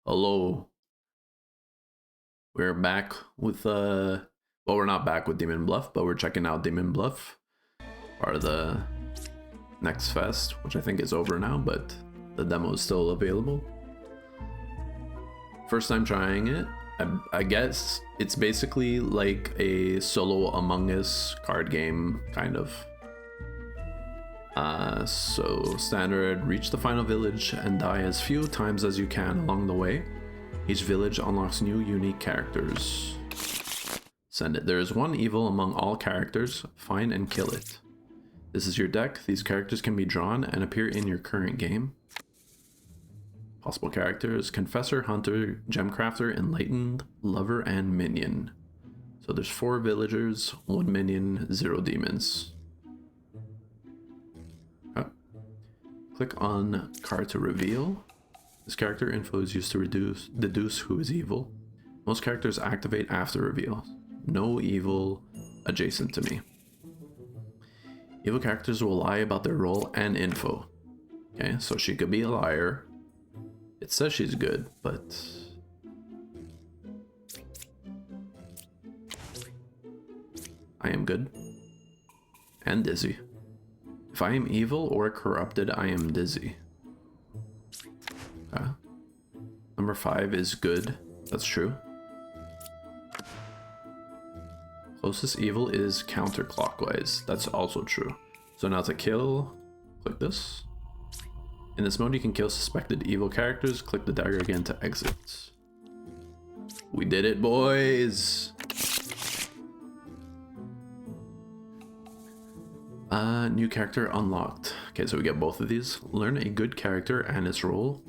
Hello. We're back with well, we're not back with Demon Bluff, but we're checking out Demon Bluff, part of the next fest, which I think is over now, but the demo is still available. First time trying it. I guess it's basically like a solo Among Us card game, kind of. So standard, reach the final village and die as few times as you can along the way. Each village unlocks new unique characters. Send it. There is one evil among all characters. Find and kill it. This is your deck. These characters can be drawn and appear in your current game. Possible characters: Confessor, Hunter, Gemcrafter, Enlightened, Lover, and Minion. So there's 4 villagers, 1 minion, 0 demons. Okay. Click on card to reveal. This character info is used to deduce who is evil. Most characters activate after reveal. No evil adjacent to me. Evil characters will lie about their role and info. Okay, so she could be a liar. It says she's good, but... I am good. And dizzy. If I am evil or corrupted, I am dizzy. Okay. Number 5 is good. That's true. Closest evil is counterclockwise. That's also true. So now to kill, click this. In this mode, you can kill suspected evil characters. Click the dagger again to exit. We did it, boys! New character unlocked. Okay, so we get both of these. Learn a good character and its role.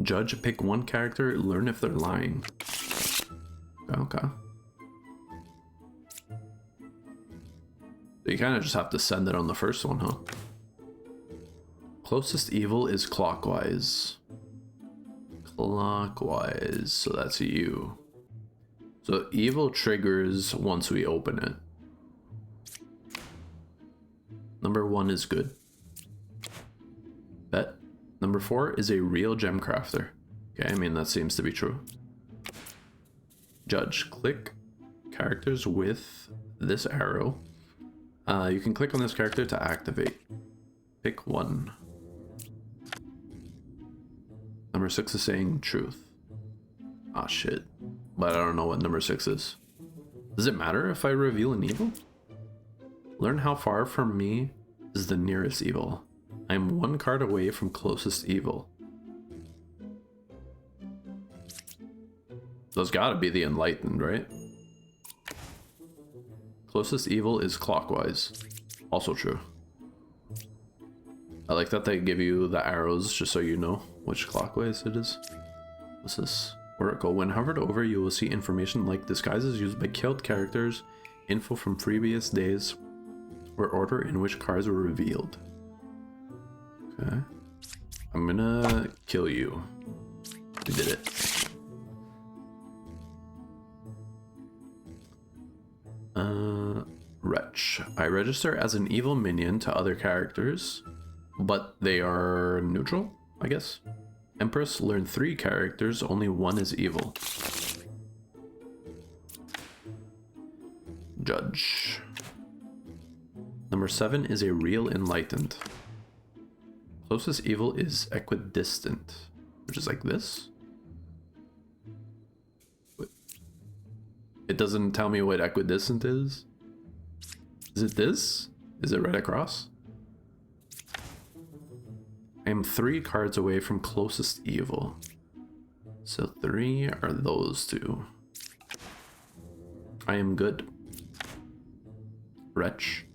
Judge, pick one character, learn if they're lying. Okay. So you kind of just have to send it on the first one, huh? Closest evil is clockwise. Clockwise, so that's you. So evil triggers once we open it. Number 1 is good. Bet. Number 4 is a real Gemcrafter. Okay, I mean, that seems to be true. Judge. Click characters with this arrow. You can click on this character to activate. Pick one. Number 6 is saying truth. Ah, shit. But I don't know what number 6 is. Does it matter if I reveal an evil? Learn how far from me is the nearest evil. I am 1 card away from closest evil. So it's gotta be the Enlightened, right? Closest evil is clockwise. Also true. I like that they give you the arrows just so you know which clockwise it is. What's this? Oracle. When hovered over, you will see information like disguises used by killed characters, info from previous days, or order in which cards were revealed. Okay. I'm gonna kill you. We did it. Wretch. I register as an evil minion to other characters, but they are neutral, I guess. Empress. Learn 3 characters, only 1 is evil. Judge. Number 7 is a real Enlightened. Closest evil is equidistant, which is like this. It doesn't tell me what equidistant is. Is it this? Is it right across? I am 3 cards away from closest evil. So 3 are those 2. I am good. Wretch.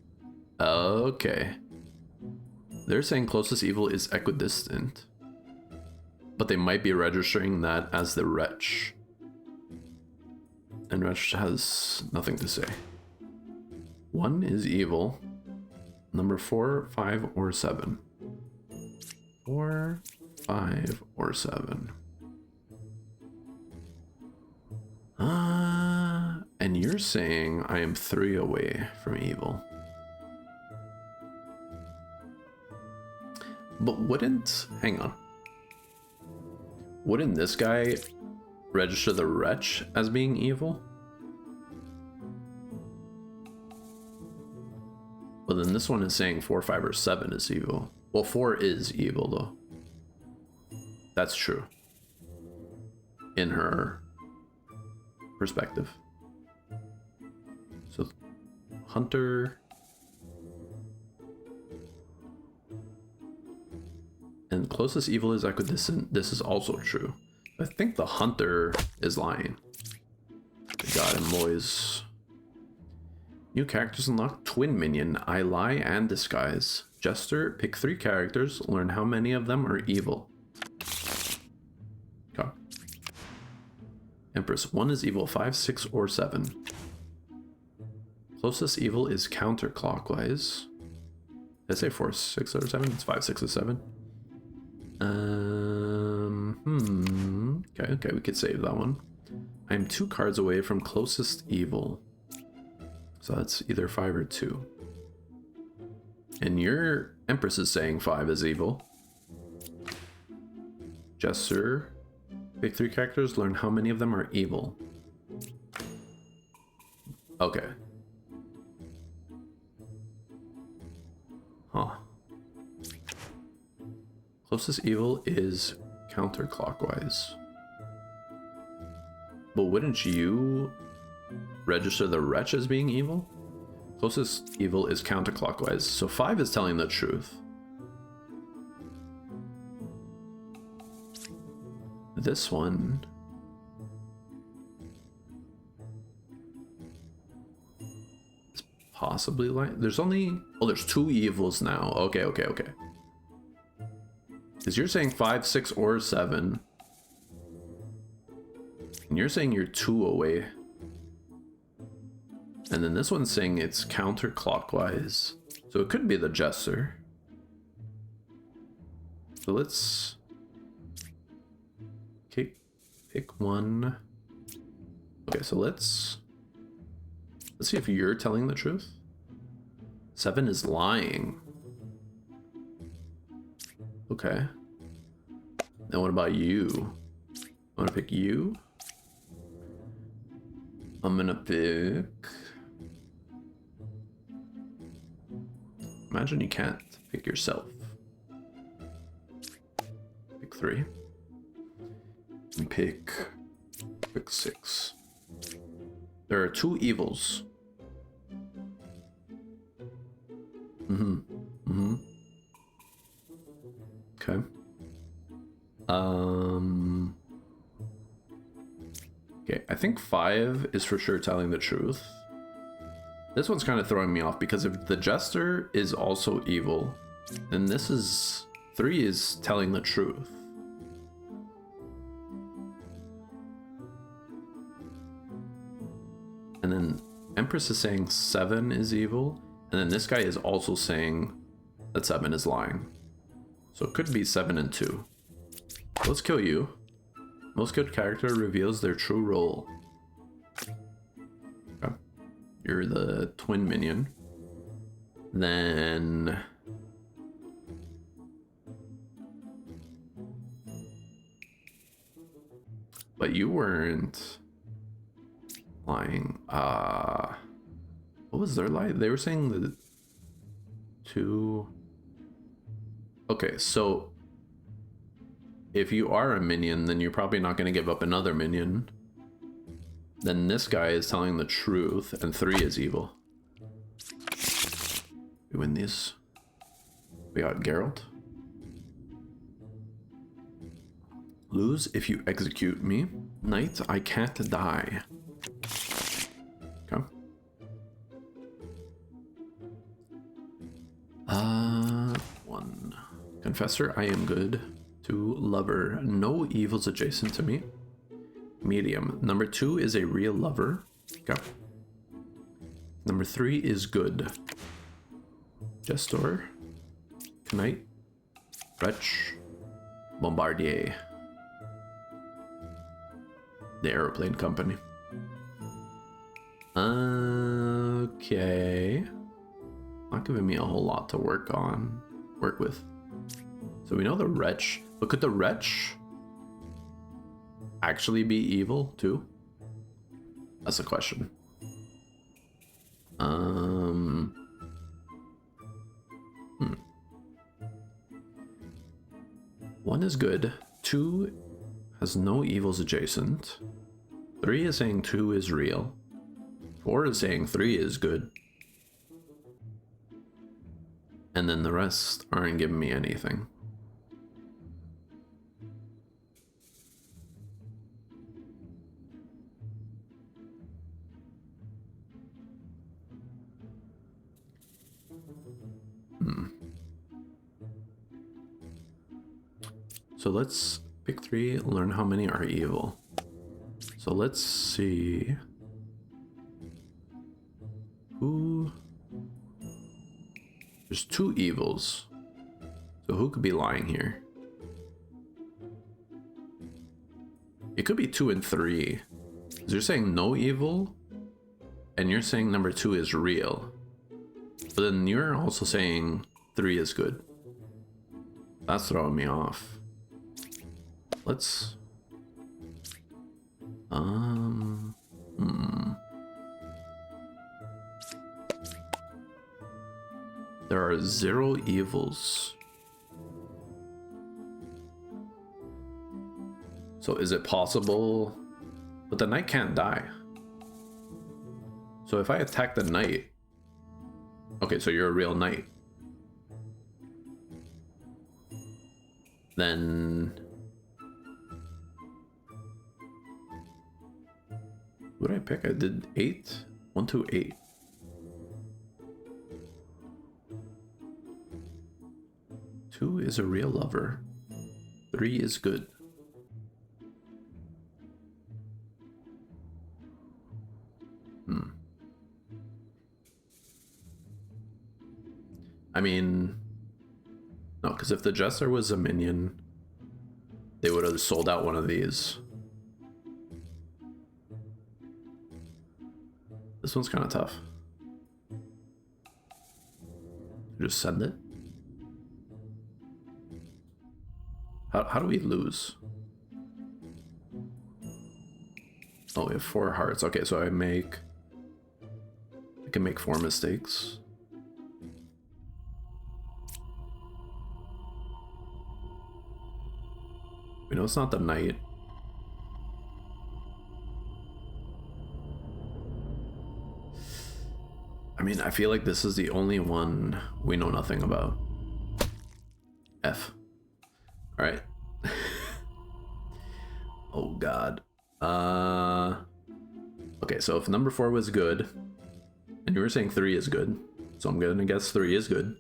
Okay. They're saying closest evil is equidistant, but they might be registering that as the wretch. And wretch has nothing to say. 1 is evil. Number 4, 5, or 7. 4, 5, or 7. And you're saying I am 3 away from evil. But wouldn't... hang on. wouldn't this guy register the wretch as being evil? But then this one is saying 4, 5, or 7 is evil. Well, 4 is evil though. That's true. In her perspective. So, Hunter. And closest evil is equidistant. This is also true. I think the Hunter is lying. The God and Lois. New characters unlocked. Twin minion. I lie and disguise. Jester. Pick 3 characters. Learn how many of them are evil. Okay. Empress. 1 is evil. 5, 6, or 7. Closest evil is counterclockwise. Did I say 4, 6, or 7? It's 5, 6, or 7. Okay, we could save that one. I'm 2 cards away from closest evil. So that's either 5 or 2. And your Empress is saying 5 is evil. Jester. Pick 3 characters, learn how many of them are evil. Okay. Huh. Closest evil is counterclockwise. But wouldn't you register the wretch as being evil? Closest evil is counterclockwise. So 5 is telling the truth. This one is possibly like there's only there's 2 evils now. Okay. Because you're saying 5, 6, or 7. And you're saying you're 2 away. And then this one's saying it's counterclockwise. So it could be the Jester. So let's pick one. Okay, so let's see if you're telling the truth. 7 is lying. Okay. Then what about you? I want to pick you. I'm gonna pick... Imagine you can't pick yourself. Pick 3. And pick 6. There are 2 evils. Okay. Okay, I think 5 is for sure telling the truth. This one's kind of throwing me off because if the Jester is also evil, then this is 3 is telling the truth. And then Empress is saying 7 is evil, and then this guy is also saying that 7 is lying. So it could be 7 and 2. Let's kill you. Most killed character reveals their true role. Okay. You're the twin minion. Then... But you weren't lying. What was their lie? They were saying the 2... Okay, so if you are a minion, then you're probably not going to give up another minion. Then this guy is telling the truth, and 3 is evil. We win these. We got Geralt. Lose if you execute me. Knight, I can't die. Okay. 1. Confessor, I am good. 2. Lover, no evils adjacent to me. Medium, number 2 is a real lover. Okay. Number 3 is good. Jester, Knight, Wretch, Bombardier. The aeroplane company. Okay. Not giving me a whole lot to work with. So we know the Wretch, but could the Wretch actually be evil too? That's the question. One is good. 2 has no evils adjacent. 3 is saying 2 is real. 4 is saying 3 is good. And then the rest aren't giving me anything. So let's pick 3, learn how many are evil. So let's see who. There's 2 evils. So who could be lying here? It could be 2 and 3. 'Cause you're saying no evil, and you're saying number 2 is real. But then you're also saying 3 is good. That's throwing me off. Let's There are 0 evils. So is it possible? But the knight can't die. So if I attack the knight, okay, so you're a real knight. Then what did I pick? I did 8. 1, 2, 8. 2 is a real lover. 3 is good. I mean, no, because if the Jester was a minion, they would have sold out one of these. This one's kind of tough. Just send it. How do we lose? Oh, we have 4 hearts. Okay, so I can make 4 mistakes. We know it's not the knight. I mean, I feel like this is the only one we know nothing about. F. All right. Oh God. Okay, so if number 4 was good, and you were saying 3 is good, so I'm gonna guess 3 is good.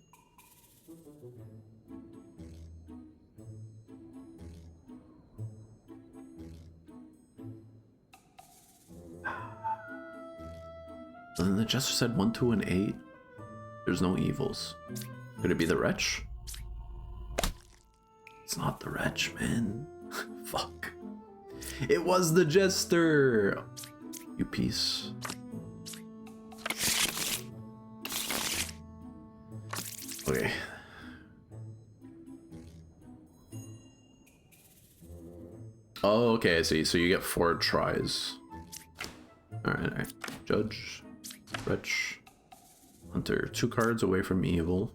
And then the Jester said 1, 2, and 8. There's no evils. Could it be the Wretch? It's not the Wretch, man. Fuck. It was the Jester! You piece. Okay. Oh, okay, I see. So you get 4 tries. Alright. Judge. Wretch. Hunter. 2 cards away from evil.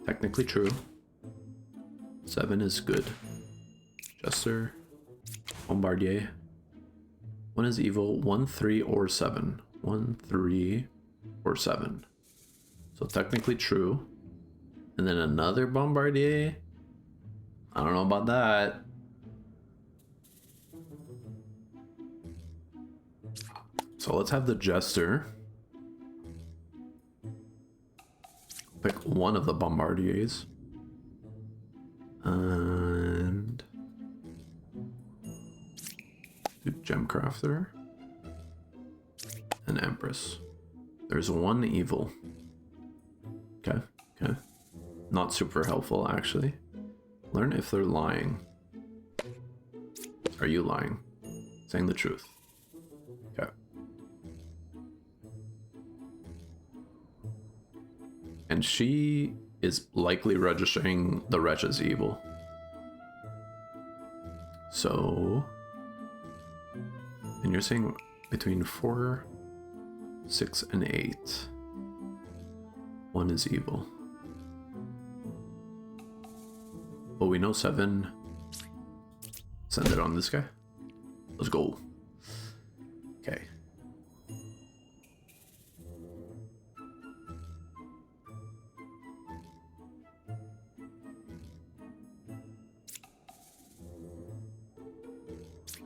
Technically true. 7 is good. Jester. Bombardier. 1 is evil. 1, 3, or 7. 1, 3, or 7. So technically true. And then another Bombardier. I don't know about that. So let's have the Jester pick one of the Bombardiers. And do Gemcrafter and Empress. There's 1 evil. Okay, okay. Not super helpful, actually. Learn if they're lying. Are you lying? Saying the truth. Okay. And she is likely registering the Wretch as evil. So And you're saying between 4, 6, and 8. 1 is evil. But we know 7. Send it on this guy. Let's go. Okay.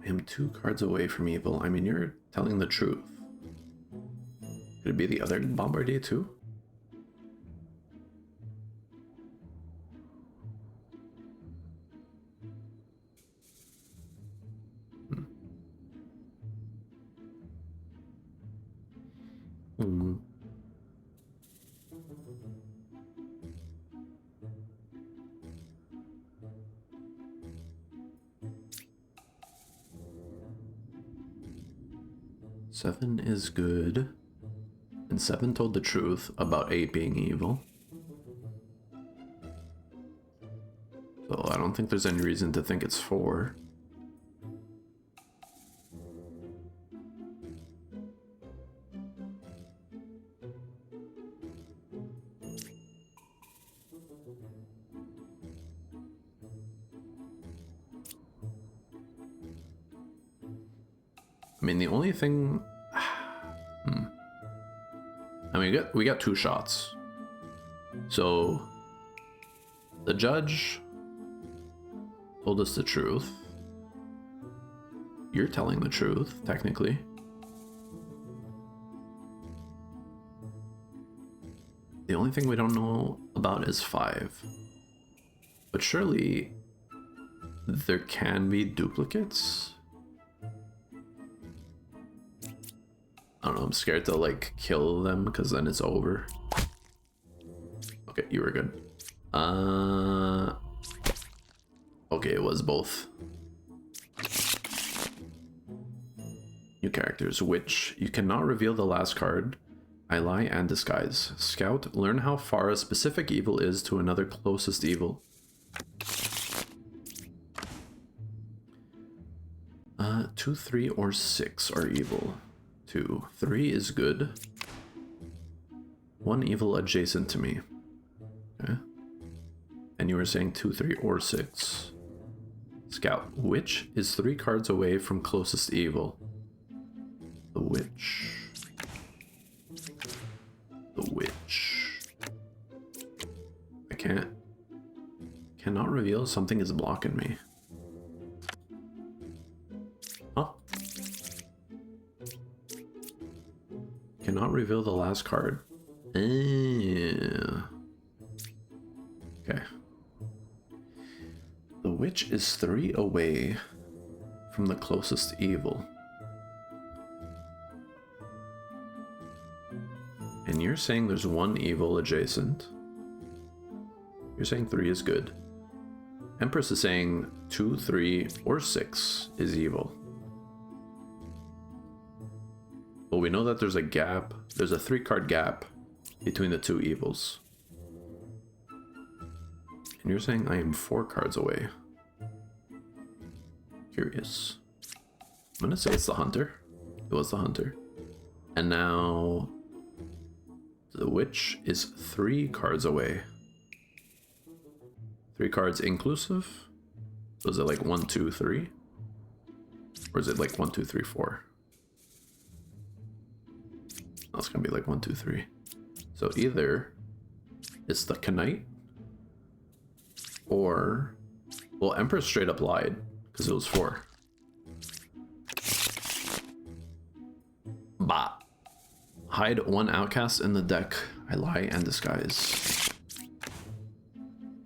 I am 2 cards away from evil. I mean, you're telling the truth. Could it be the other Bombardier too? Hmm. 7 is good. And 7 told the truth about 8 being evil. So I don't think there's any reason to think it's 4. I mean, the only thing... I mean, we got 2 shots. So, the judge told us the truth. You're telling the truth, technically. The only thing we don't know about is 5. But surely, there can be duplicates? I don't know, I'm scared to like kill them because then it's over. Okay, you were good. Okay, it was both. New characters, which you cannot reveal the last card. I lie and disguise. Scout, learn how far a specific evil is to another closest evil. 2, 3, or 6 are evil. 2, 3 is good. 1 evil adjacent to me. Okay. And you were saying 2, 3, or 6. Scout, which is 3 cards away from closest evil? The witch. The witch. I cannot reveal something is blocking me. Huh? Cannot reveal the last card. Okay. The witch is 3 away from the closest evil. And you're saying there's 1 evil adjacent. You're saying 3 is good. Empress is saying 2, 3, or 6 is evil. Well, we know that there's a gap. There's a 3-card gap between the 2 evils. And you're saying I am 4 cards away. Curious. I'm gonna say it's the hunter. It was the hunter. And now the witch is 3 cards away. 3 cards inclusive? So is it like 1, 2, 3? Or is it like 1, 2, 3, 4? No, it's gonna be like 1, 2, 3. So either it's the Knight, or, well, Empress straight up lied because it was 4. Bah. Hide 1 outcast in the deck. I lie and disguise.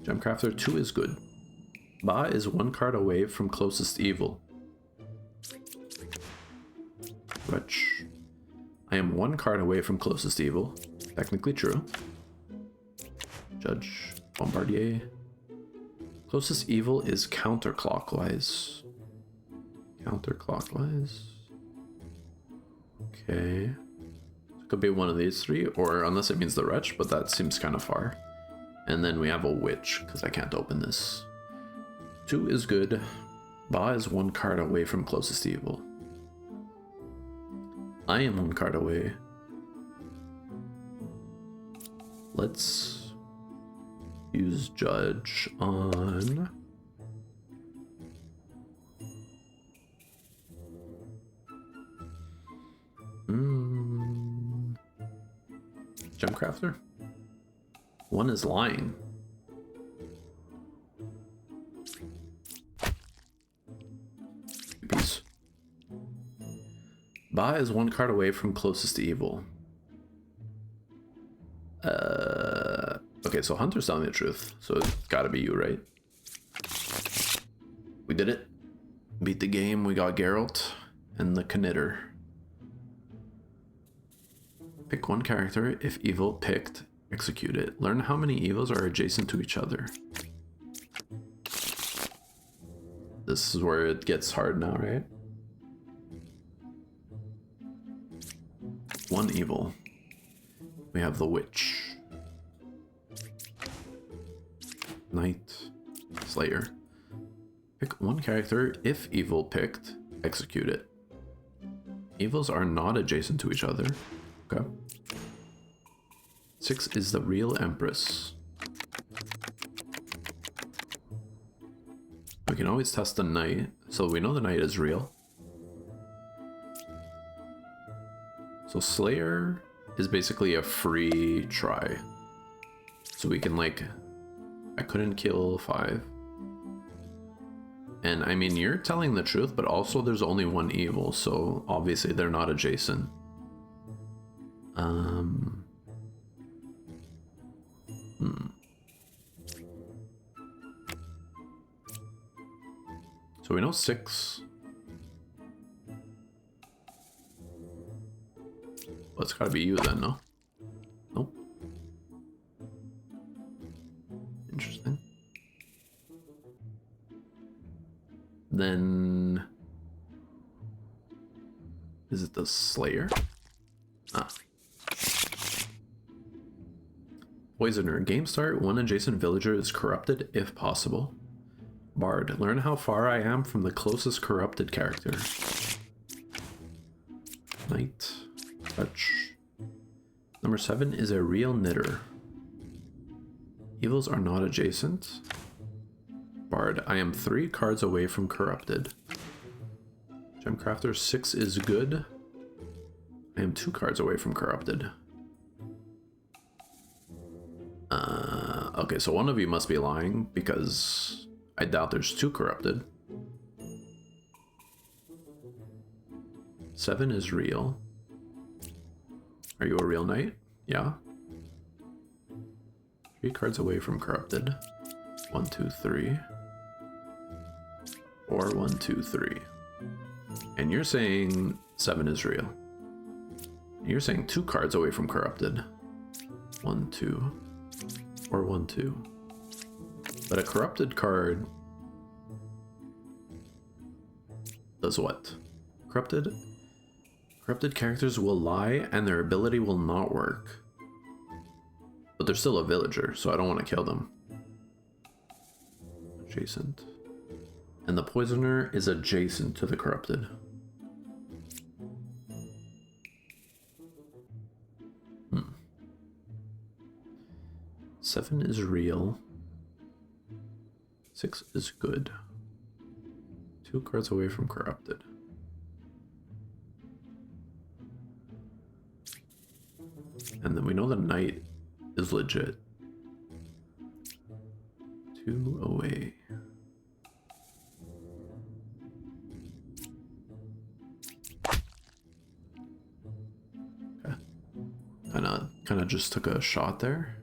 Gemcrafter 2 is good. Ba is 1 card away from closest evil. Wretch. I am 1 card away from closest evil. Technically true. Judge. Bombardier. Closest evil is counterclockwise. Counterclockwise. Okay. Could be one of these 3, or unless it means the wretch, but that seems kind of far. And then we have a witch, because I can't open this. 2 is good. Ba is 1 card away from closest evil. I am one card away. Let's use Judge on... Gemcrafter? One is lying. Peace. Ba is one card away from closest to evil. Okay, so Hunter's telling the truth, so it's gotta be you, right? We did it. Beat the game, we got Geralt and the Knitter. Pick one character. If evil picked, execute it. Learn how many evils are adjacent to each other. This is where it gets hard now, right? One evil. We have the Witch. Knight. Slayer. Pick one character. If evil picked, execute it. Evils are not adjacent to each other. Okay. 6 is the real Empress. We can always test the Knight, so we know the Knight is real. So Slayer is basically a free try. So we can like... I couldn't kill 5. And I mean, you're telling the truth, but also there's only one evil, so obviously they're not adjacent. So we know 6. Well, it's gotta be you then, no? Nope. Interesting. Then... is it the Slayer? Ah. Poisoner. Game start. One adjacent villager is corrupted if possible. Bard. Learn how far I am from the closest corrupted character. Knight. Touch. Number 7 is a real knitter. Evils are not adjacent. Bard. I am 3 cards away from corrupted. Gemcrafter. 6 is good. I am 2 cards away from corrupted. Okay, so one of you must be lying because I doubt there's 2 corrupted. 7 is real. Are you a real knight? Yeah. 3 cards away from corrupted. 1, 2, 3. Or 1, 2, 3. And you're saying 7 is real. You're saying 2 cards away from corrupted. 1, 2. Or 1, 2. But a corrupted card does what? Corrupted characters will lie and their ability will not work. But they're still a villager, so I don't want to kill them. Adjacent. And the poisoner is adjacent to the corrupted. Hmm. 7 is real. 6 is good. 2 cards away from corrupted. And then we know the knight is legit. 2 away. Okay. Kind of just took a shot there.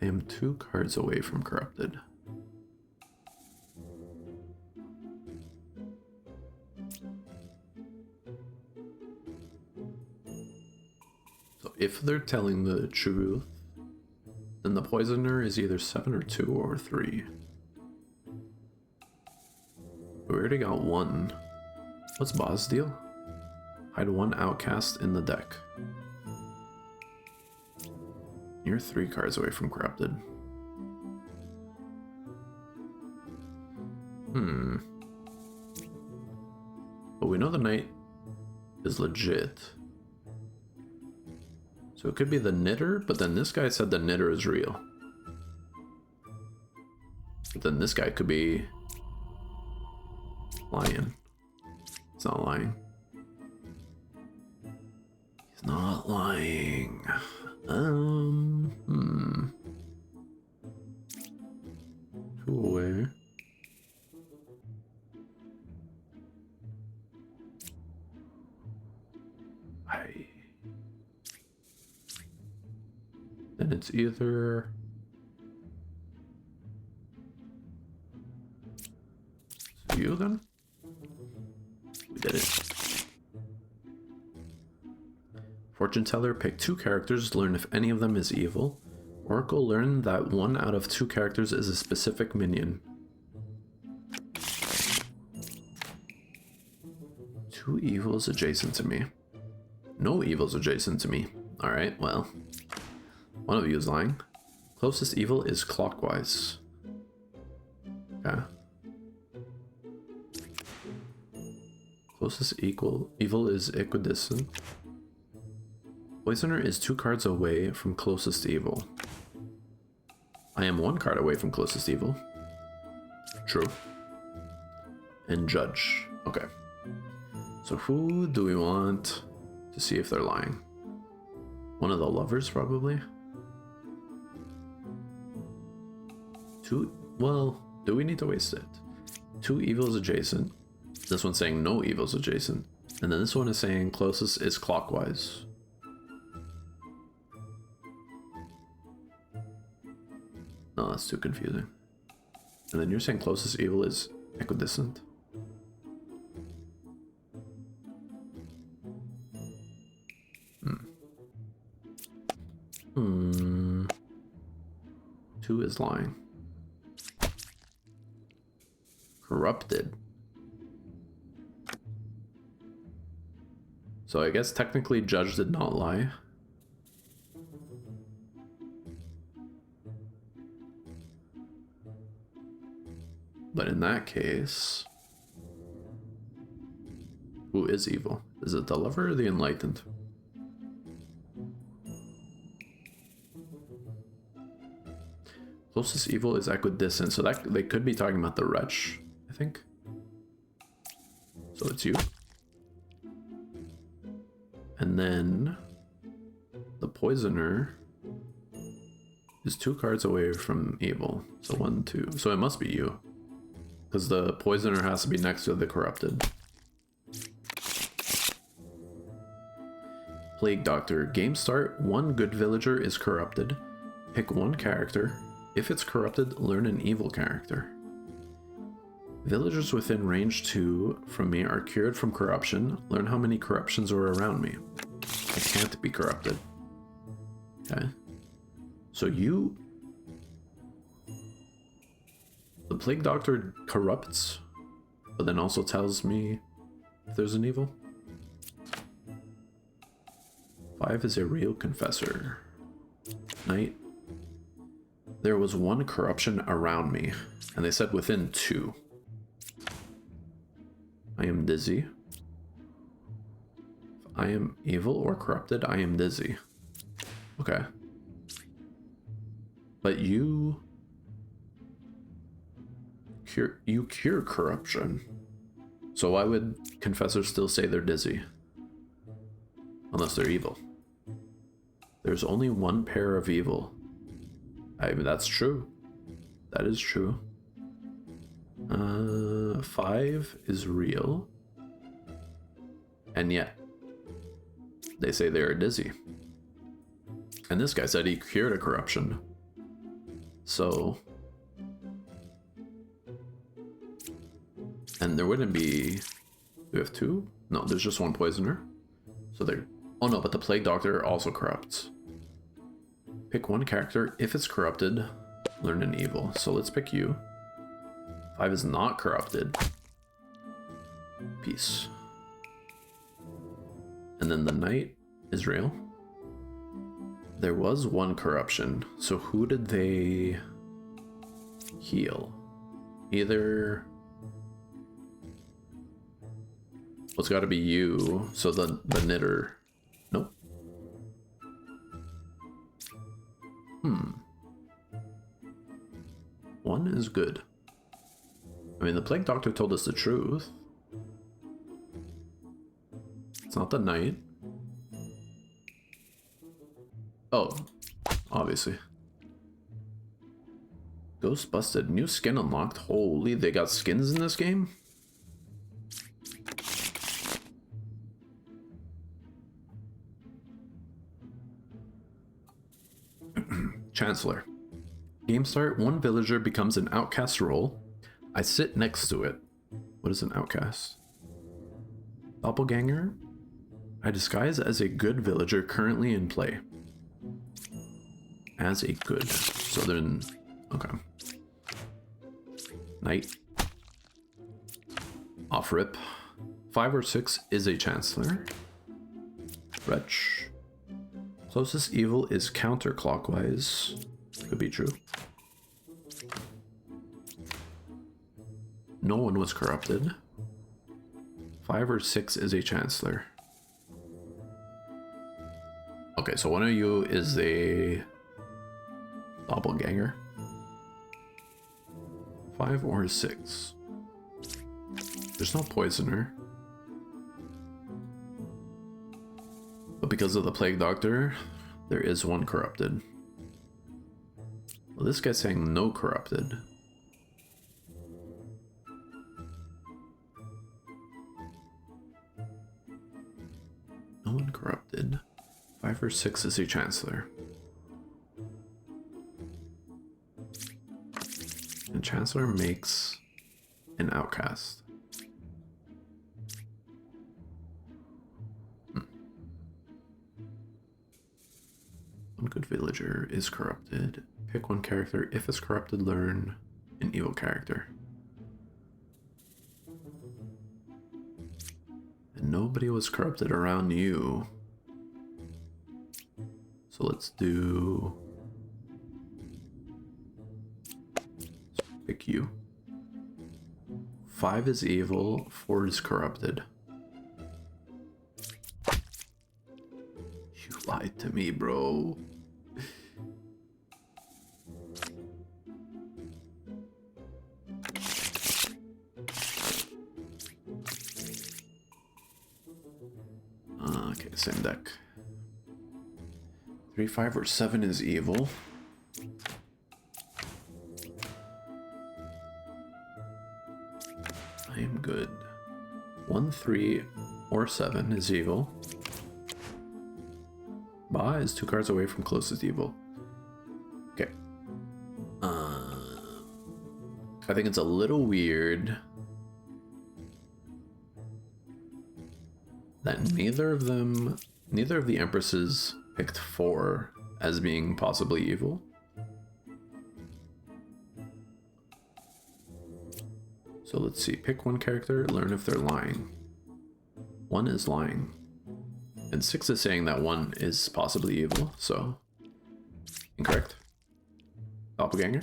I am 2 cards away from corrupted. So if they're telling the truth, then the poisoner is either 7 or 2 or 3. We already got 1. What's boss deal? Hide 1 outcast in the deck. You're 3 cards away from corrupted. But we know the knight is legit. So it could be the knitter, but then this guy said the knitter is real. But then this guy could be lying. He's not lying. He's not lying. Two away. Then it's either you then? We did it. Fortune teller, pick 2 characters, learn if any of them is evil. Oracle, learn that 1 out of 2 characters is a specific minion. 2 evils adjacent to me. No evils adjacent to me. Alright, well. One of you is lying. Closest evil is clockwise. Okay. Closest evil is equidistant. Poisoner is 2 cards away from closest evil. I am 1 card away from closest evil. True. And judge. Okay. So who do we want to see if they're lying? One of the lovers, probably? 2? Well, do we need to waste it? 2 evils adjacent. This one's saying no evils adjacent. And then this one is saying closest is clockwise. No, that's too confusing. And then you're saying closest evil is equidistant. Two is lying. Corrupted. So I guess technically judge did not lie. But in that case, who is evil? Is it the lover or the enlightened? Closest evil is equidistant, so that they could be talking about the wretch, I think. So it's you. And then the poisoner is 2 cards away from evil. So 1, 2. So it must be you. Because the poisoner has to be next to the corrupted. Plague Doctor. Game start. 1 good villager is corrupted. Pick 1 character. If it's corrupted, learn an evil character. Villagers within range 2 from me are cured from corruption. Learn how many corruptions are around me. I can't be corrupted. Okay. So you... The Plague Doctor corrupts, but then also tells me if there's an evil. 5 is a real confessor. Knight. There was 1 corruption around me, and they said within 2. I am dizzy. If I am evil or corrupted, I am dizzy. Okay. But you cure corruption. So why would confessors still say they're dizzy? Unless they're evil. There's only 1 pair of evil. I mean, that's true. That is true. 5 is real. And yet, they say they are dizzy. And this guy said he cured a corruption. So... And there wouldn't be... We have 2? No, there's just 1 poisoner. So they're... Oh no, but the Plague Doctor also corrupts. Pick 1 character. If it's corrupted, learn an evil. So let's pick you. 5 is not corrupted. Peace. And then the Knight is real. There was 1 corruption. So who did they heal? Either... Well, it's got to be you. So the knitter. Nope. One is good. I mean, the plague doctor told us the truth. It's not the knight. Oh, obviously. Ghost busted. New skin unlocked. Holy, they got skins in this game? Chancellor. Game start, one villager becomes an outcast role. I sit next to it. What is an outcast? Doppelganger? I disguise as a good villager currently in play. As a good. So then, okay. Knight. Off rip. 5 or 6 is a chancellor. Wretch. Closest evil is counterclockwise. Could be true. No one was corrupted. 5 or 6 is a chancellor. Okay, so one of you is a doppelganger. 5 or 6. There's no poisoner. But because of the plague doctor, there is one corrupted. Well, this guy's saying no corrupted. No one corrupted. 5 or 6 is a chancellor. And chancellor makes an outcast. One good villager is corrupted. Pick one character. If it's corrupted, learn an evil character. And nobody was corrupted around you. So let's do... pick you. 5 is evil, 4 is corrupted. You lied to me, bro. Okay, same deck. 3, 5, or 7 is evil. I am good. 1, 3, or 7 is evil. Ba is 2 cards away from closest evil. Okay. I think it's a little weird that neither of the empresses picked 4 as being possibly evil. So let's see, pick one character, learn if they're lying. 1 is lying. And 6 is saying that 1 is possibly evil, so incorrect. Doppelganger.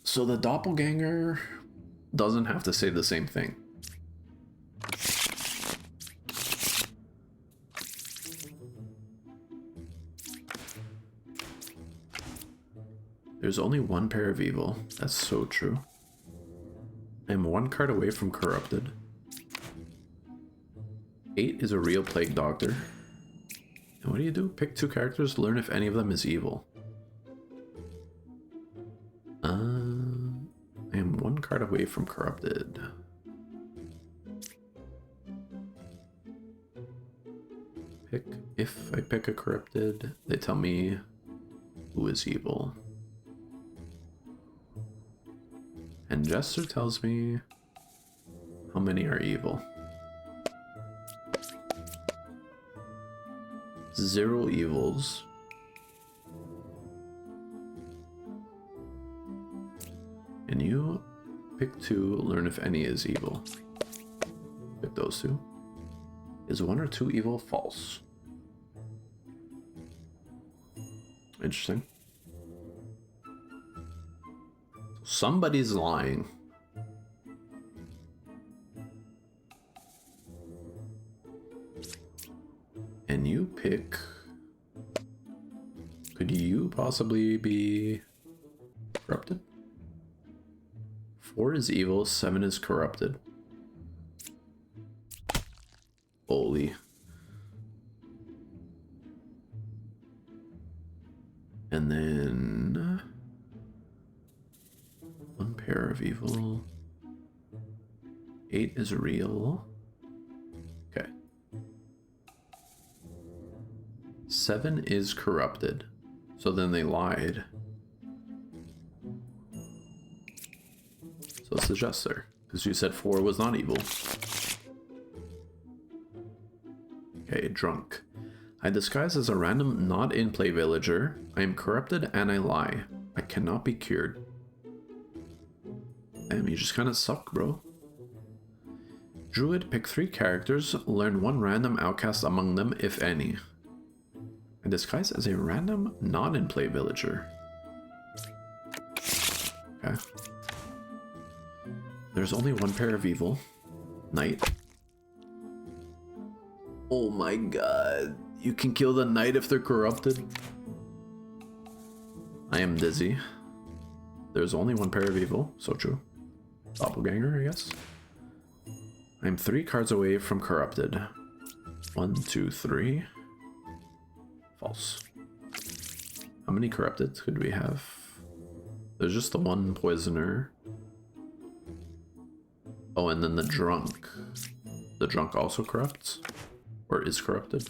So the doppelganger doesn't have to say the same thing. There's only one pair of evil. That's so true. I'm 1 card away from corrupted. 8 is a real plague doctor. And what do? Pick 2 characters, learn if any of them is evil. I am 1 card away from corrupted. If I pick a corrupted, they tell me who is evil. And Jester tells me how many are evil. 0 evils. And you pick 2, learn if any is evil. Pick those 2. Is 1 or 2 evil? False. Interesting. Somebody's lying. pick. Could you possibly be corrupted? 4 is evil, 7 is corrupted. Holy. And then 1 pair of evil. 8 is real. Okay. 7 is corrupted. So then they lied. So it's the Jester. Because you said 4 was not evil. Okay, drunk. I disguise as a random not in play villager. I am corrupted and I lie. I cannot be cured. Damn, you just kind of suck, bro. Druid, pick 3 characters, learn 1 random outcast among them, if any. I disguise as a random not in play villager. Okay. There's only 1 pair of evil. Knight. Oh my god. You can kill the knight if they're corrupted. I am dizzy. There's only 1 pair of evil. So true. Doppelganger, I guess. I'm 3 cards away from corrupted. 1, 2, 3. False. How many corrupted could we have? There's just the 1 poisoner. Oh, and then the drunk. The drunk also corrupts? Or is corrupted?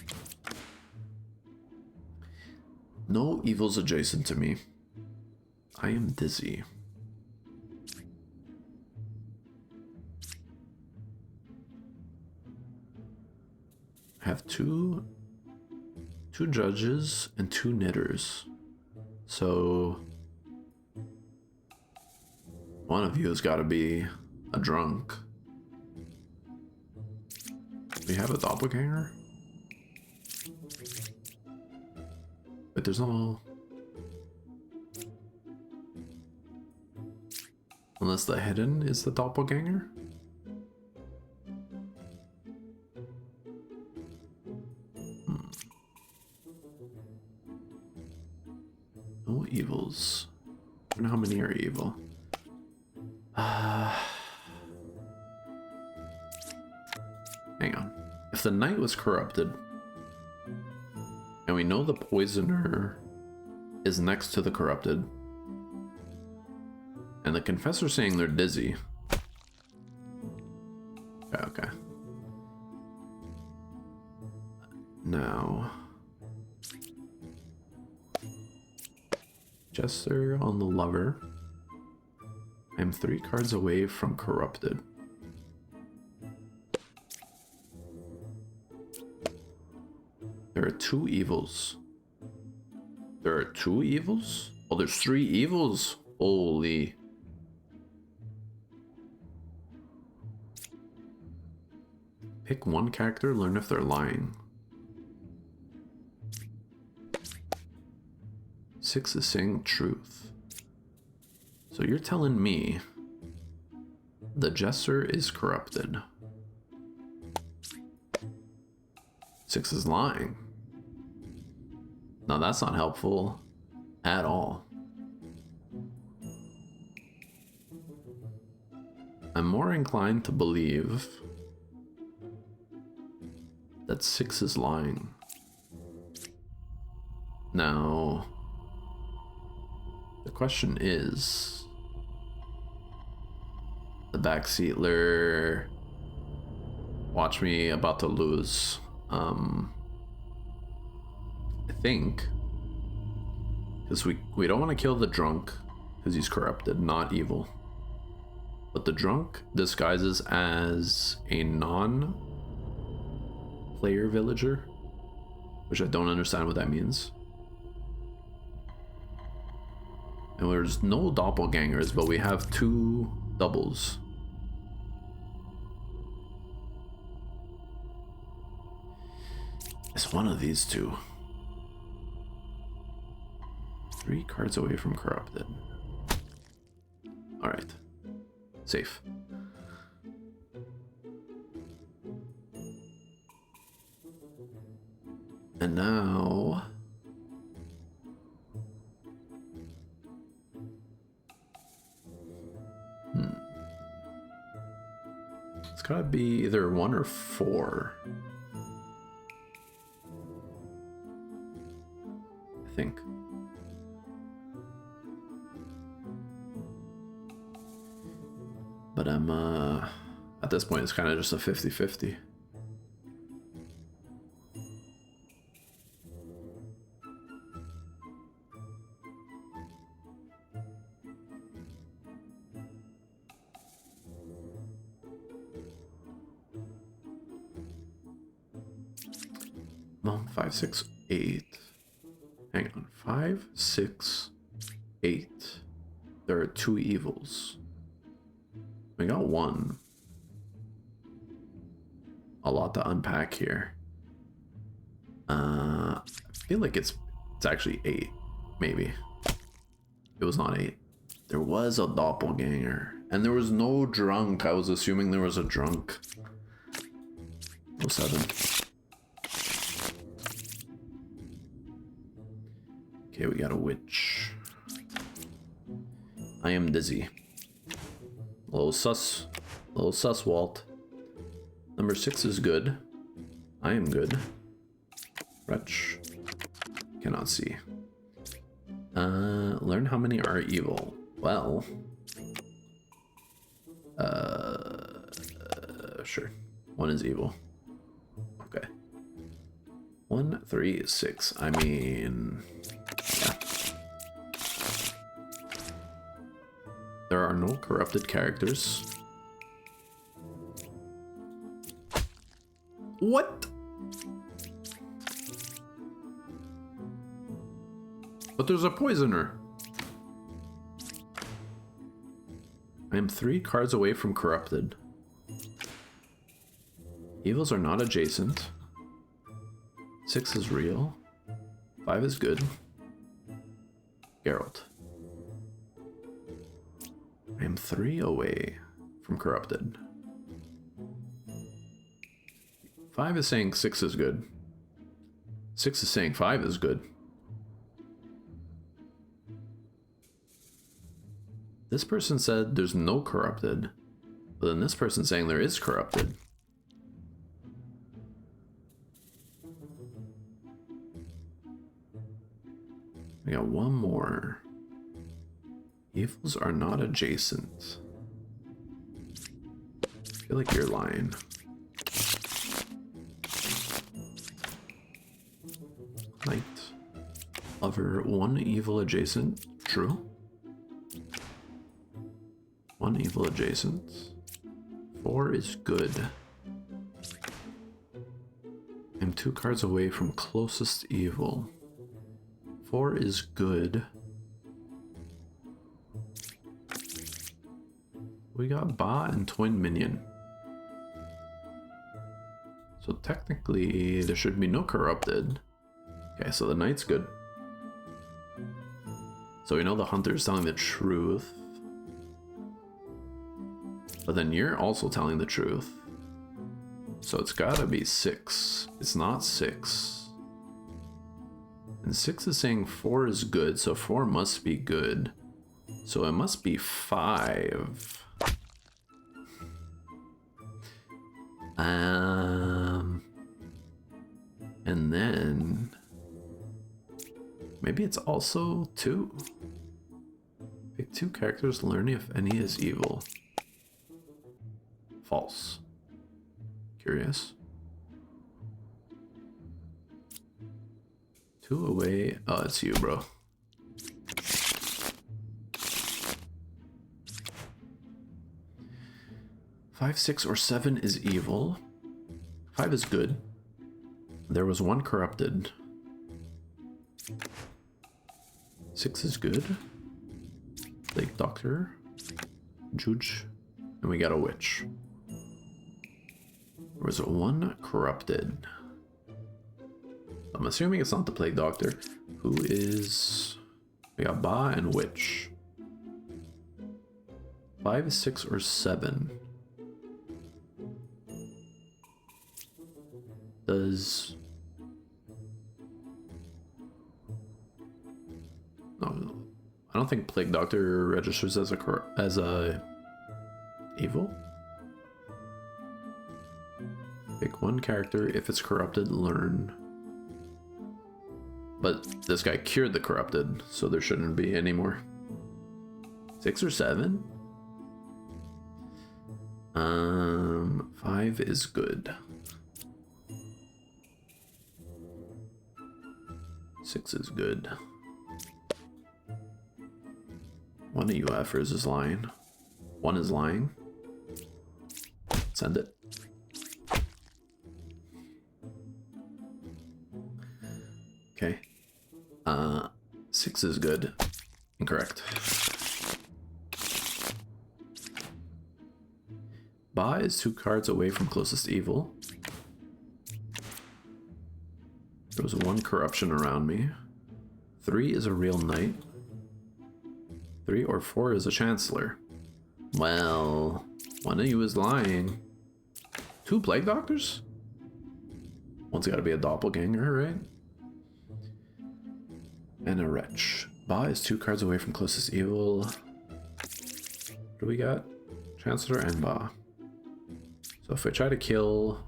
No evils adjacent to me. I am dizzy. I have two judges and 2 knitters. So one of you has got to be a drunk. Do we have a doppelganger? But there's no... Unless the hidden is the doppelganger? No evils. I don't know how many are evil. Hang on. If the knight was corrupted, and we know the poisoner is next to the corrupted, and the confessor saying they're dizzy. Okay. Now, Jester on the lover. I'm 3 cards away from corrupted. There are 2 evils. There are 2 evils? Oh, there's 3 evils? Holy. Pick 1 character, learn if they're lying. 6 is saying truth. So you're telling me the Jester is corrupted. 6 is lying. Now that's not helpful at all. I'm more inclined to believe that 6 is lying. Now, the question is, the backseatler, watch me about to lose. I think, because we don't want to kill the drunk, because he's corrupted, not evil. But the drunk disguises as a non-player villager, which I don't understand what that means. And there's no doppelgangers, but we have 2 doubles. It's one of these 2. 3 cards away from corrupted. Alright. Safe. And now... It's gotta be either 1 or 4. I think. But I'm, at this point, it's kind of just a 50-50. Well, 5, 6, 8. Hang on. 5, 6, 8. There are 2 evils. We got 1. A lot to unpack here. I feel like it's actually 8, maybe. It was not 8. There was a doppelganger. And there was no drunk. I was assuming there was a drunk. No 7. Okay, we got a witch. I am dizzy. Little sus, Walt. Number 6 is good. I am good. Wretch. Cannot see. Learn how many are evil. Well. Sure. 1 is evil. Okay. 1, 3, 6. I mean... yeah. There are no corrupted characters. What? But there's a poisoner. I am 3 cards away from corrupted. Evils are not adjacent. 6 is real. 5 is good. Geralt. I am 3 away from corrupted. 5 is saying 6 is good. 6 is saying 5 is good. This person said there's no corrupted, but then this person's saying there is corrupted. We got 1 more. Evils are not adjacent. I feel like you're lying. Knight. Lover, 1 evil adjacent. True. 1 evil adjacent. 4 is good. I'm 2 cards away from closest evil. 4 is good. We got Ba and Twin Minion. So technically there should be no corrupted. Okay, so the knight's good. So we know the hunter's telling the truth. But then you're also telling the truth. So it's gotta be 6. It's not 6. And 6 is saying 4 is good, so 4 must be good. So it must be 5. And then maybe it's also 2. Pick 2 characters, learn if any is evil. False. Curious. 2 away. Oh, it's you, bro. Five, 6, or 7 is evil. 5 is good. There was 1 corrupted. 6 is good. Lake Doctor. Juge. And we got a witch. There was 1 corrupted. I'm assuming it's not the Plague Doctor. Who is... We got Ba and Witch. 5, 6, or 7. Does No, I don't think Plague Doctor registers as a evil. Pick one character. If it's corrupted, learn. But this guy cured the corrupted, so there shouldn't be any more. 6 or 7? 5 is good. 6 is good. One of you effers is lying. One is lying. Send it. Okay. 6 is good. Incorrect. Ba is 2 cards away from closest evil. There was 1 corruption around me. 3 is a real knight. 3 or 4 is a chancellor. Well, one of you is lying. 2 plague doctors? One's got to be a doppelganger, right? And a wretch. Ba is 2 cards away from closest evil. What do we got? Chancellor and Ba. So if I try to kill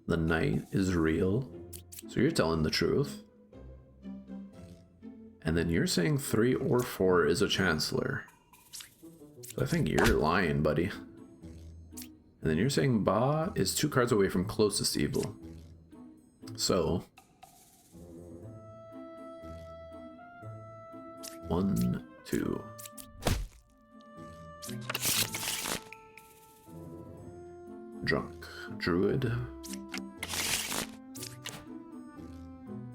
the knight is real. So you're telling the truth. And then you're saying 3 or 4 is a chancellor. So I think you're lying, buddy. And then you're saying Ba is 2 cards away from closest evil. So 1, 2. Drunk. Druid.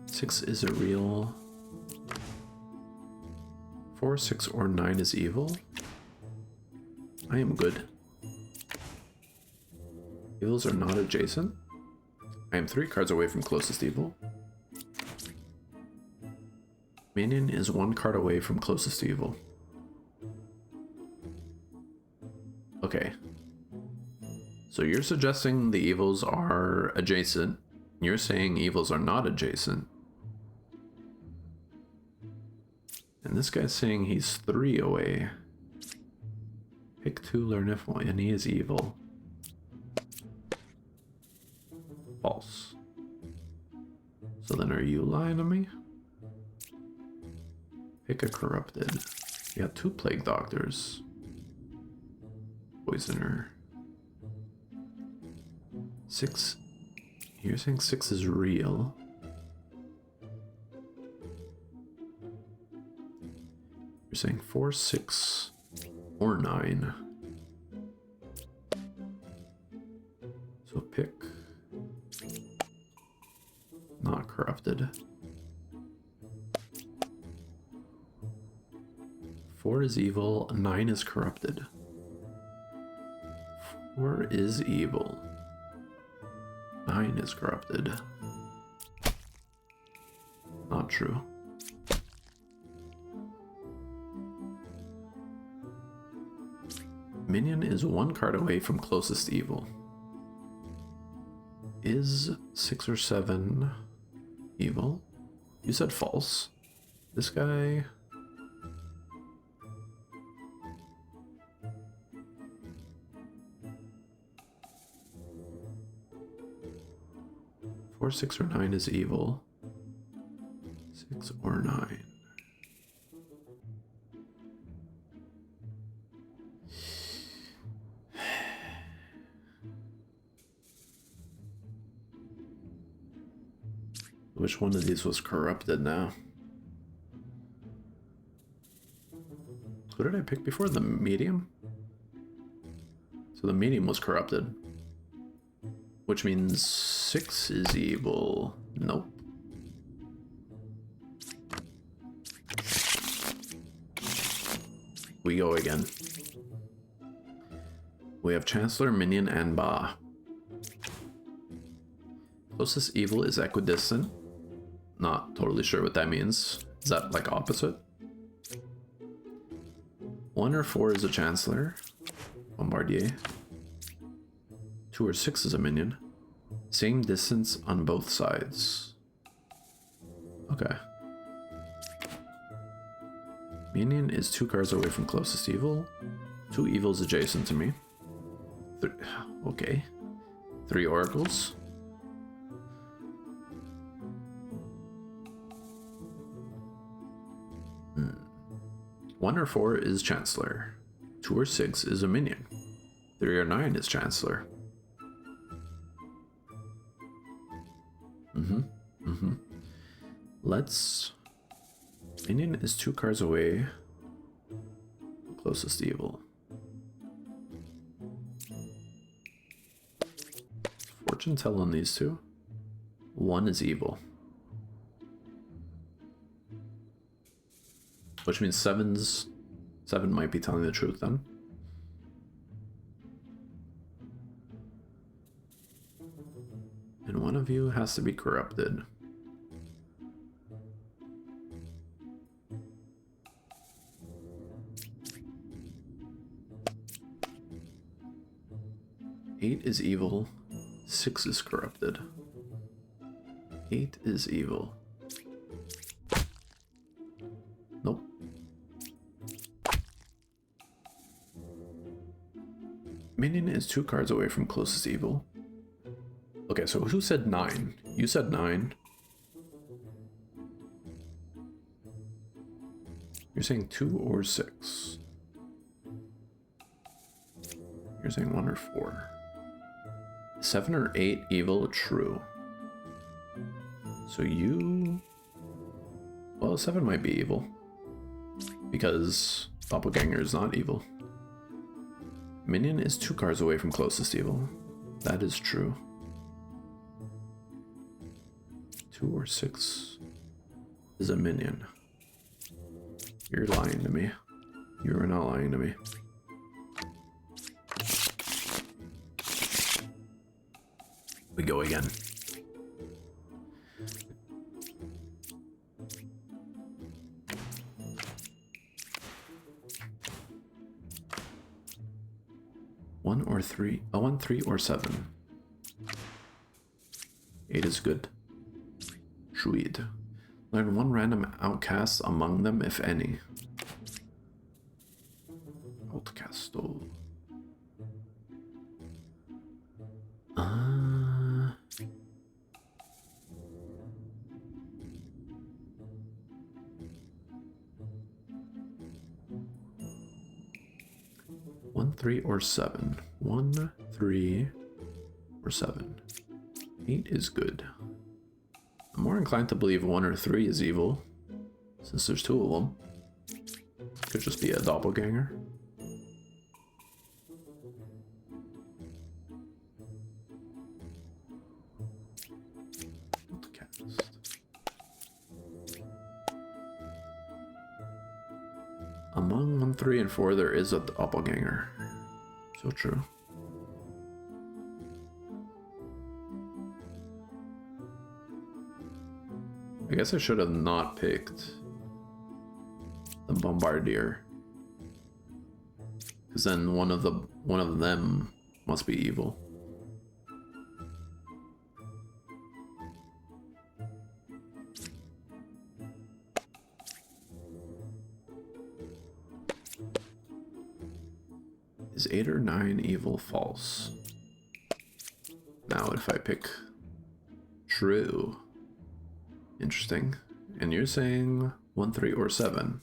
6 is a real. 4, 6, or 9 is evil. I am good. Evils are not adjacent. I am 3 cards away from closest evil. Minion is 1 card away from closest evil. Okay. So you're suggesting the evils are adjacent. You're saying evils are not adjacent. And this guy's saying he's 3 away. Pick 2, learn if one, and he is evil. False. So then are you lying to me? Pick a corrupted. You got 2 plague doctors. Poisoner. 6. You're saying 6 is real. You're saying 4, 6, or 9. So pick. Not corrupted. 4 is evil, 9 is corrupted. 4 is evil. 9 is corrupted. Not true. Minion is 1 card away from closest evil. Is 6 or 7 evil? You said false. This guy... Four, 6, or 9 is evil. 6 or 9. Which one of these was corrupted now? Who did I pick before? The medium? So the medium was corrupted. Which means 6 is evil. Nope. We go again. We have Chancellor, Minion, and Ba. Closest evil is equidistant. Not totally sure what that means. Is that like opposite? 1 or 4 is a Chancellor. Bombardier. 2 or 6 is a minion. Same distance on both sides. Okay. Minion is 2 cards away from closest evil. 2 evils adjacent to me. Okay. 3 oracles. Hmm. 1 or 4 is Chancellor. 2 or 6 is a minion. 3 or 9 is Chancellor. Let's... Minion is 2 cards away. Closest evil. Fortune tell on these two. 1 is evil. Which means 7 might be telling the truth then. And one of you has to be corrupted. Eight is evil. 6 is corrupted. 8 is evil. Nope. Minion is 2 cards away from closest evil. Okay, so who said 9? You said 9. You're saying 2 or 6. You're saying 1 or 4. 7 or 8 evil, true. So you... Well, 7 might be evil. Because Doppelganger is not evil. Minion is 2 cards away from closest evil. That is true. 2 or 6 is a minion. You're lying to me. You are not lying to me. We go again. One or 3. 1, 3, or 7. 8 is good. Druid. Learn 1 random outcast among them, if any. Outcasto. 1, 3, or 7. 1, 3, or 7. 8 is good. I'm more inclined to believe 1 or 3 is evil, since there's 2 of them. Could just be a doppelganger. Among 1, 3, and 4, there is a doppelganger. So true. I guess I should have not picked the bombardier, because then one of them must be evil. Is 8 or 9 evil? False. Now if I pick true. Interesting. And you're saying 1, 3, or 7.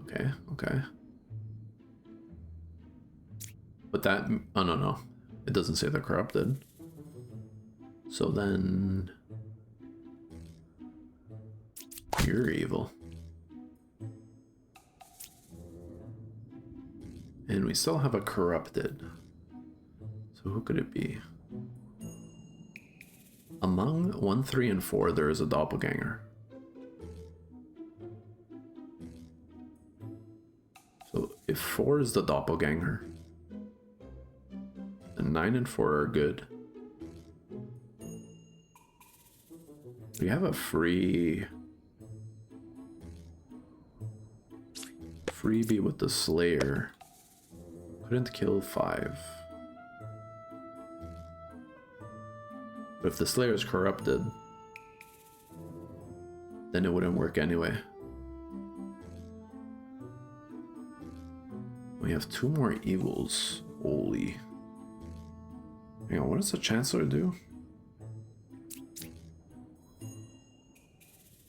Okay, okay. But that... Oh, no. It doesn't say they're corrupted. So then... You're evil. And we still have a corrupted. So who could it be? Among 1, 3, and 4, there is a doppelganger. So if 4 is the doppelganger, then 9 and 4 are good. We have a freebie with the Slayer. Couldn't kill 5. But if the Slayer is corrupted, then it wouldn't work anyway. We have 2 more evils. Holy. Hang on, what does the Chancellor do?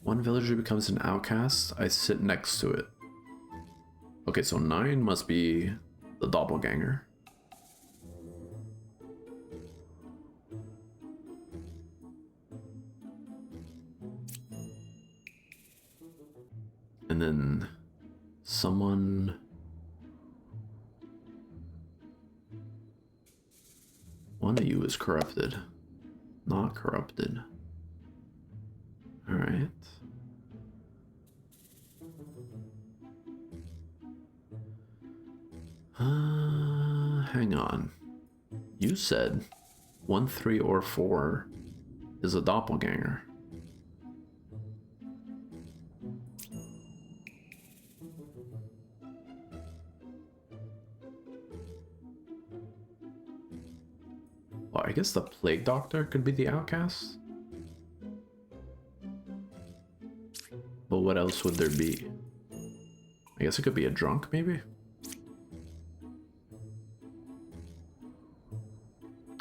1 villager becomes an outcast. I sit next to it. Okay, so 9 must be the doppelganger. And then someone... One of you is corrupted. Not corrupted. Alright. Hang on. You said 1, 3, or 4 is a doppelganger. Well, I guess the Plague Doctor could be the outcast. But what else would there be? I guess it could be a drunk, maybe?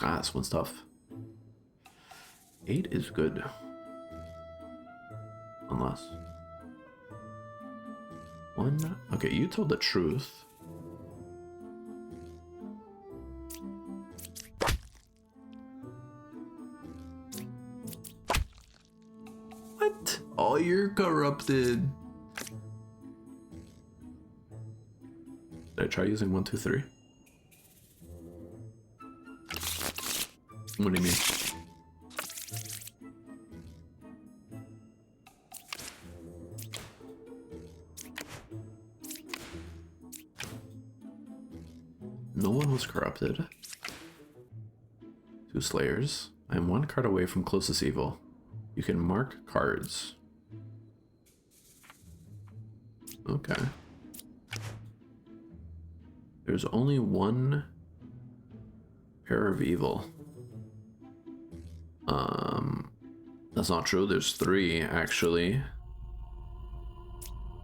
Ah, this one's tough. 8 is good. Unless... 1... Okay, you told the truth. What? Oh, you're corrupted. Did I try using 1, 2, 3? What do you mean? No one was corrupted. 2 slayers. I am 1 card away from closest evil. You can mark cards. Okay. There's only 1 pair of evil. That's not true. There's 3 actually.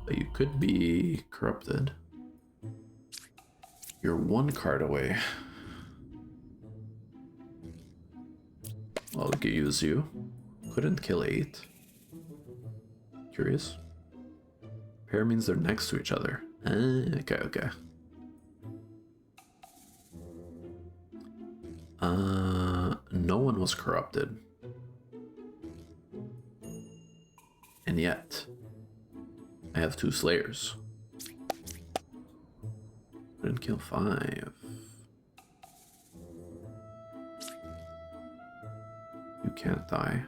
But you could be corrupted. You're 1 card away. I'll use you. Couldn't kill 8. Curious. Pair means they're next to each other. Okay. No one was corrupted. And yet, I have 2 slayers. Couldn't kill 5. You can't die.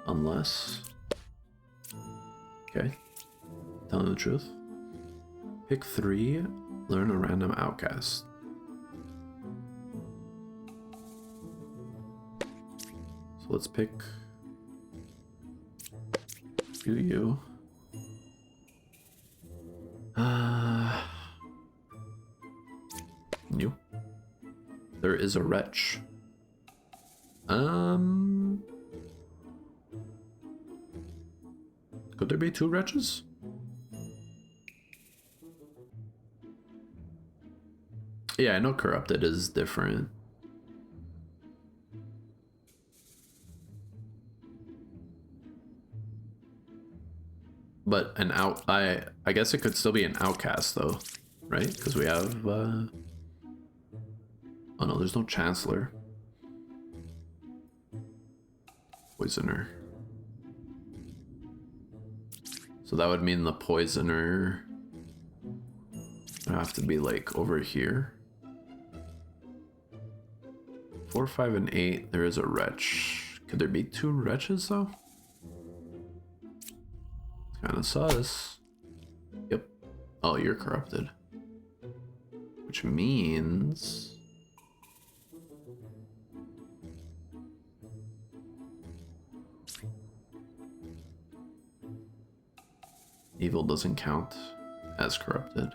Unless... Okay. Telling the truth. Pick 3, learn a random outcast. So let's pick... you. You. There is a wretch. Could there be 2 wretches? Yeah, I know corrupted is different. But I guess it could still be an outcast though, right? Because we have oh no, there's no Chancellor. Poisoner. So that would mean the Poisoner would have to be like over here. 4, 5, and 8, there is a wretch. Could there be 2 wretches though? Kind of sus. Yep. Oh, you're corrupted. Which means... evil doesn't count as corrupted.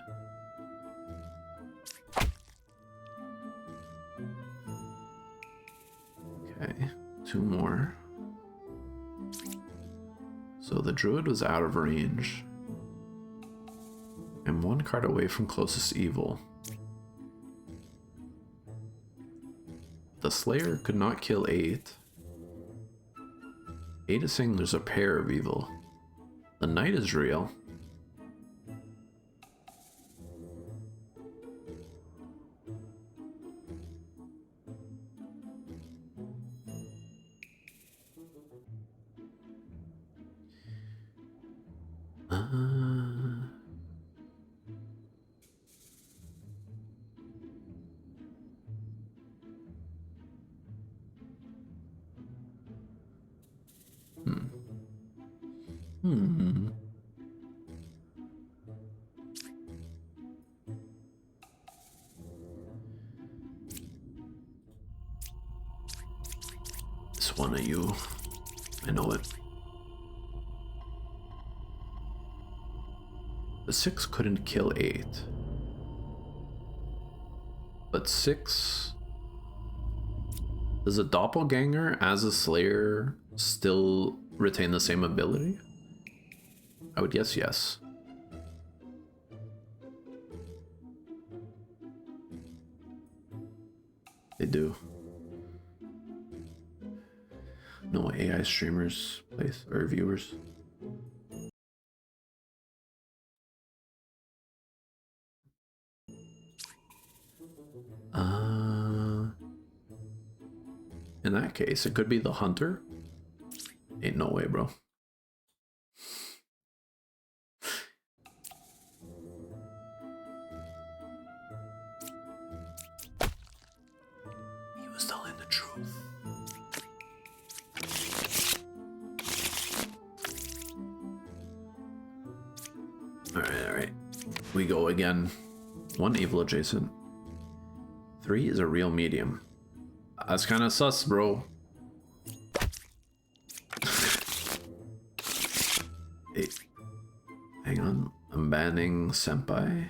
Okay, 2 more. So the druid was out of range. I'm one card away from closest evil. The Slayer could not kill 8. 8 is saying there's a pair of evil. The Knight is real. It's one of you. I know it. The 6 couldn't kill 8. But 6... Does a doppelganger as a Slayer still retain the same ability? I would guess yes. They do. No AI streamers place or viewers. In that case, it could be the Hunter. Ain't no way, bro. He was telling the truth. Alright. We go again. 1 evil adjacent. 3 is a real medium. That's kind of sus, bro. Hey, hang on. I'm banning Senpai.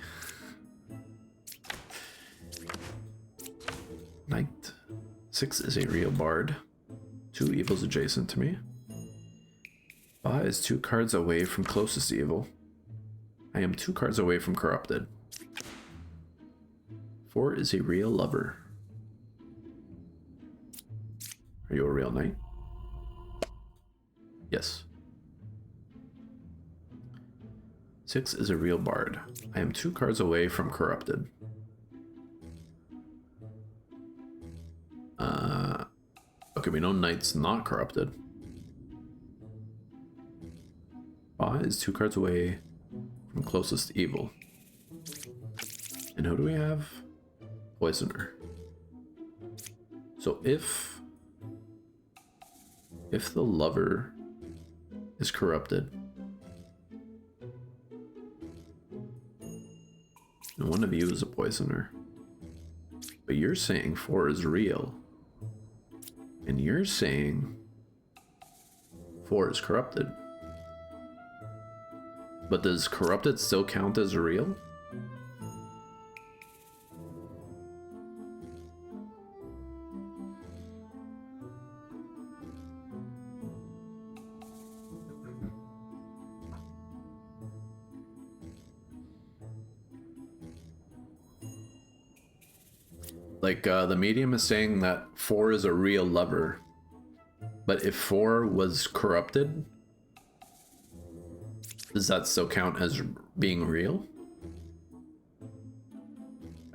Knight. 6 is a real bard. 2 evils adjacent to me. 5 is 2 cards away from closest evil. I am 2 cards away from corrupted. 4 is a real lover. Are you a real knight? Yes. 6 is a real bard. I am 2 cards away from corrupted. Okay, we know knight's not corrupted. 5 is 2 cards away from closest evil. And who do we have? Poisoner. So if the lover is corrupted, and one of you is a poisoner, but you're saying 4 is real, and you're saying 4 is corrupted. But does corrupted still count as real? Like, the medium is saying that 4 is a real lover. But if 4 was corrupted, does that still count as being real?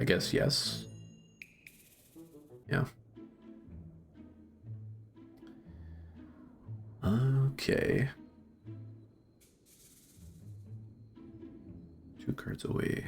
I guess yes. Yeah. Okay. 2 cards away.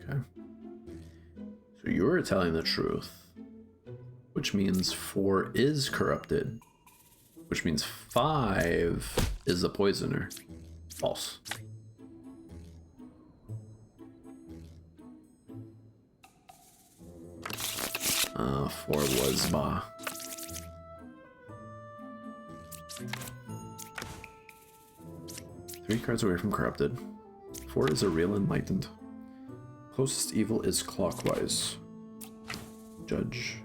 Okay. So you're telling the truth, which means 4 is corrupted. which means 5 is the poisoner. False. Four was Ba. Three cards away from corrupted. 4 is a real enlightened. Closest evil is clockwise. Judge.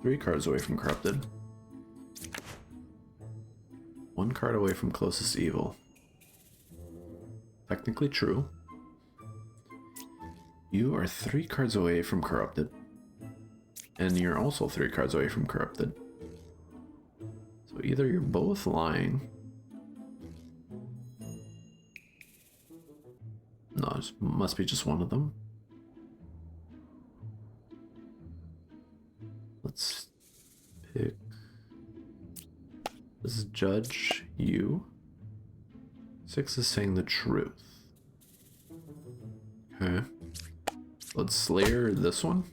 3 cards away from corrupted. 1 card away from closest evil. Technically true. You are 3 cards away from corrupted. And you're also 3 cards away from corrupted. So either you're both lying. No, it must be just one of them. Let's pick. This is Judge, you. 6 is saying the truth. Okay. Let's Slayer this one.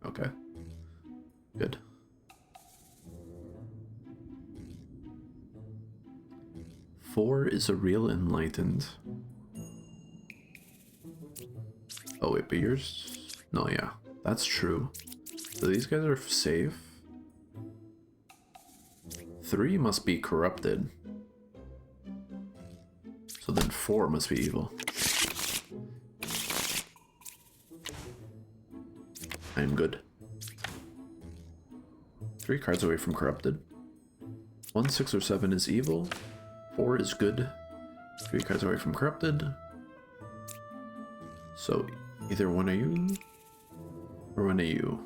Okay. Good. Four is a real enlightened. Oh wait, but yours? No, yeah, that's true. So these guys are safe. 3 must be corrupted. So then 4 must be evil. I am good. 3 cards away from corrupted. 1, 6, or 7 is evil. 4 is good. 3 cards away from corrupted. So either one of you or one of you.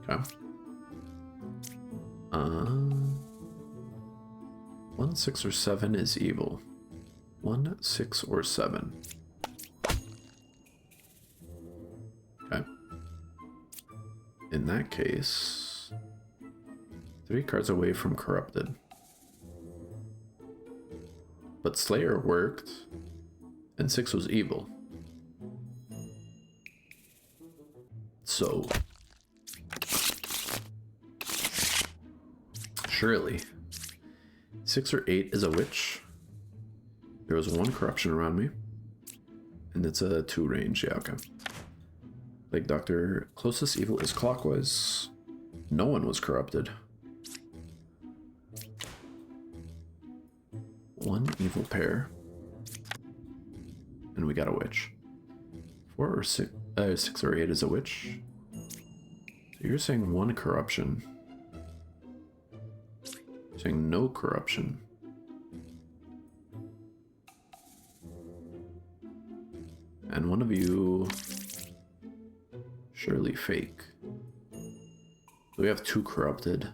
Okay. 1, 6, or 7 is evil. 1, 6, or 7. Okay. In that case, 3 cards away from corrupted. But Slayer worked, and 6 was evil. So surely 6 or 8 is a witch. There was 1 corruption around me, and it's a 2 range. Yeah, okay. Like Doctor, closest evil is clockwise. No one was corrupted. 1 evil pair, and we got a witch. 4 or 6, 6 or 8 is a witch. So you're saying 1 corruption. You're saying no corruption. And one of you surely fake. We have 2 corrupted.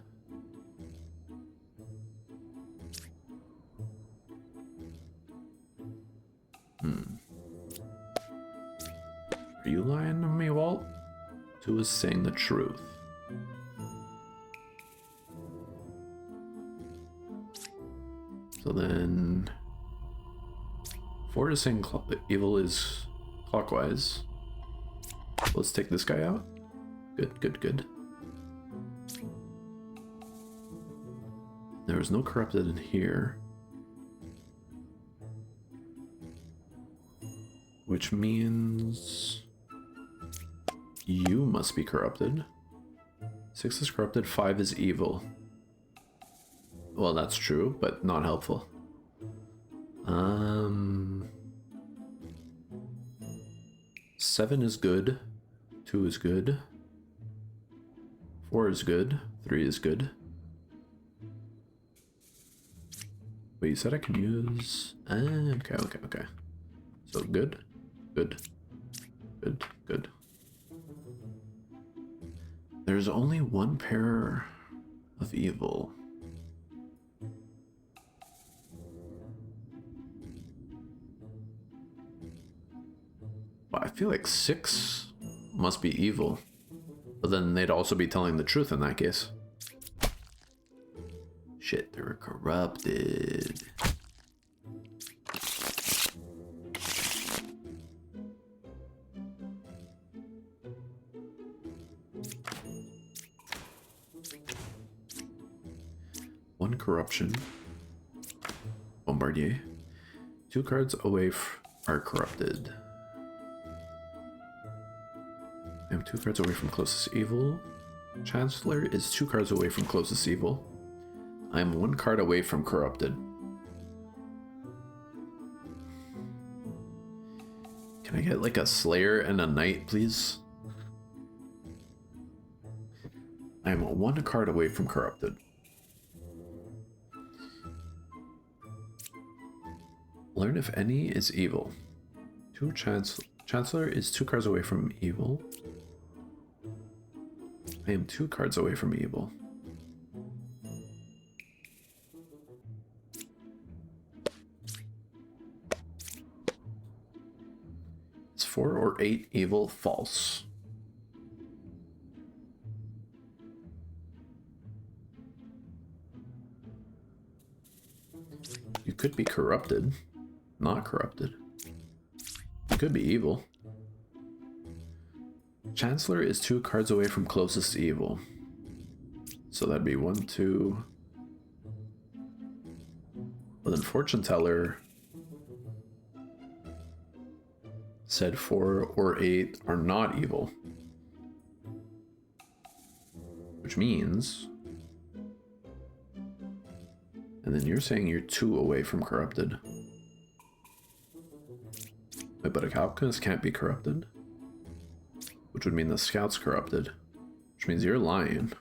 Are you lying to me, Walt? 2 is saying the truth. So then 4 is saying evil is clockwise. Let's take this guy out. Good, good, good. There was no corrupted in here. Which means you must be corrupted. 6 is corrupted, 5 is evil. Well, that's true, but not helpful. 7 is good. 2 is good. 4 is good. 3 is good. Wait, you said I can use... okay, okay, okay. So good. Good. Good. Good. There's only 1 pair of evil. Well, I feel like 6 must be evil. But then they'd also be telling the truth in that case. Shit, they were corrupted. 1 corruption. Bombardier. 2 cards away are corrupted. I am 2 cards away from closest evil. Chancellor is 2 cards away from closest evil. I am 1 card away from corrupted. Can I get like a Slayer and a Knight, please? I am 1 card away from corrupted. Learn if any is evil. 2 Chancellor is 2 cards away from evil. I am 2 cards away from evil. Is 4 or 8 evil? False. You could be corrupted. Not corrupted. You could be evil. Chancellor is 2 cards away from closest evil. So that'd be 1, 2. Well, then Fortune Teller said 4 or 8 are not evil. Which means... And then you're saying you're 2 away from corrupted. Wait, but a Alchemist can't be corrupted? Which would mean the Scout's corrupted. Which means you're lying.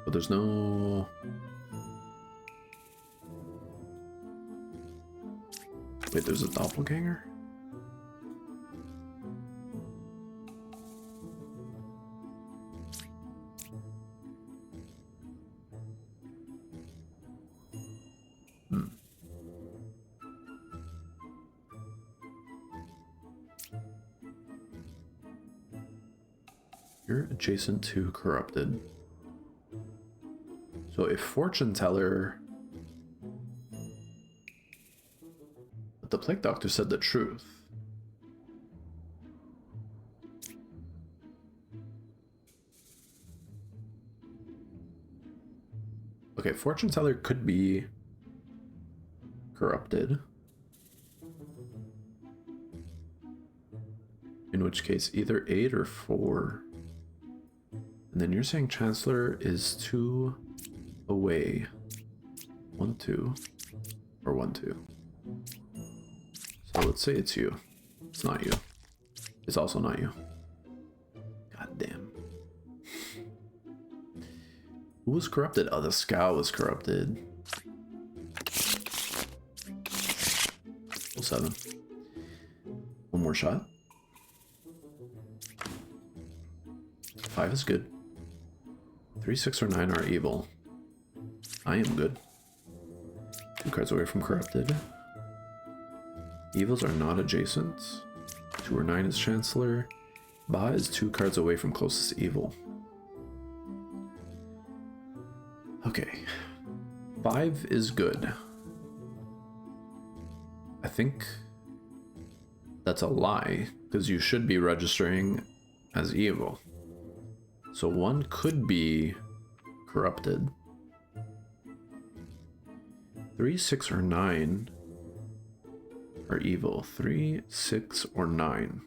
But there's no... Wait, there's a doppelganger? You're adjacent to corrupted. So if Fortune Teller... But the Plague Doctor said the truth. Okay, Fortune Teller could be corrupted. In which case, either 8 or 4. And then you're saying Chancellor is 2 away. 1, 2. Or 1, 2. So let's say it's you. It's not you. It's also not you. God damn. Who was corrupted? Oh, the Scout was corrupted. 7. 1 more shot. 5 is good. 3, 6, or 9 are evil. I am good. 2 cards away from corrupted. Evils are not adjacent. 2 or 9 is Chancellor. Ba is 2 cards away from closest evil. Okay. 5 is good. I think that's a lie, because you should be registering as evil. So 1 could be corrupted. 3, 6, or 9 are evil. 3, 6, or 9.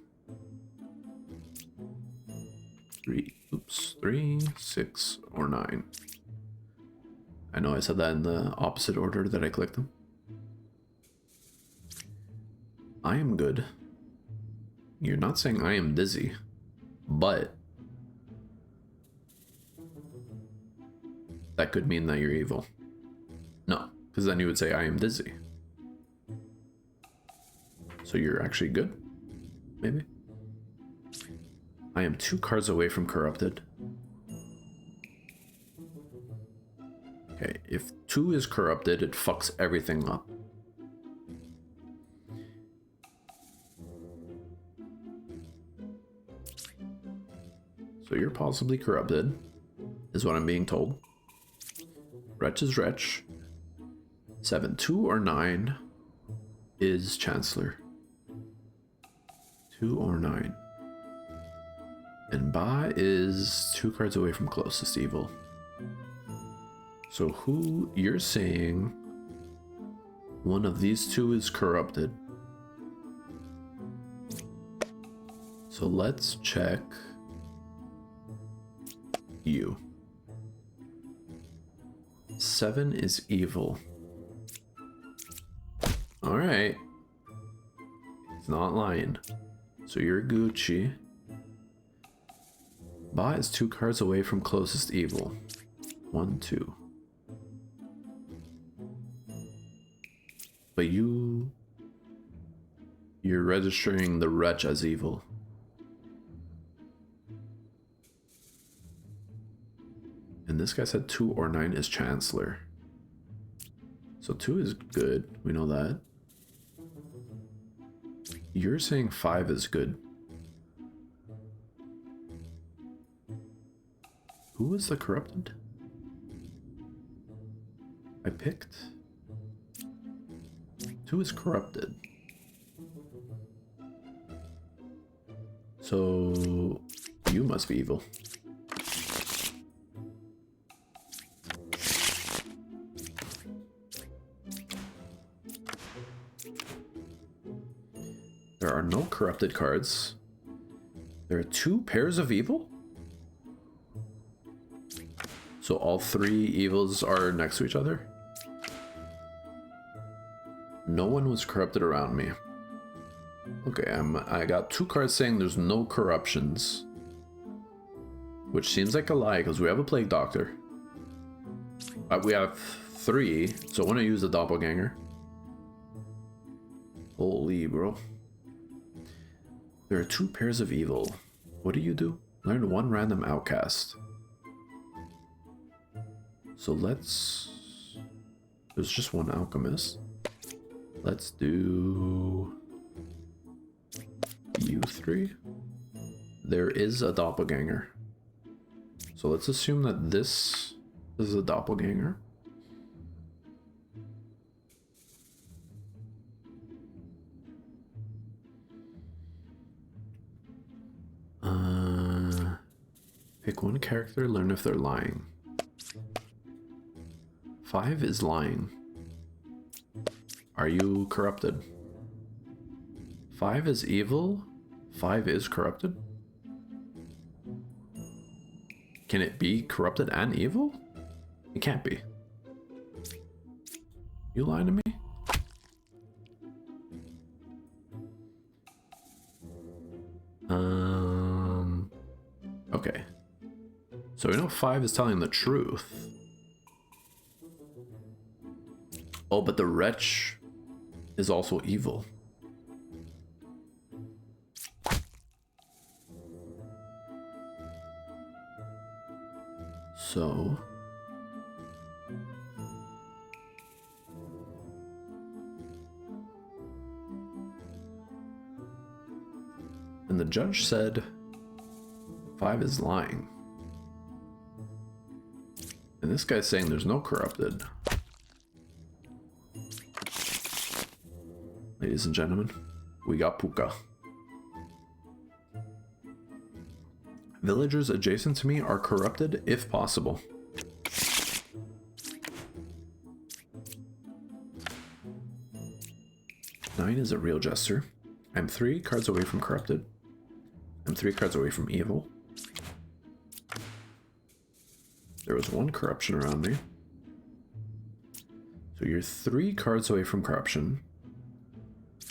3, 6, or 9. I know I said that in the opposite order that I clicked them. I am good. You're not saying I am dizzy, but that could mean that you're evil. No, because then you would say I am dizzy. So you're actually good? Maybe? I am 2 cards away from corrupted. Okay, if 2 is corrupted, it fucks everything up. So you're possibly corrupted, is what I'm being told. Wretch is Wretch. 7, 2, or 9 is Chancellor. 2 or 9. And Ba is 2 cards away from closest evil. So who you're saying one of these two is corrupted. So let's check you. 7 is evil. Alright. He's not lying. So you're Gucci. Ba is 2 cards away from closest evil. 1, 2. But you're registering the wretch as evil. And this guy said 2 or 9 is Chancellor. So 2 is good, we know that. You're saying 5 is good. Who was the corrupted? I picked. 2 is corrupted. So you must be evil. There are no corrupted cards. There are 2 pairs of evil? So all 3 evils are next to each other? No one was corrupted around me. Okay, I got 2 cards saying there's no corruptions. Which seems like a lie, because we have a Plague Doctor. We have 3, so I want to use the Doppelganger. Holy bro. There are 2 pairs of evil. What do you do? Learn 1 random outcast. So let's... There's just 1 alchemist. Let's do... you 3. There is a doppelganger. So let's assume that this is a doppelganger. Pick 1 character, learn if they're lying. 5 is lying. Are you corrupted? 5 is evil. 5 is corrupted. Can it be corrupted and evil? It can't be. You lying to me? Okay. So we know 5 is telling the truth. Oh, but the wretch is also evil. So... and the judge said 5 is lying. And this guy's saying there's no corrupted. Ladies and gentlemen, we got Puka. Villagers adjacent to me are corrupted if possible. Nine is a real jester. I'm 3 cards away from corrupted. I'm 3 cards away from evil. There was 1 corruption around me. So you're 3 cards away from corruption.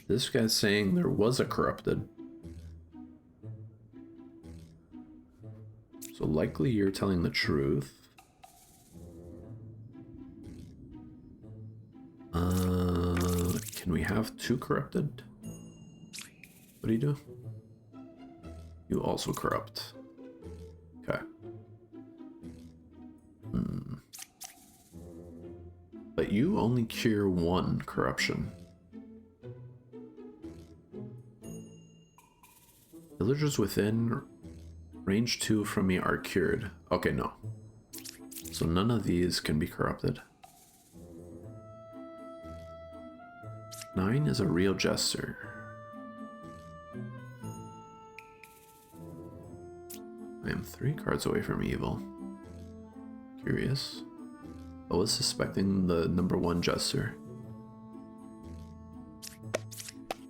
This guy's saying there was a corrupted. So likely you're telling the truth. Can we have 2 corrupted? What do you do? You also corrupt. Okay. But you only cure 1 corruption. Villagers within range 2 from me are cured. Okay, no. So none of these can be corrupted. 9 is a real jester. I am 3 cards away from evil. Curious. I was suspecting the number 1 Jester.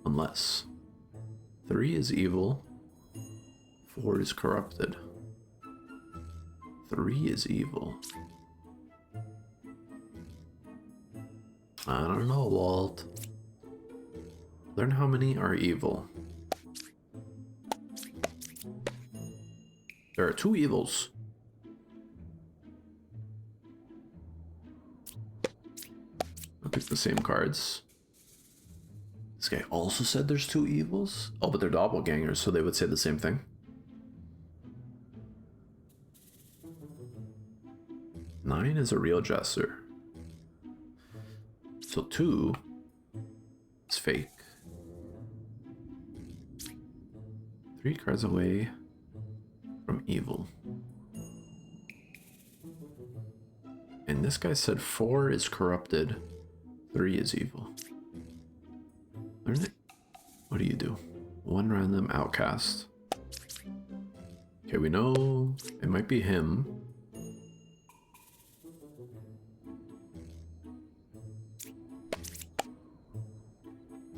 Unless 3 is evil, 4 is corrupted. 3 is evil. I don't know, Walt. Learn how many are evil. There are 2 evils. I'll pick the same cards. This guy also said there's 2 evils? Oh, but they're doppelgangers, so they would say the same thing. 9 is a real Jester. So 2 is fake. 3 cards away from evil. And this guy said 4 is corrupted, 3 is evil. Learn it. What do you do? 1 random outcast. Okay, we know it might be him.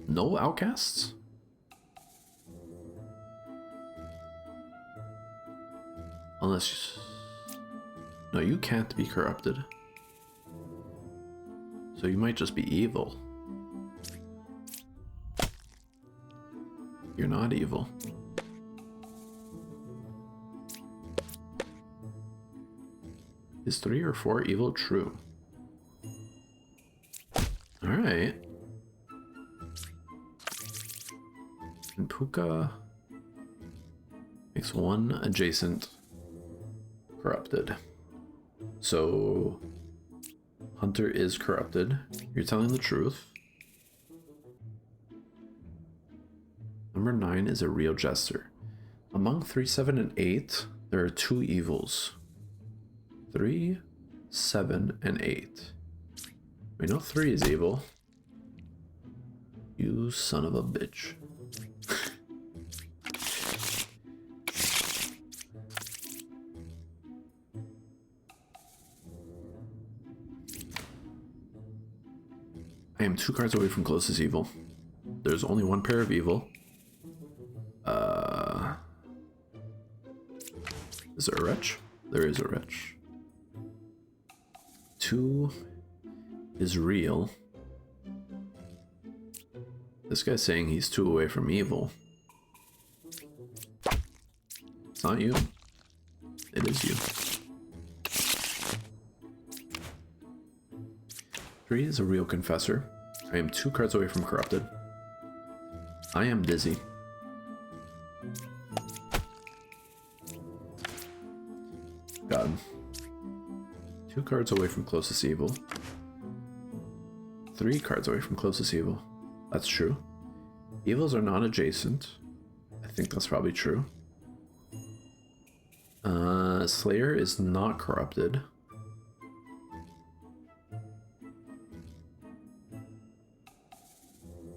No outcasts? Unless... No, you can't be corrupted. So you might just be evil. You're not evil. Is 3 or 4 evil? True. Alright. And Puka makes 1 adjacent corrupted. So Hunter is corrupted. You're telling the truth. Number 9 is a real Jester. Among 3, 7, and 8, there are 2 evils. 3, 7, and 8. We know 3 is evil. You son of a bitch. I am 2 cards away from closest evil. There's only 1 pair of evil. Is there a wretch? There is a wretch. 2 is real. This guy's saying he's 2 away from evil. It's not you. It is you. 3 is a real confessor. I am 2 cards away from corrupted. I am dizzy. God. 2 cards away from closest evil. 3 cards away from closest evil. That's true. Evils are not adjacent. I think that's probably true. Slayer is not corrupted.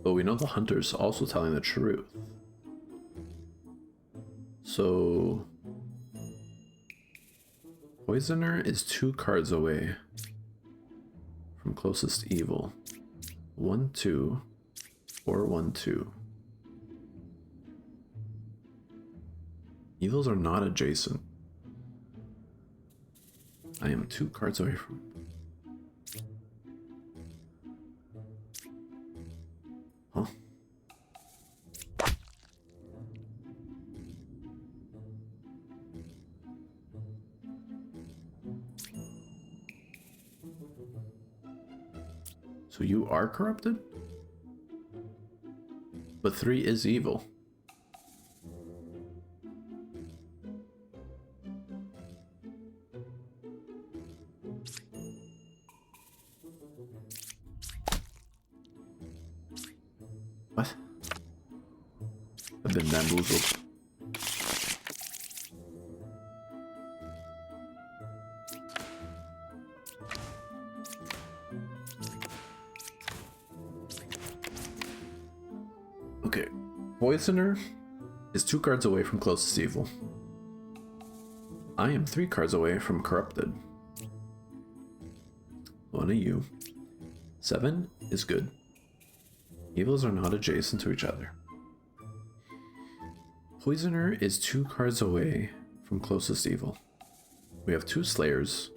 But we know the Hunter's also telling the truth. So... Poisoner is 2 cards away from closest evil. 1, 2, or 1, 2. Evils are not adjacent. I am 2 cards away from... Huh? So you are corrupted? But 3 is evil. What? I've been bamboozled. Okay, Poisoner is 2 cards away from closest evil. I am 3 cards away from corrupted. One of you. 7 is good. Evils are not adjacent to each other. Poisoner is 2 cards away from closest evil. We have 2 slayers.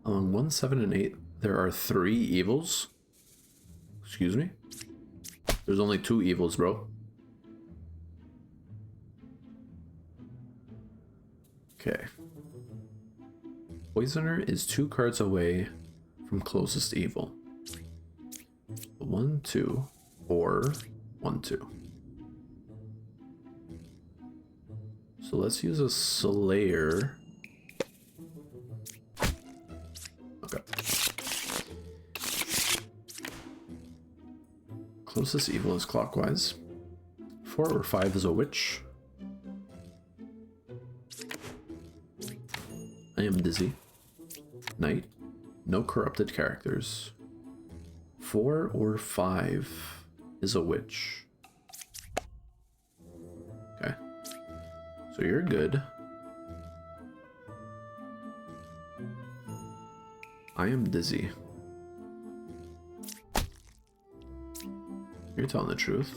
Among 1, 7, and 8, there are 3 evils. Excuse me? There's only 2 evils, bro. Okay. Poisoner is 2 cards away from closest evil. 1, 2, or 1, 2. So let's use a Slayer. Okay. Closest evil is clockwise. 4 or 5 is a witch. I am dizzy. Knight. No corrupted characters. 4 or 5 is a witch. Okay. So you're good. I am dizzy. You're telling the truth.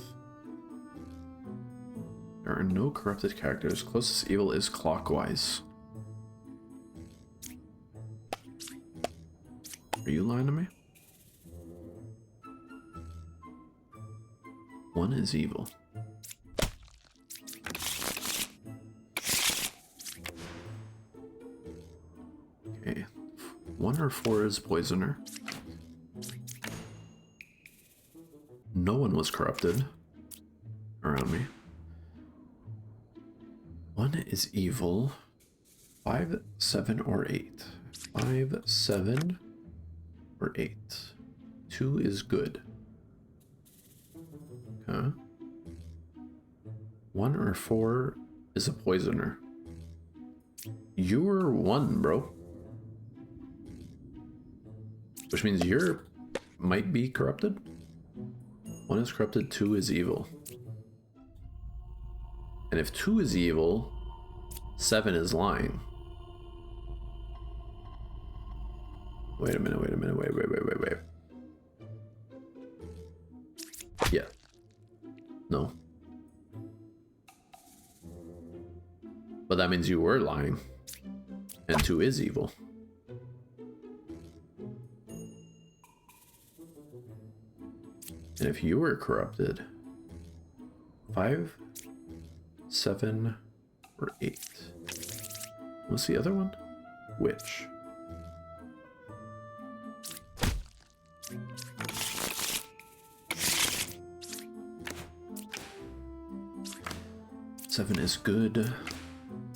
There are no corrupted characters. Closest evil is clockwise. Are you lying to me? 1 is evil. Okay. 1 or 4 is poisoner. No one was corrupted around me. 1 is evil. 5, 7, or 8. 5, 7, or 8. 2 is good. Okay. 1 or 4 is a poisoner. You were 1, bro. Which means you're might be corrupted. 1 is corrupted, 2 is evil. And if 2 is evil, 7 is lying. Wait a minute, wait. Yeah. No. But that means you were lying. And 2 is evil. And if you were corrupted, 5, 7, or 8. What's the other one? Witch. Seven is good.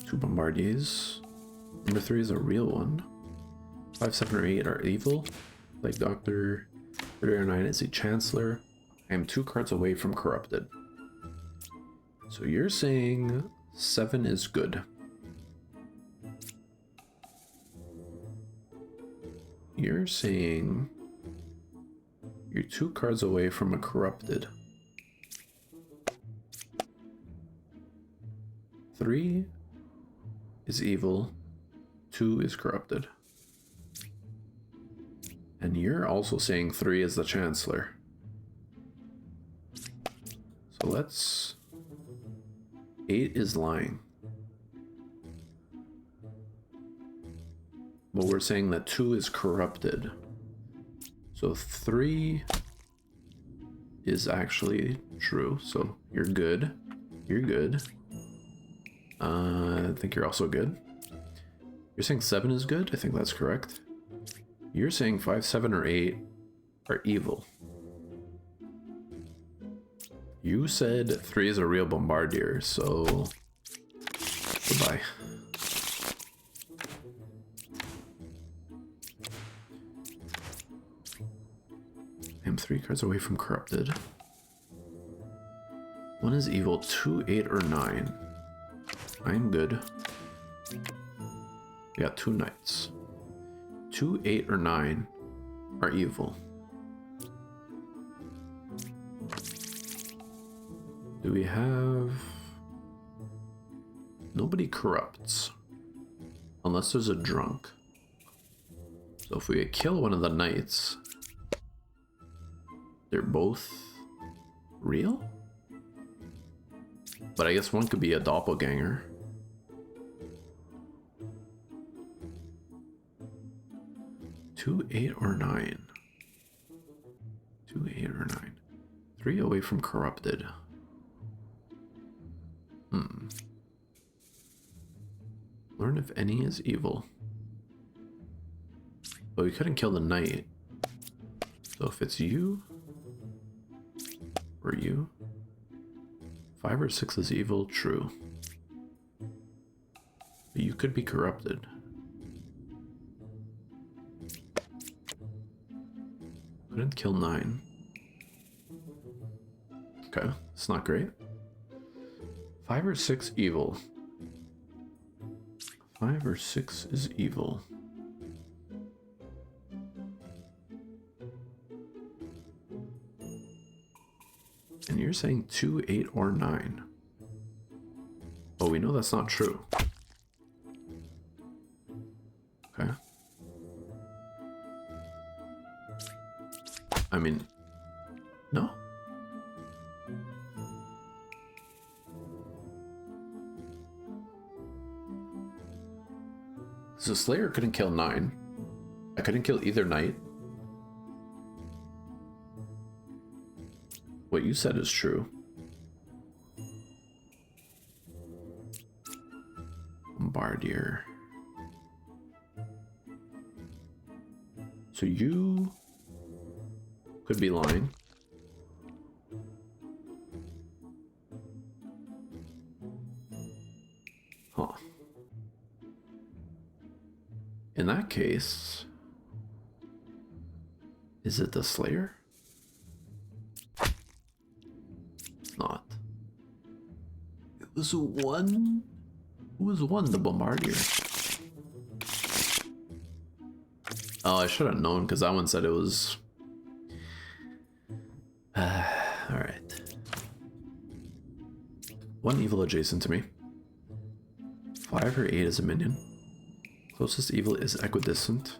2 bombardiers. Number 3 is a real one. 5, 7, or 8 are evil. Like Doctor. 3 or 9 is a chancellor. I am 2 cards away from corrupted. So you're saying 7 is good. You're saying you're 2 cards away from a corrupted. 3 is evil. 2 is corrupted. And you're also saying 3 is the chancellor. So let's... 8 is lying. But we're saying that 2 is corrupted. So 3 is actually true. So you're good. You're good. I think you're also good. You're saying 7 is good? I think that's correct. You're saying 5, 7, or 8 are evil. You said 3 is a real bombardier, so goodbye. I'm 3 cards away from corrupted. 1 is evil, 2, 8, or 9. I'm good. We got 2 knights. 2, 8, or 9 are evil. Do we have... Nobody corrupts. Unless there's a drunk. So if we kill one of the knights, they're both real? But I guess one could be a doppelganger. Two, 8, or 9. 2, 8, or 9. 3 away from corrupted. Learn if any is evil. But we couldn't kill the knight. So if it's you, or you, 5 or 6 is evil, true. But you could be corrupted. Couldn't kill 9. Okay, it's not great. 5 or 6 evil. 5 or 6 is evil. And you're saying 2, 8, or 9. Oh, we know that's not true. Okay. I mean, no? So Slayer couldn't kill 9. I couldn't kill either knight. What you said is true. Bombardier. So you could be lying. Huh. In that case, is it the Slayer? It's not. It was one. Who was one? The Bombardier. Oh, I should have known because that one said it was. Alright. One evil adjacent to me. 5 or 8 is a minion. Closest evil is equidistant.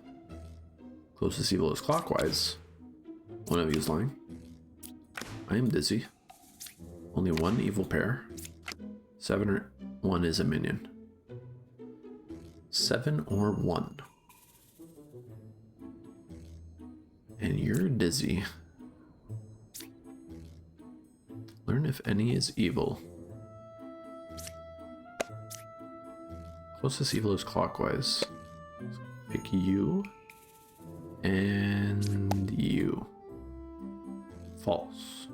Closest evil is clockwise. One of you is lying. I am dizzy. Only one evil pair. 7 or 1 is a minion. 7 or 1. And you're dizzy. Learn if any is evil. Closest evil is clockwise. Pick you. And you. False.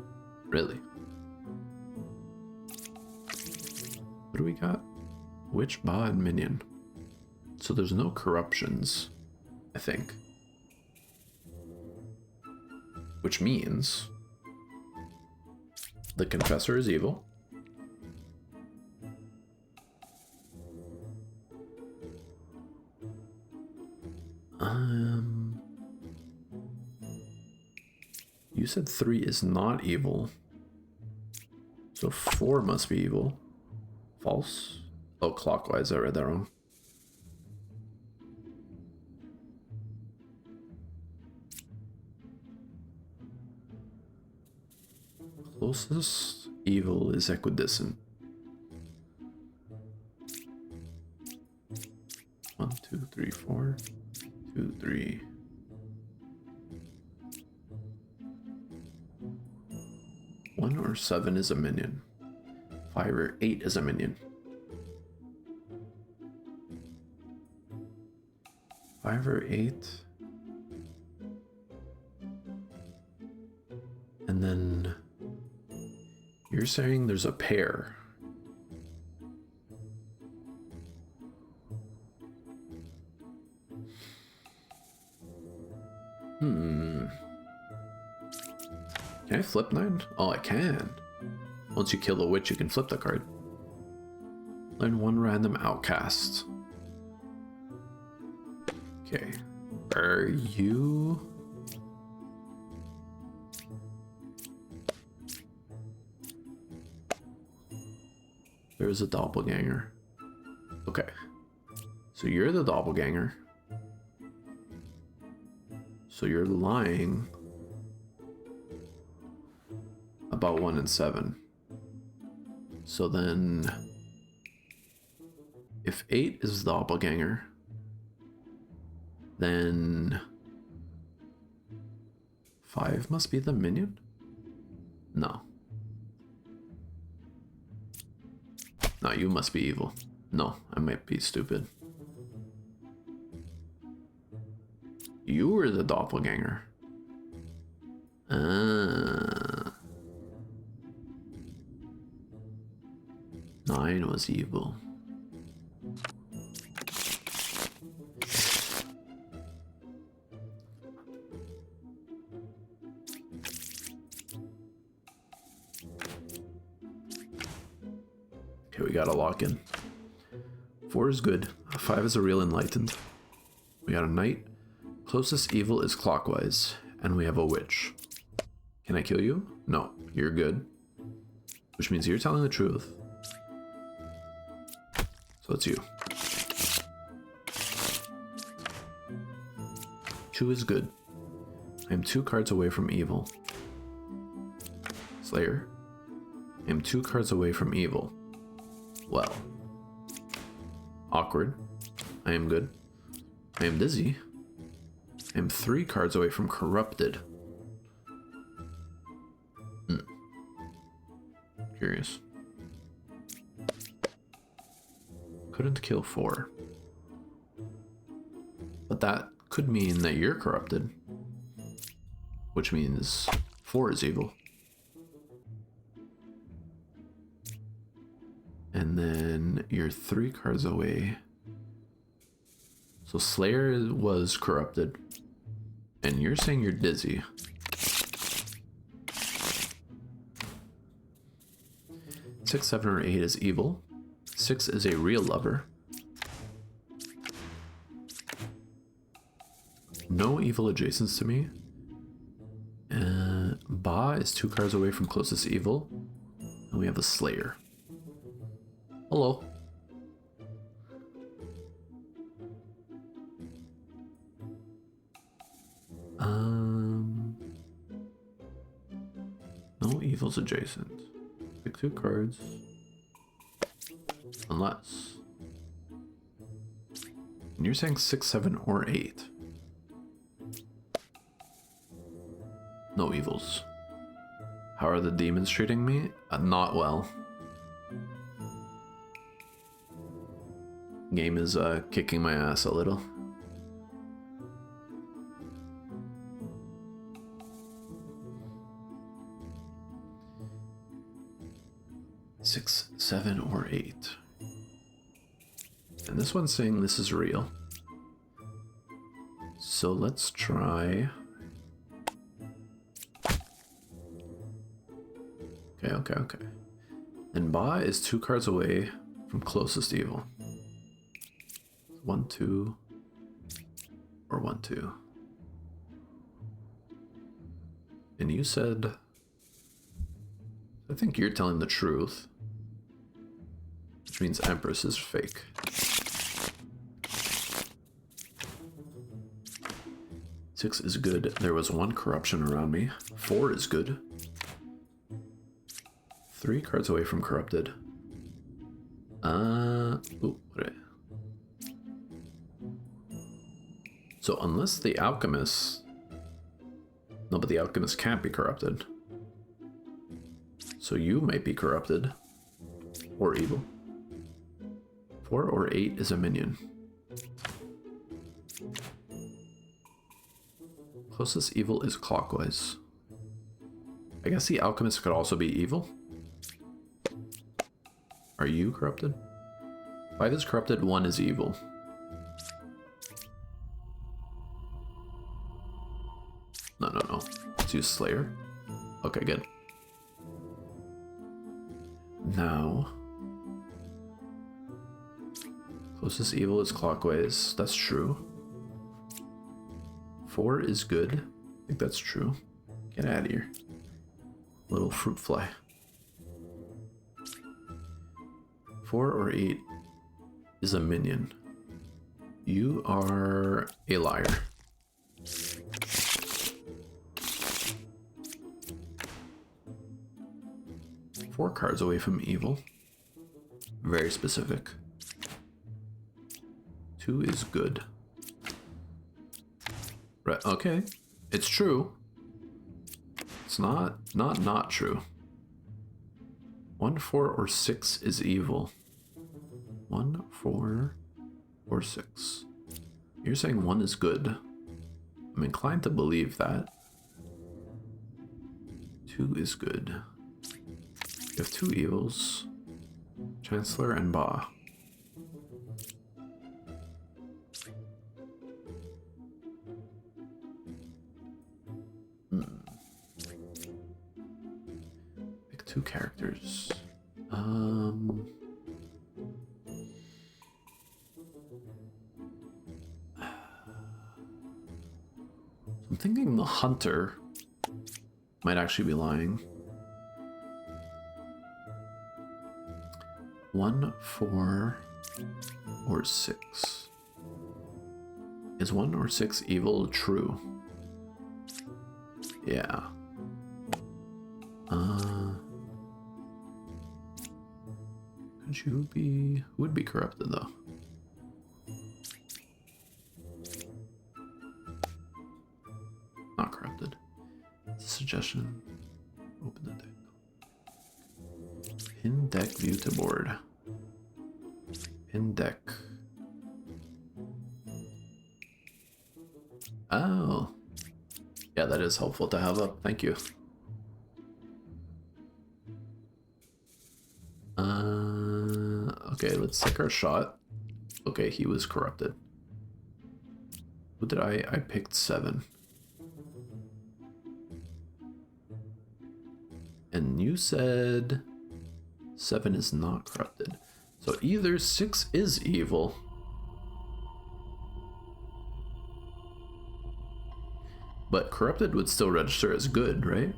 Really? What do we got? Witch, Ba, and Minion. So there's no corruptions, I think. Which means the Confessor is evil. You said 3 is not evil. So 4 must be evil. False. Oh, clockwise. I read that wrong. Closest evil is equidistant. 1, 2, 3, 4. 2, 3. 1 or 7 is a minion. 5 or 8 is a minion. 5 or 8. And then you're saying there's a pair. Can I flip 9? Oh, I can. Once you kill the witch, you can flip the card. Learn 1 random outcast. Okay. Are you There's a doppelganger. Okay. So you're the doppelganger. So you're lying about 1 and 7. So then, if 8 is the doppelganger, then 5 must be the minion? No. No, you must be evil. No, I might be stupid. You were the doppelganger. 9 was evil. Okay, we got a lock in. 4 is good. 5 is a real enlightened. We got a knight. Closest evil is clockwise. And we have a witch. Can I kill you? No, you're good. Which means you're telling the truth. So it's you. 2 is good. I am 2 cards away from evil. Slayer. I am 2 cards away from evil. Well. Awkward. I am good. I am dizzy. I am 3 cards away from corrupted. Curious. Couldn't kill 4. But that could mean that you're corrupted. Which means 4 is evil. And then you're 3 cards away. So Slayer was corrupted. And you're saying you're dizzy. Six, 7, or 8 is evil. 6 is a real lover. No evil adjacents to me. Ba is 2 cards away from closest evil. And we have a Slayer. Hello. No evils adjacent. Pick 2 cards. Unless. And you're saying 6, 7, or 8. No evils. How are the demons treating me? Not well. Game is kicking my ass a little. Six, 7, or 8. And this one's saying this is real. So let's try. Okay. And Ba is 2 cards away from closest evil. 1, 2, or 1, 2. And you said, I think you're telling the truth, which means Empress is fake. Six is good. There was 1 corruption around me. 4 is good. 3 cards away from corrupted. So unless the alchemist... No, but the alchemist can't be corrupted. So you might be corrupted. Or evil. 4 or 8 is a minion. Closest evil is clockwise. I guess the alchemist could also be evil. Are you corrupted? 5 is corrupted, 1 is evil. No. Let's use Slayer. Okay, good. Now... Closest evil is clockwise. That's true. 4 is good. I think that's true. Get out of here. Little fruit fly. 4 or 8 is a minion. You are a liar. Four cards away from evil. Very specific. 2 is good. Right, okay. It's true. It's not true. 1, 4, or 6 is evil. 1, 4, or 6. You're saying 1 is good. I'm inclined to believe that. 2 is good. You have 2 evils. Chancellor and Ba. Pick 2 characters. I'm thinking the hunter might actually be lying. 1, 4, or 6. Is 1 or 6 evil true? Yeah. Could you be... Who would be corrupted though? Not corrupted. It's a suggestion. Open the deck. Pin deck view to board. Pin deck. Oh. Yeah, that is helpful to have up. Thank you. Okay, let's take our shot. Okay, he was corrupted. What did I picked 7. And you said 7 is not corrupted. So either 6 is evil. But corrupted would still register as good, right?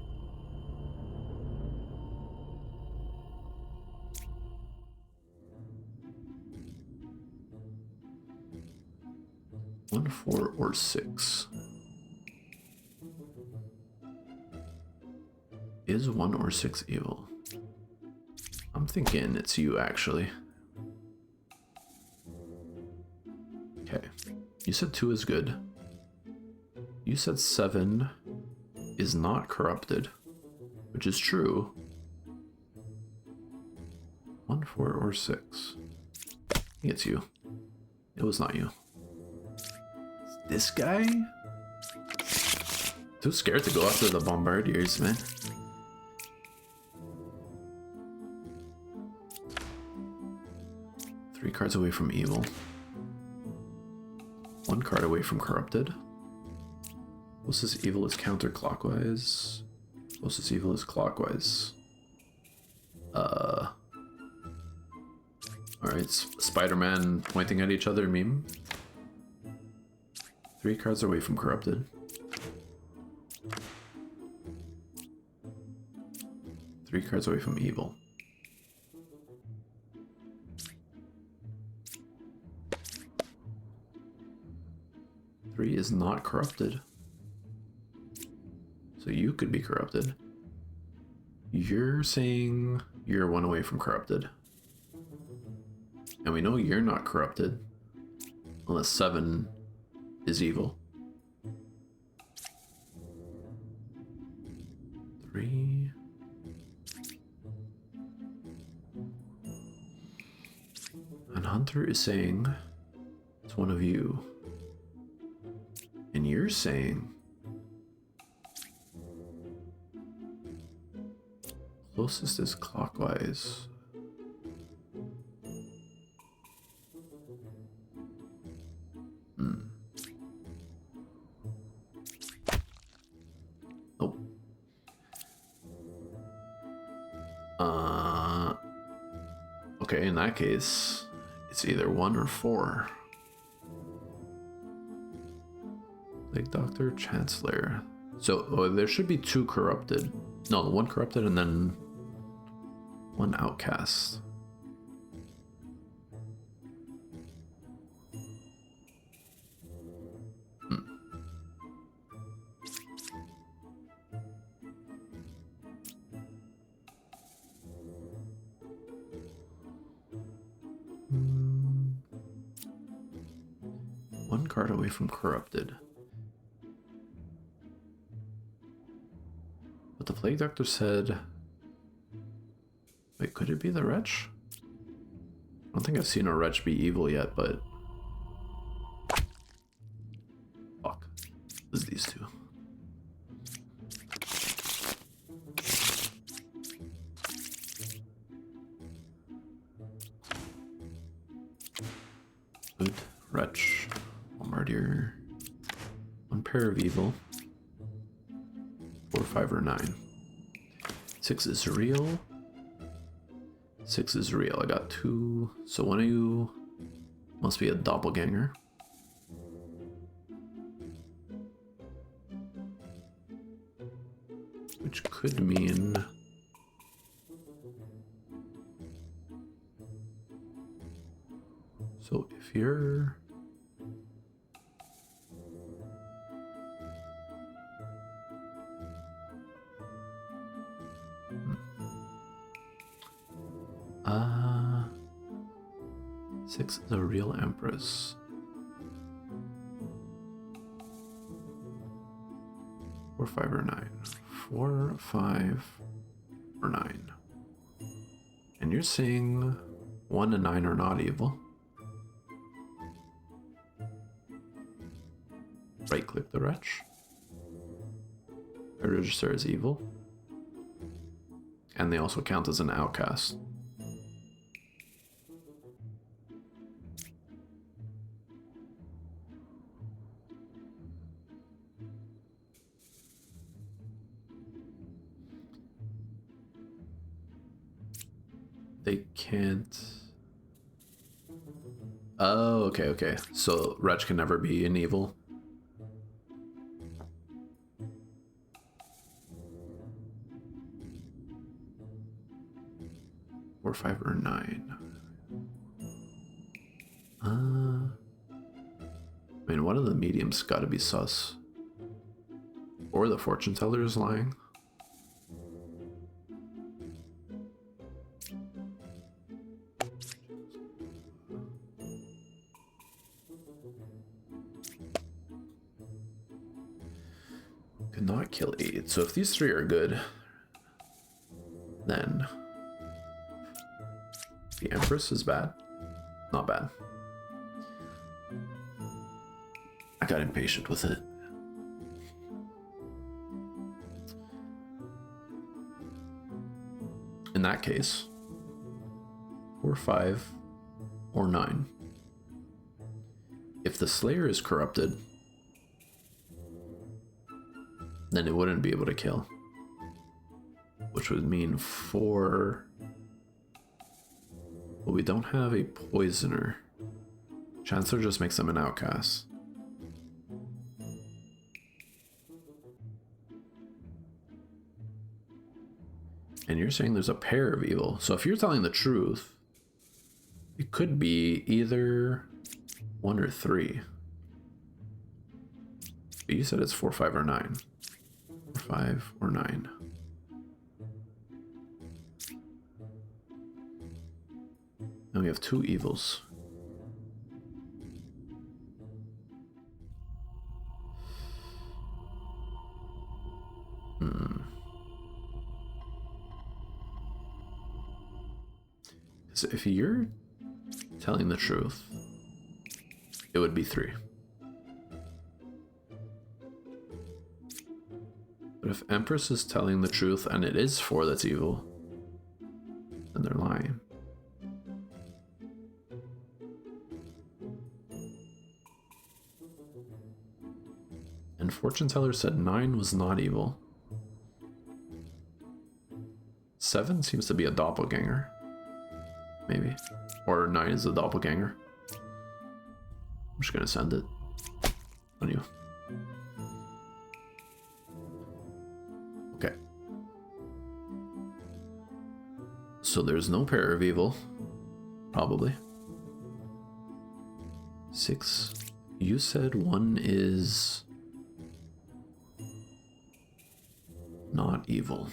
One, 4, or 6. Is 1 or 6 evil? I'm thinking it's you, actually. Okay. You said 2 is good. You said 7 is not corrupted, which is true. 1, 4, or 6. I think it's you. It was not you. This guy? Too scared to go after the bombardiers, man. Three cards away from evil. 1 card away from corrupted. Closest evil is counterclockwise. Closest evil is clockwise. Alright, Spider-Man pointing at each other meme. 3 cards away from corrupted. 3 cards away from evil. Three is not corrupted. So you could be corrupted. You're saying you're 1 away from corrupted. And we know you're not corrupted. Unless 7 is evil. 3. And Hunter is saying it's one of you. And you're saying closest is clockwise. Nope. Okay, in that case, it's either 1 or 4. Like Doctor, Chancellor. So there should be 2 corrupted. No, 1 corrupted and then 1 outcast. card away from corrupted. But the Plague Doctor said... Wait, could it be the Wretch? I don't think I've seen a Wretch be evil yet, but... Fuck. It's these two. Good. Wretch. One Martyr. One Pair of Evil. 4, 5, or 9. 6 is real. 6 is real. I got 2. So one of you must be a doppelganger. Which could mean... So if you're... Uh, 6 is a real Empress. 4, 5, or 9. 4, 5, or 9. And you're saying 1 and 9 are not evil. Right click the Wretch. They register as evil. And they also count as an outcast. They can't... Oh, okay, okay. So Wretch can never be an evil. Or 5 or 9. I mean, one of the mediums gotta be sus. Or the fortune teller is lying. Could not kill 8. So if these 3 are good, then the Empress is bad. Not bad. I got impatient with it. In that case, 4, 5, or 9. If the Slayer is corrupted, then it wouldn't be able to kill. Which would mean 4... But we don't have a Poisoner. Chancellor just makes them an outcast. And you're saying there's a pair of evil. So if you're telling the truth, it could be either 1 or 3. But you said it's 4, 5, or 9. 4, 5, or 9. And we have 2 evils. So if you're telling the truth, it would be 3. But if Empress is telling the truth and it is 4 that's evil, then they're lying. And Fortune Teller said 9 was not evil. 7 seems to be a doppelganger. Maybe. Or 9 is a doppelganger. I'm just gonna send it on you. Okay. So there's no pair of evil. Probably. 6. You said 1 is not evil.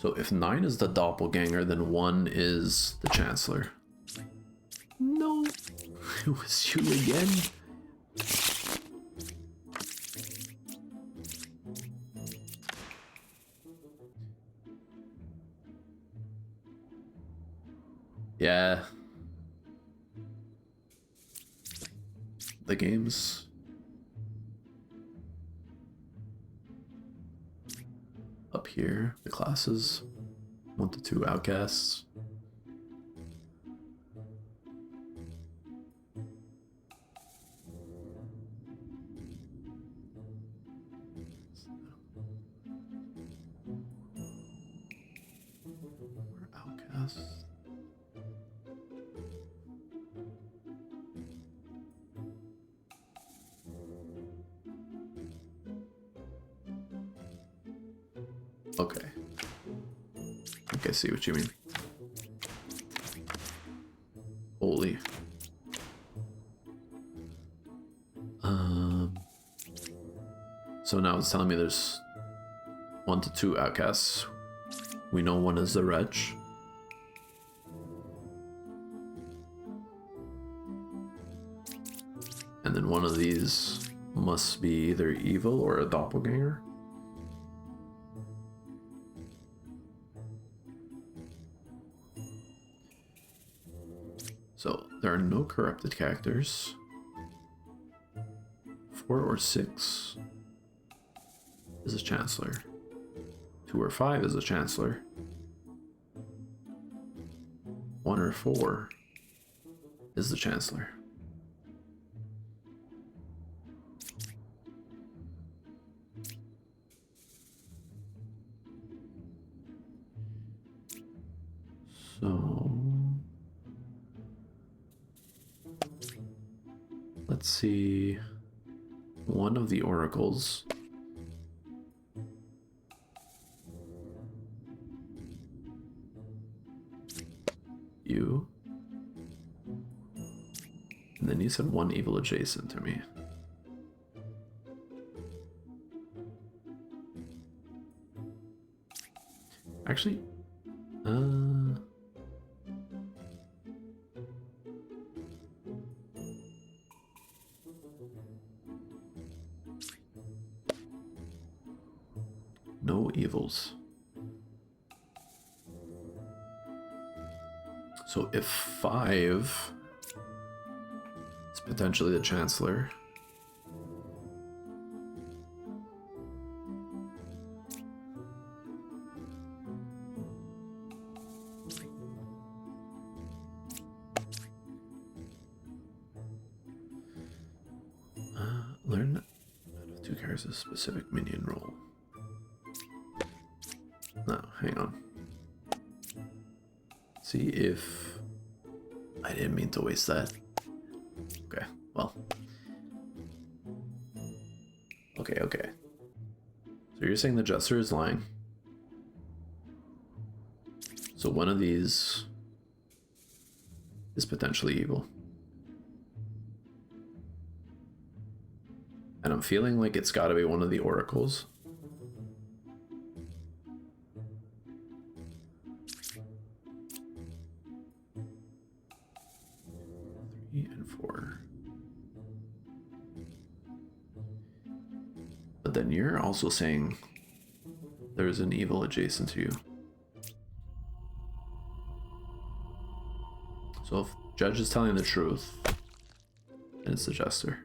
So if 9 is the doppelganger, then 1 is the Chancellor. No. It was you again? Yeah. The games. Up here, the classes. 1 to 2 outcasts. We're outcasts. Okay. I see what you mean. Holy. So now it's telling me there's 1 to 2 outcasts. We know one is the wretch. And then one of these must be either evil or a doppelganger. So there are no corrupted characters. 4 or 6 is a chancellor. 2 or 5 is a chancellor. 1 or 4 is the chancellor. So let's see. One of the oracles. You. And then you said 1 evil adjacent to me. Actually, no evils. So if 5 is potentially the chancellor, learn out of 2 characters a specific minion role. No, hang on. See if I didn't mean to waste that. Okay, well. Okay. So you're saying the jester is lying. So one of these is potentially evil. And I'm feeling like it's gotta be one of the oracles. 3 and 4. But then you're also saying there's an evil adjacent to you. So if Judge is telling the truth, then it's the Jester.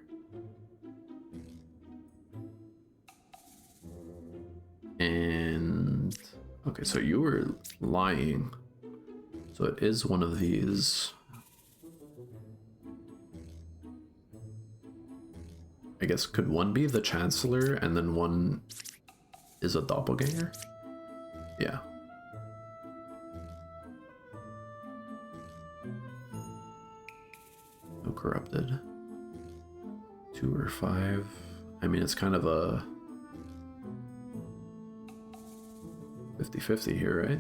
And okay, so you were lying. So it is one of these. I guess could one be the Chancellor and then one is a doppelganger? Yeah. No corrupted. 2 or 5. I mean, it's kind of a 50-50 here, right?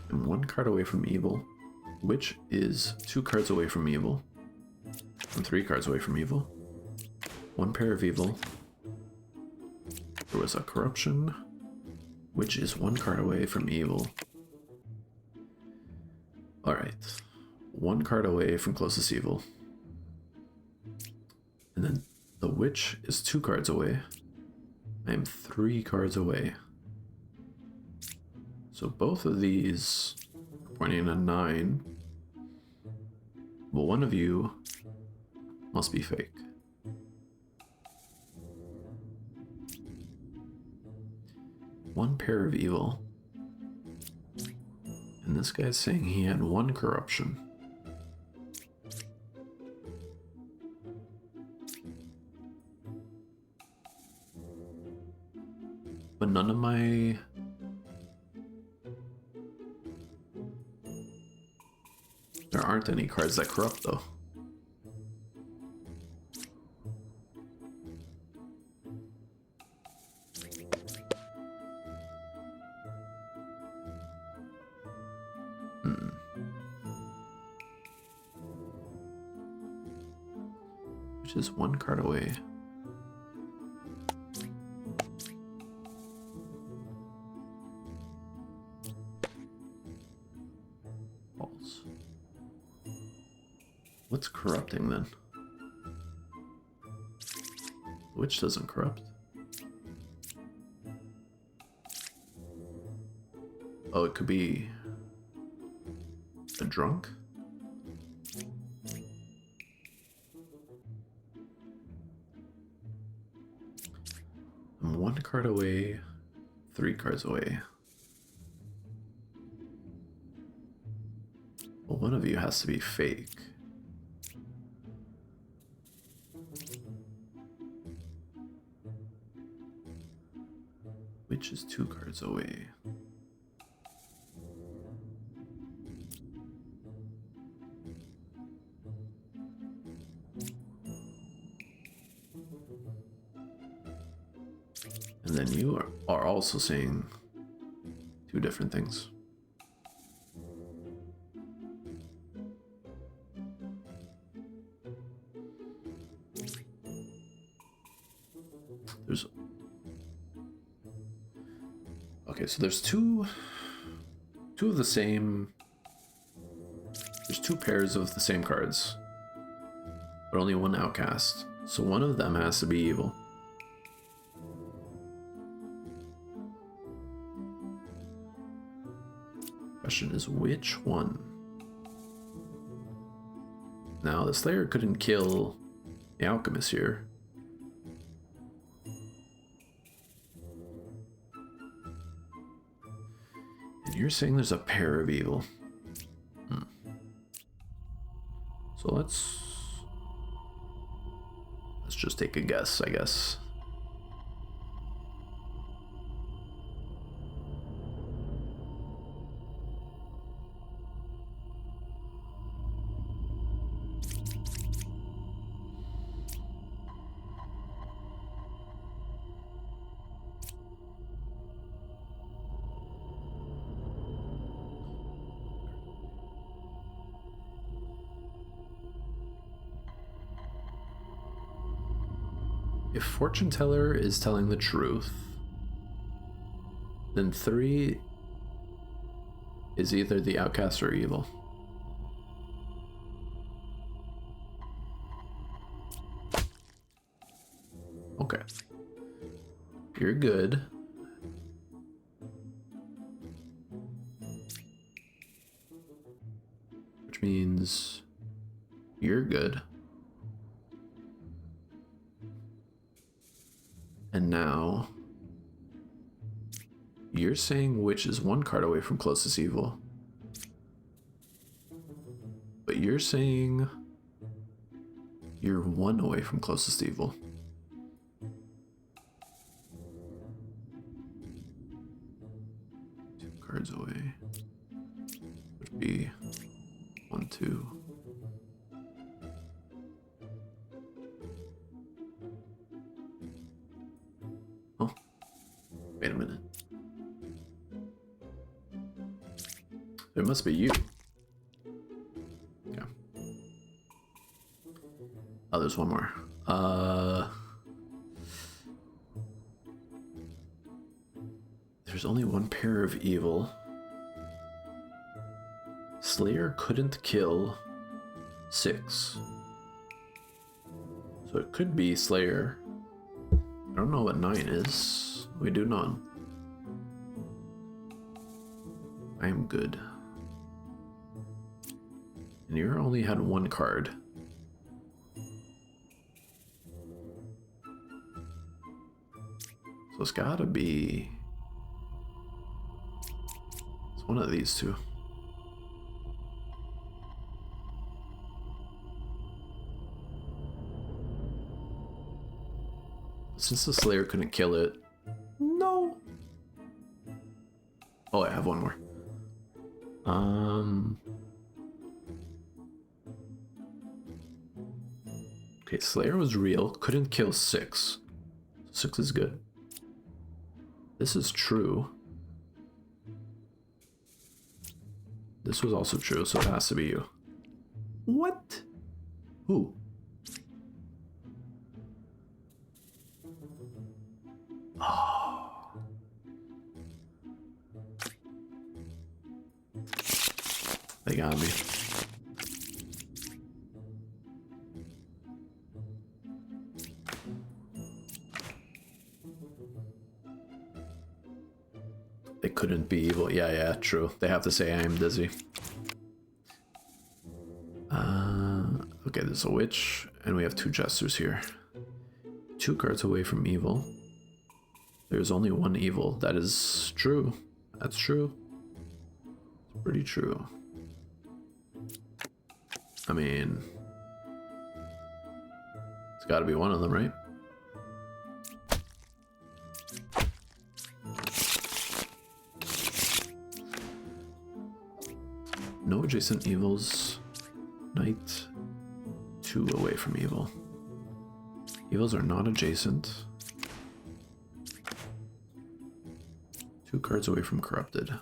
I'm 1 card away from evil, which is 2 cards away from evil. I'm 3 cards away from evil. 1 pair of evil, is a corruption, which is 1 card away from evil. Alright, 1 card away from closest evil. And then the witch is 2 cards away. I am 3 cards away. So both of these are pointing at 9. But one of you must be fake. One pair of evil. And this guy's saying he had 1 corruption. But none of my... There aren't any cards that corrupt though. Which is 1 card away. False. What's corrupting then? Which doesn't corrupt? Oh, it could be a drunk? I'm 1 card away, 3 cards away. Well, one of you has to be fake. Which is 2 cards away. And then you are also saying 2 different things. Okay, so there's two of the same. There's 2 pairs of the same cards, but only 1 outcast. So one of them has to be evil. Question is which one? Now the Slayer couldn't kill the Alchemist here. And you're saying there's a pair of evil. So let's just take a guess, I guess. If Fortune Teller is telling the truth, then 3 is either the outcast or evil. Okay. You're good. Which means you're good. And now you're saying which is 1 card away from closest evil. But you're saying you're 1 away from closest evil. Two cards away. Would be 1, 2. Oh, wait a minute. It must be you. Yeah. Oh, there's one more. there's only one pair of evil. Slayer couldn't kill 6. So it could be Slayer. I don't know what 9 is. We do not. I am good. And you only had 1 card. So it's gotta be... It's one of these two. Since the Slayer couldn't kill it... No! Oh, I have one more. Okay, Slayer was real, couldn't kill 6. 6 is good. This is true. This was also true, so it has to be you. What? Who? Oh. They got me. They couldn't be evil. Yeah, true. They have to say I am dizzy. Okay, there's a witch, and we have 2 jesters here. 2 cards away from evil. There's only 1 evil. That is true. That's true. It's pretty true. I mean... It's gotta be one of them, right? No adjacent evils. Knight. 2 away from evil. Evils are not adjacent. 2 cards away from corrupted.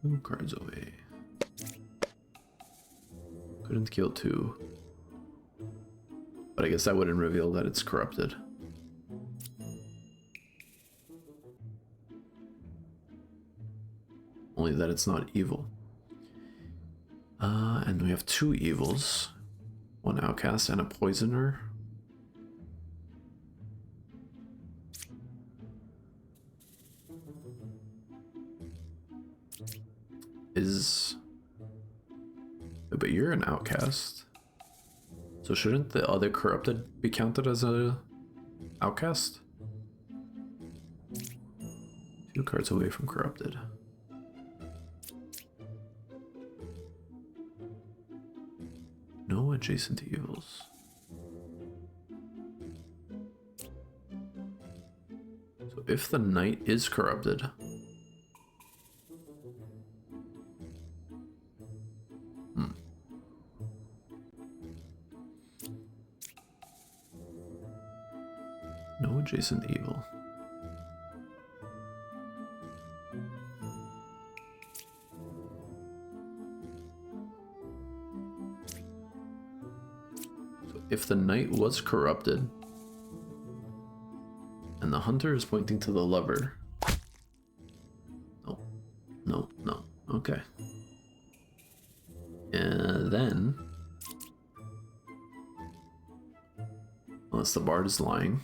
2 cards away. Couldn't kill 2. But I guess that wouldn't reveal that it's corrupted. Only that it's not evil. And we have 2 evils. 1 outcast and a poisoner. But you're an outcast. So shouldn't the other corrupted be counted as a outcast? 2 cards away from corrupted. No adjacent evils. So if the knight is corrupted, no adjacent evil. If the knight was corrupted, and the hunter is pointing to the lover. No. Okay. And then, unless the bard is lying.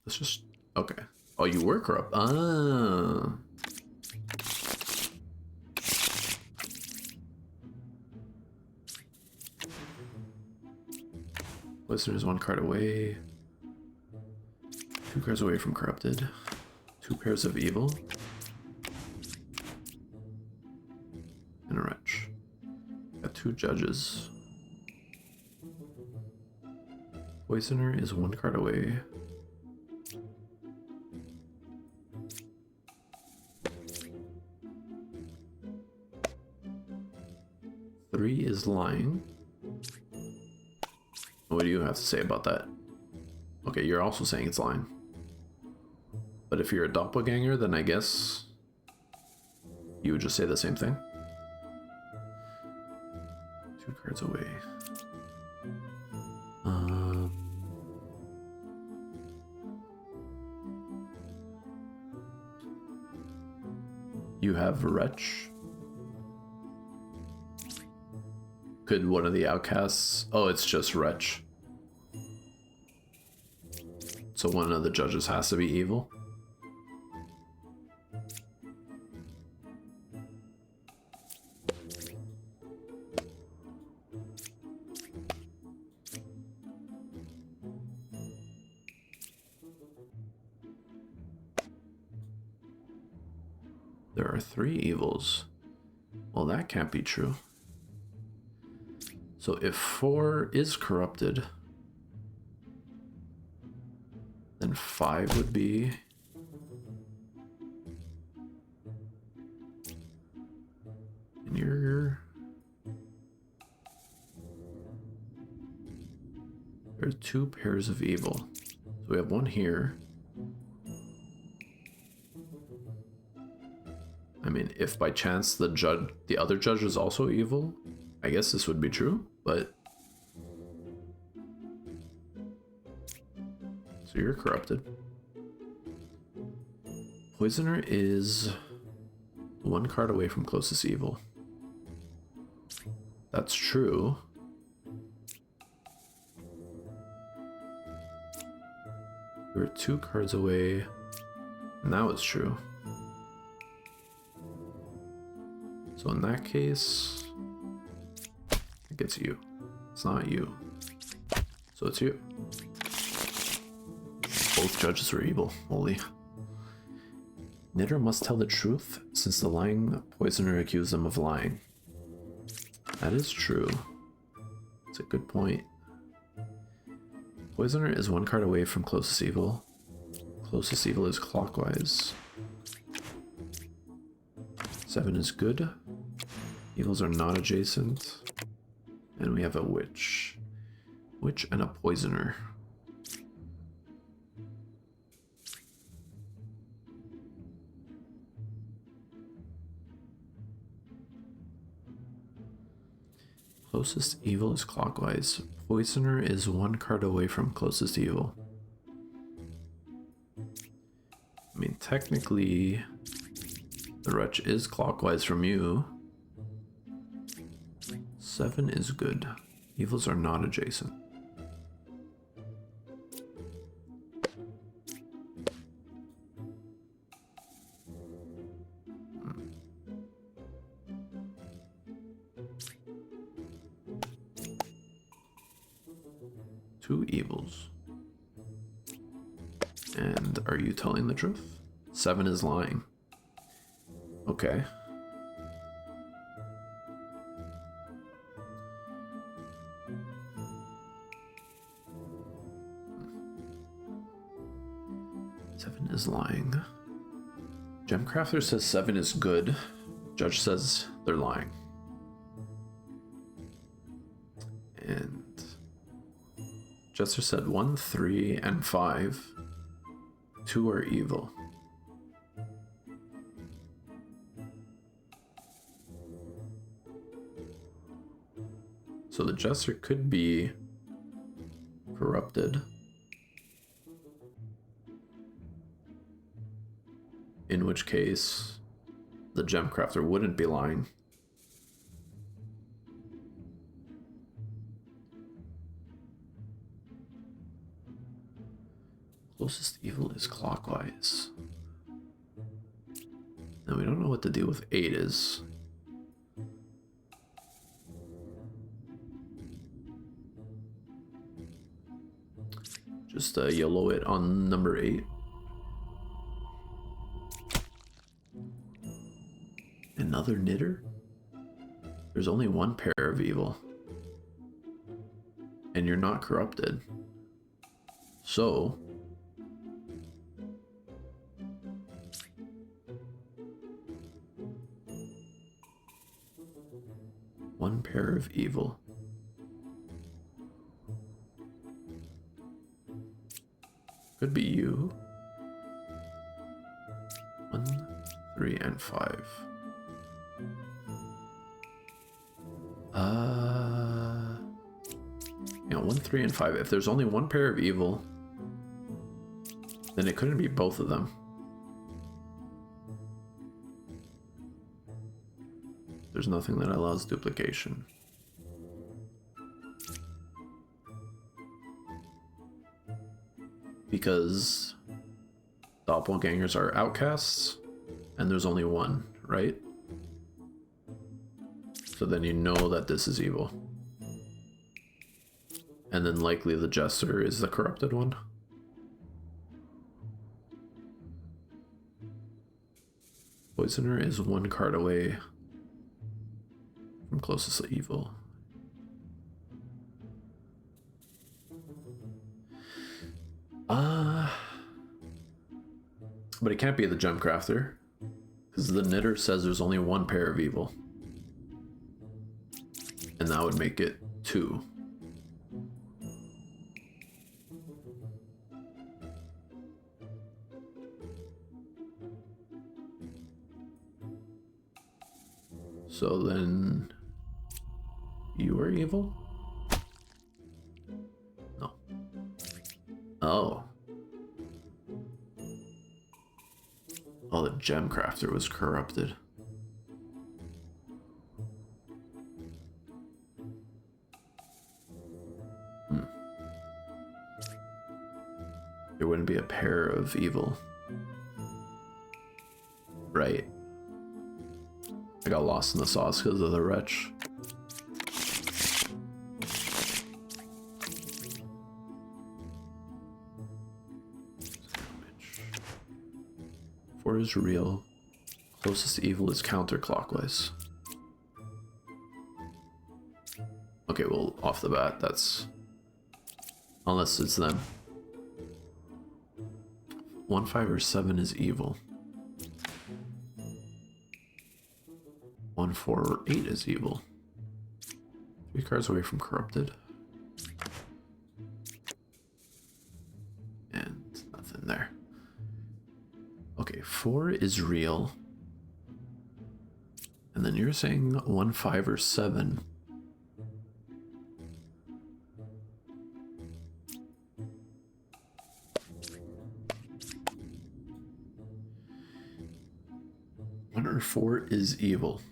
Let's just... Okay. Oh, you were corrupt. Ah. Listener is 1 card away. 2 cards away from corrupted. 2 pairs of evil. And a wretch. Got 2 judges. Poisoner is 1 card away. Three is lying. What do you have to say about that? Okay, you're also saying it's lying. But if you're a doppelganger, then I guess you would just say the same thing. 2 cards away. You have Wretch. Could one of the outcasts... Oh, it's just Wretch. So one of the judges has to be evil. There are 3 evils. Well, that can't be true. So if 4 is corrupted, then 5 would be... And you're... There are 2 pairs of evil. So we have one here. I mean, if by chance the other judge is also evil, I guess this would be true, but... So you're corrupted. Poisoner is 1 card away from closest evil. That's true. You're 2 cards away. Now it's true. So in that case, I think it's you. It's not you. So it's you. Both judges are evil. Holy. Knitter must tell the truth since the lying poisoner accused them of lying. That is true. It's a good point. Poisoner is 1 card away from closest evil. Closest evil is clockwise. 7 is good. Evils are not adjacent. And we have a witch. Witch and a poisoner. Closest evil is clockwise. Poisoner is 1 card away from closest evil. I mean, technically, the wretch is clockwise from you. 7 is good. Evils are not adjacent. Two evils. And are you telling the truth? 7 is lying. Okay. Is lying. Gemcrafter says 7 is good. Judge says they're lying. And Jester said 1, 3, and 5. 2 are evil. So the Jester could be corrupted. In which case, the Gemcrafter wouldn't be lying. Closest evil is clockwise. Now we don't know what the deal with 8 is. Just YOLO it on number 8. Another knitter? There's only 1 pair of evil. And you're not corrupted. So... one pair of evil. Could be you. 1, 3, and 5. Yeah, 1, 3, and 5. If there's only one pair of evil, then it couldn't be both of them. There's nothing that allows duplication. Because doppelgangers are outcasts, and there's only one, right? So then you know that this is evil. And then likely the Jester is the corrupted one. Poisoner is 1 card away from closest to evil. But it can't be the Gem Crafter, because the Knitter says there's only one pair of evil. And that would make it 2. So then you are evil? No. Oh. Oh, the Gem Crafter was corrupted. There wouldn't be a pair of evil. Right. I got lost in the sauce because of the wretch. Four is real. Closest to evil is counterclockwise. Okay, well, off the bat, that's... Unless it's them. 1, 5, or 7 is evil. 1, 4, or 8 is evil. 3 cards away from corrupted. And nothing there. Okay, 4 is real. And then you're saying 1, 5, or 7. One or 4 is evil.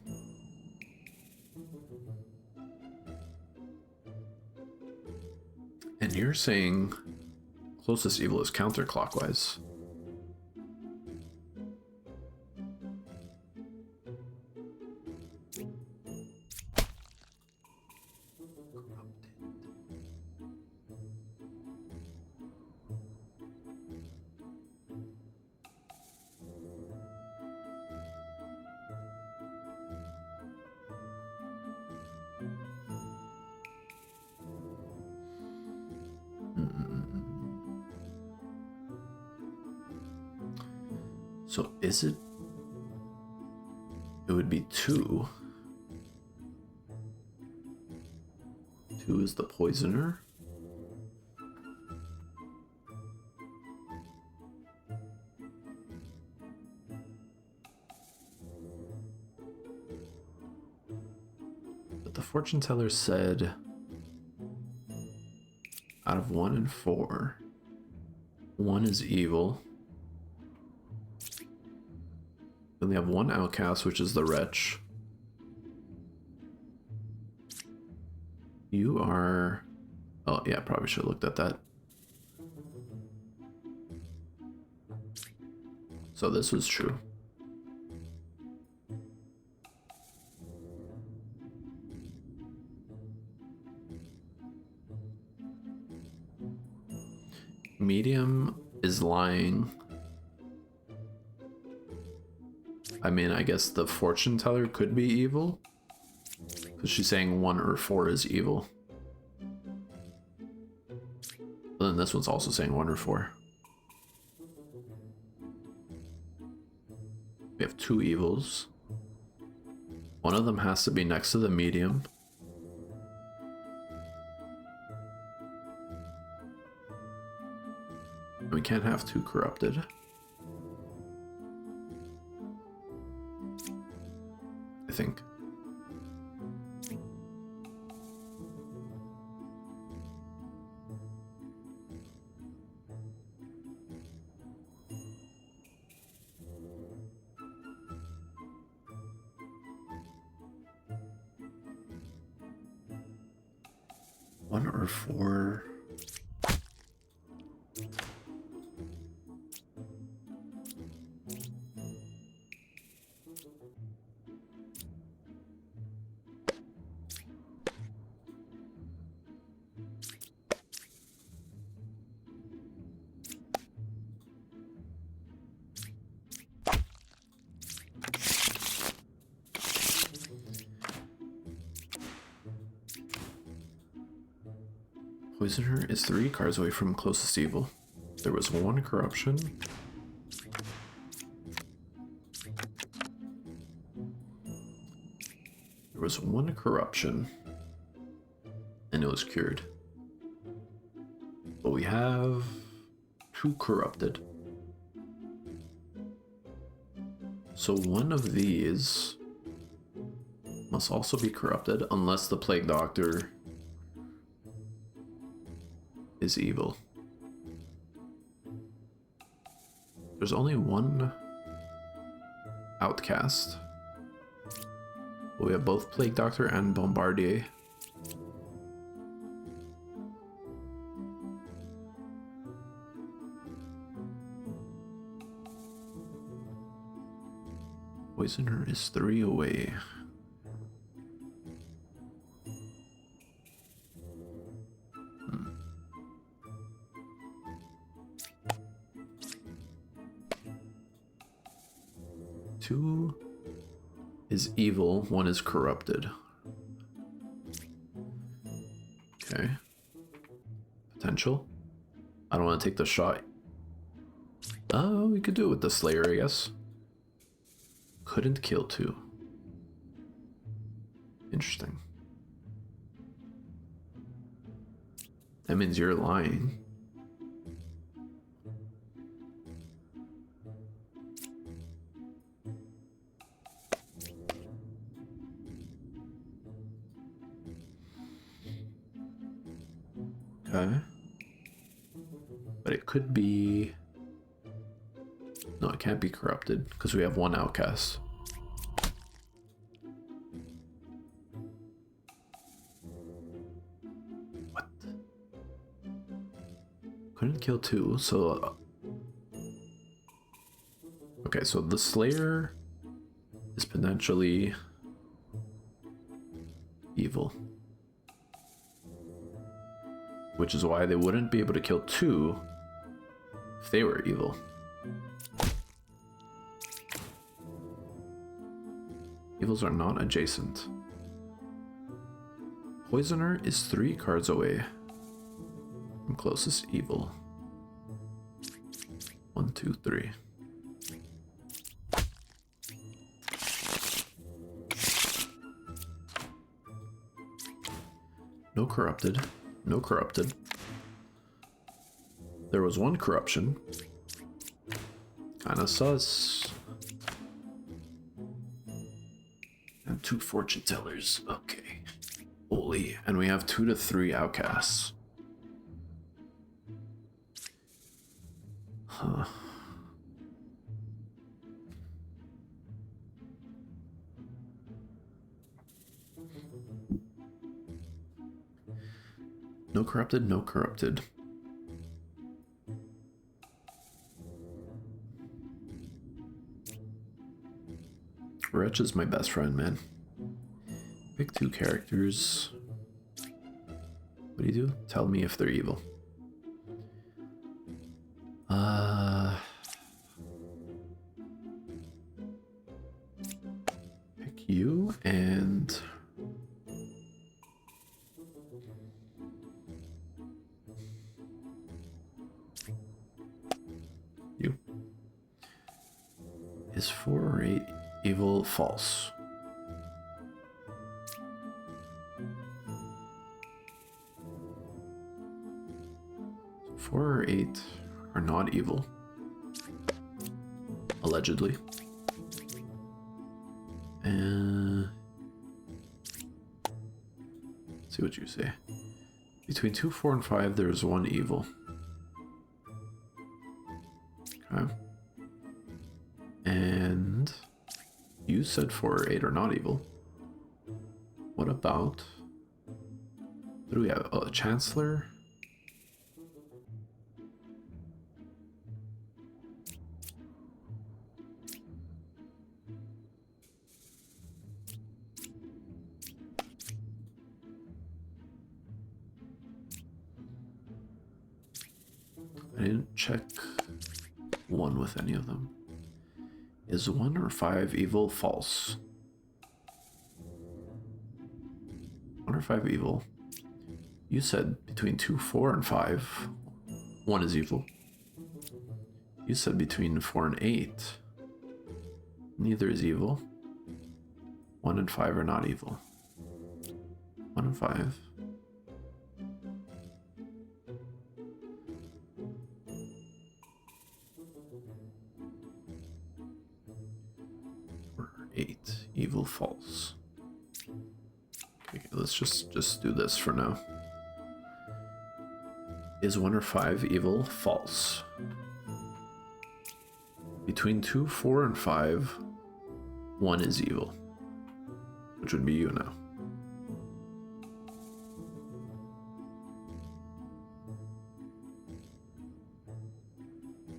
And you're saying closest evil is counterclockwise. So is it? It would be 2. 2 is the poisoner. But the fortune teller said out of 1 and 4, 1 is evil. Then they have 1 outcast, which is the wretch. You are... Oh, yeah, probably should have looked at that. So this was true. Medium is lying. I mean, I guess the fortune teller could be evil, because she's saying 1 or 4 is evil. But then this one's also saying 1 or 4. We have 2 evils. One of them has to be next to the medium. We can't have 2 corrupted. I think. One or 4. Poisoner is 3 cards away from closest evil. There was 1 corruption. There was 1 corruption. And it was cured. But we have 2 corrupted. So one of these must also be corrupted unless the Plague Doctor is evil. There's only 1 outcast. But we have both Plague Doctor and Bombardier. Poisoner is 3 away. Two is evil, 1 is corrupted. Okay. Potential. I don't want to take the shot. Oh, we could do it with the Slayer, I guess. Couldn't kill 2. Interesting. That means you're lying. Okay. But it could be... No, it can't be corrupted because we have 1 outcast. What? Couldn't kill 2, so... Okay, so the Slayer is potentially evil. Which is why they wouldn't be able to kill 2 if they were evil. Evils are not adjacent. Poisoner is 3 cards away from closest evil. 1, 2, 3. No corrupted. No corrupted. There was 1 corruption. Kinda sus. And 2 fortune tellers. Okay. Holy. And we have 2 to 3 outcasts. Huh. No corrupted, no corrupted. Wretch is my best friend, man. Pick 2 characters. What do you do? Tell me if they're evil. Pick you and... you. Is 4 or 8 evil? False. So 4 or 8 are not evil. Allegedly. And let's see what you say. Between 2, 4, and 5, there's one evil. Okay. And you said 4 or 8 are not evil. What about... What do we have? Oh, a Chancellor? I didn't check 1 with any of them. Is 1 or 5 evil? False. 1 or 5 evil. You said between 2, 4, and 5, 1 is evil. You said between 4 and 8, neither is evil. 1 and 5 are not evil. 1 and 5. Or 8, evil, false. Okay, let's just do this for now. Is 1 or 5 evil? False. Between 2, 4, and 5, 1 is evil. Which would be you now.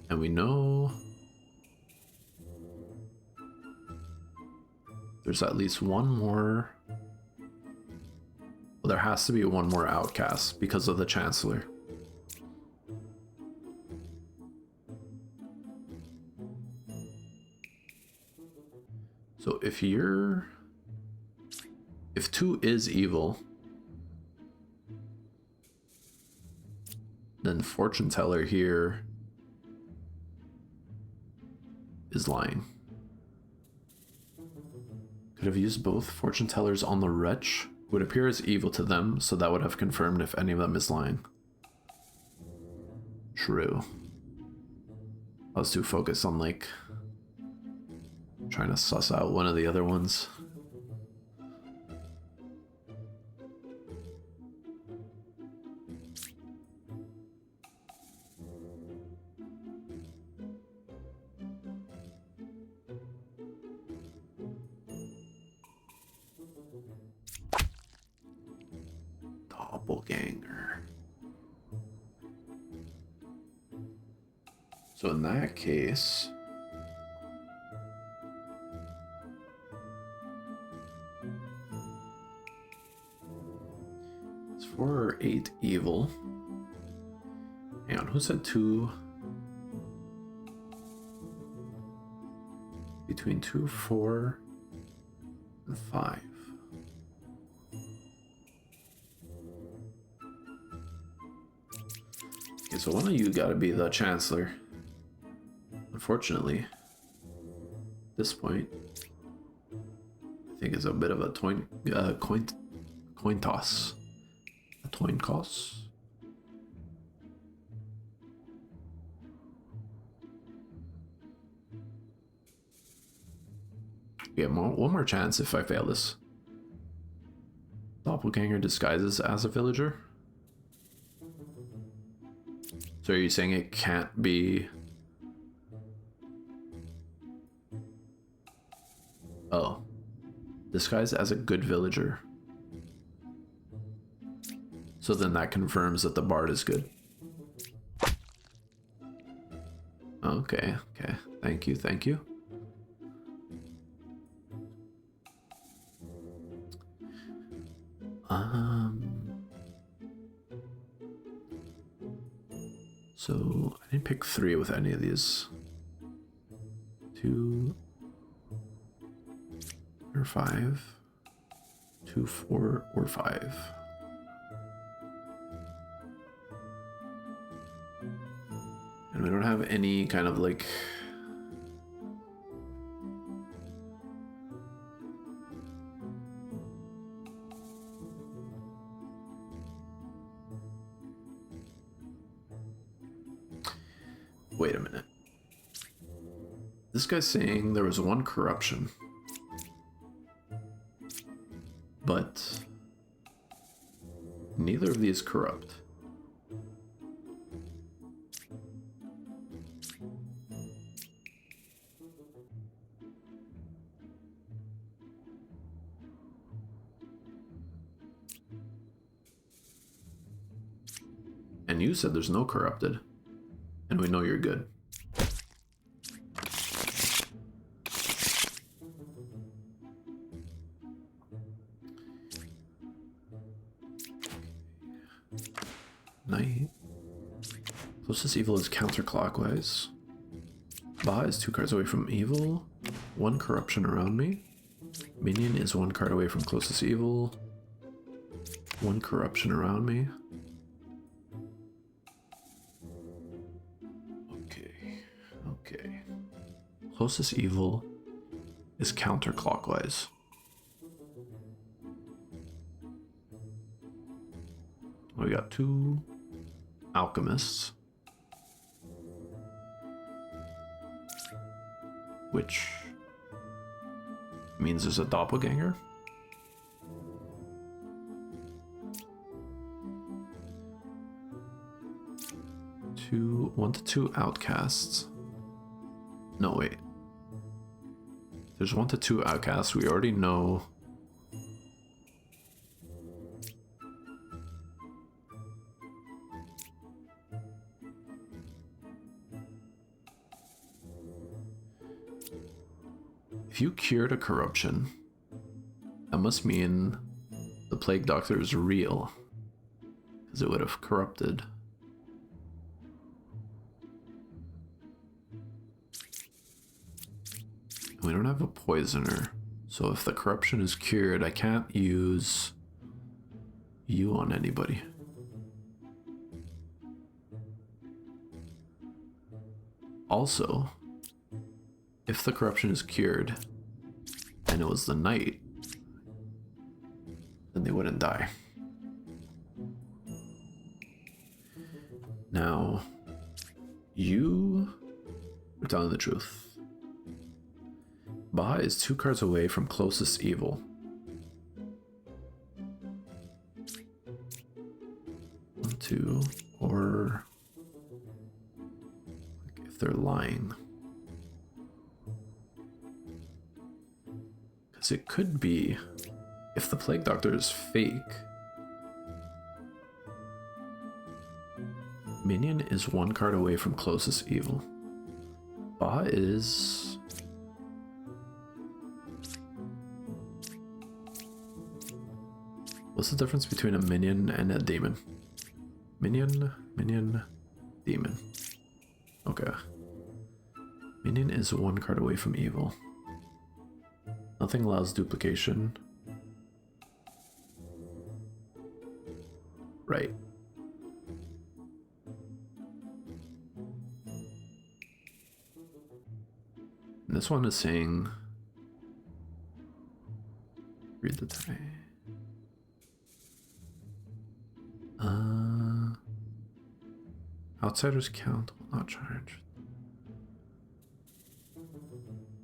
And we know there's at least one more. Well, there has to be one more outcast because of the Chancellor. So if 2 is evil, then Fortune Teller here is lying. Could have used both Fortune Tellers on the Wretch, who would appear as evil to them, so that would have confirmed if any of them is lying. True. I was too focused on like trying to suss out one of the other ones. Doppelganger. So in that case, it's 4 or 8 evil. Hang on, who said 2? Between 2, 4, and 5. Okay, so one of you gotta be the Chancellor. Unfortunately, at this point, I think it's a bit of a coin toss. A coin toss. Yeah, one more chance if I fail this. Doppelganger disguises as a villager. So are you saying it can't be... Oh. Disguised as a good villager. So then that confirms that the bard is good. Okay, okay. Thank you, thank you. So I didn't pick 3 with any of these. 2 or 5. 2, 4, or 5. And we don't have any kind of like... Wait a minute. This guy's saying there was one corruption. But neither of these corrupt. And you said there's no corrupted. And we know you're good. Knight. Closest evil is counterclockwise. Ba is 2 cards away from evil. 1 corruption around me. Minion is 1 card away from closest evil. 1 corruption around me. Okay. Closest evil is counterclockwise. We got 2 alchemists, which means there's a doppelganger. One to two outcasts. No, wait. There's 1 to 2 outcasts. We already know. If you cured a corruption, that must mean the Plague Doctor is real, because it would have corrupted. We don't have a poisoner, so if the corruption is cured, I can't use you on anybody. Also, if the corruption is cured and it was the knight, then they wouldn't die. Now, you are telling the truth. Ba is 2 cards away from closest evil. 1, 2, or if they're lying. Because it could be, if the Plague Doctor is fake, Minion is 1 card away from closest evil. Ba is... What's the difference between a minion and a demon? Minion, demon. Okay. Minion is 1 card away from evil. Nothing allows duplication. Right. And this one is saying... Read the tie. Outsiders count will not charge.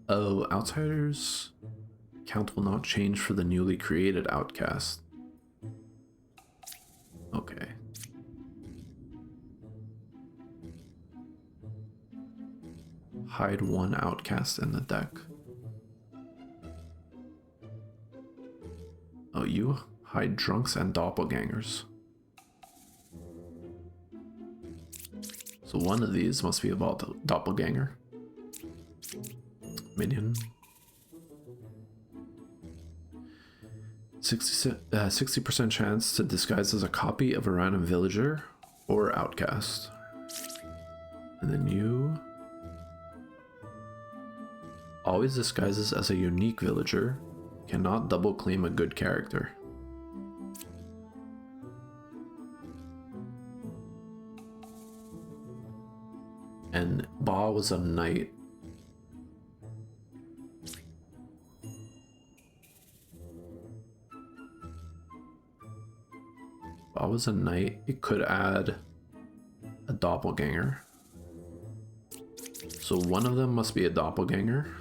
Oh, outsiders count will not change for the newly created outcast. Okay. Hide 1 outcast in the deck. Oh, you hide drunks and doppelgangers. So one of these must be a doppelganger. Minion. 60% chance to disguise as a copy of a random villager or outcast. And then you always disguises as a unique villager, cannot double claim a good character. And Ba was a knight. Ba was a knight. It could add a doppelganger. So one of them must be a doppelganger.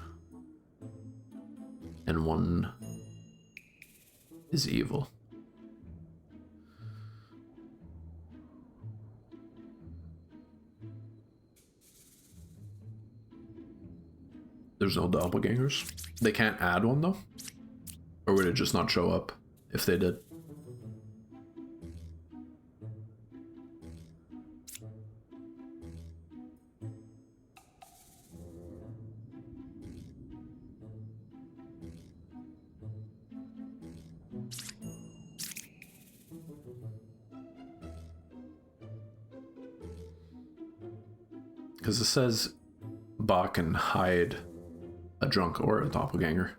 And one is evil. There's no doppelgangers. They can't add one though? Or would it just not show up if they did? Because it says Ba can hide a drunk or a doppelganger.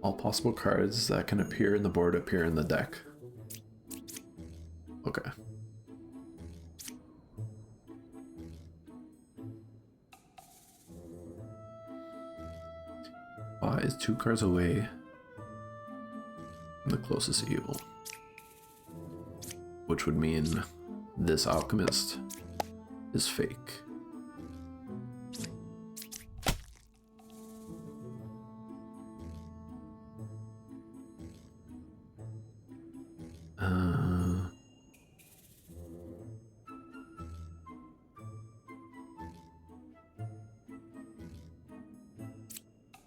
All possible cards that can appear in the board appear in the deck. Okay. Ba is 2 cards away from the closest evil. Which would mean this alchemist is fake.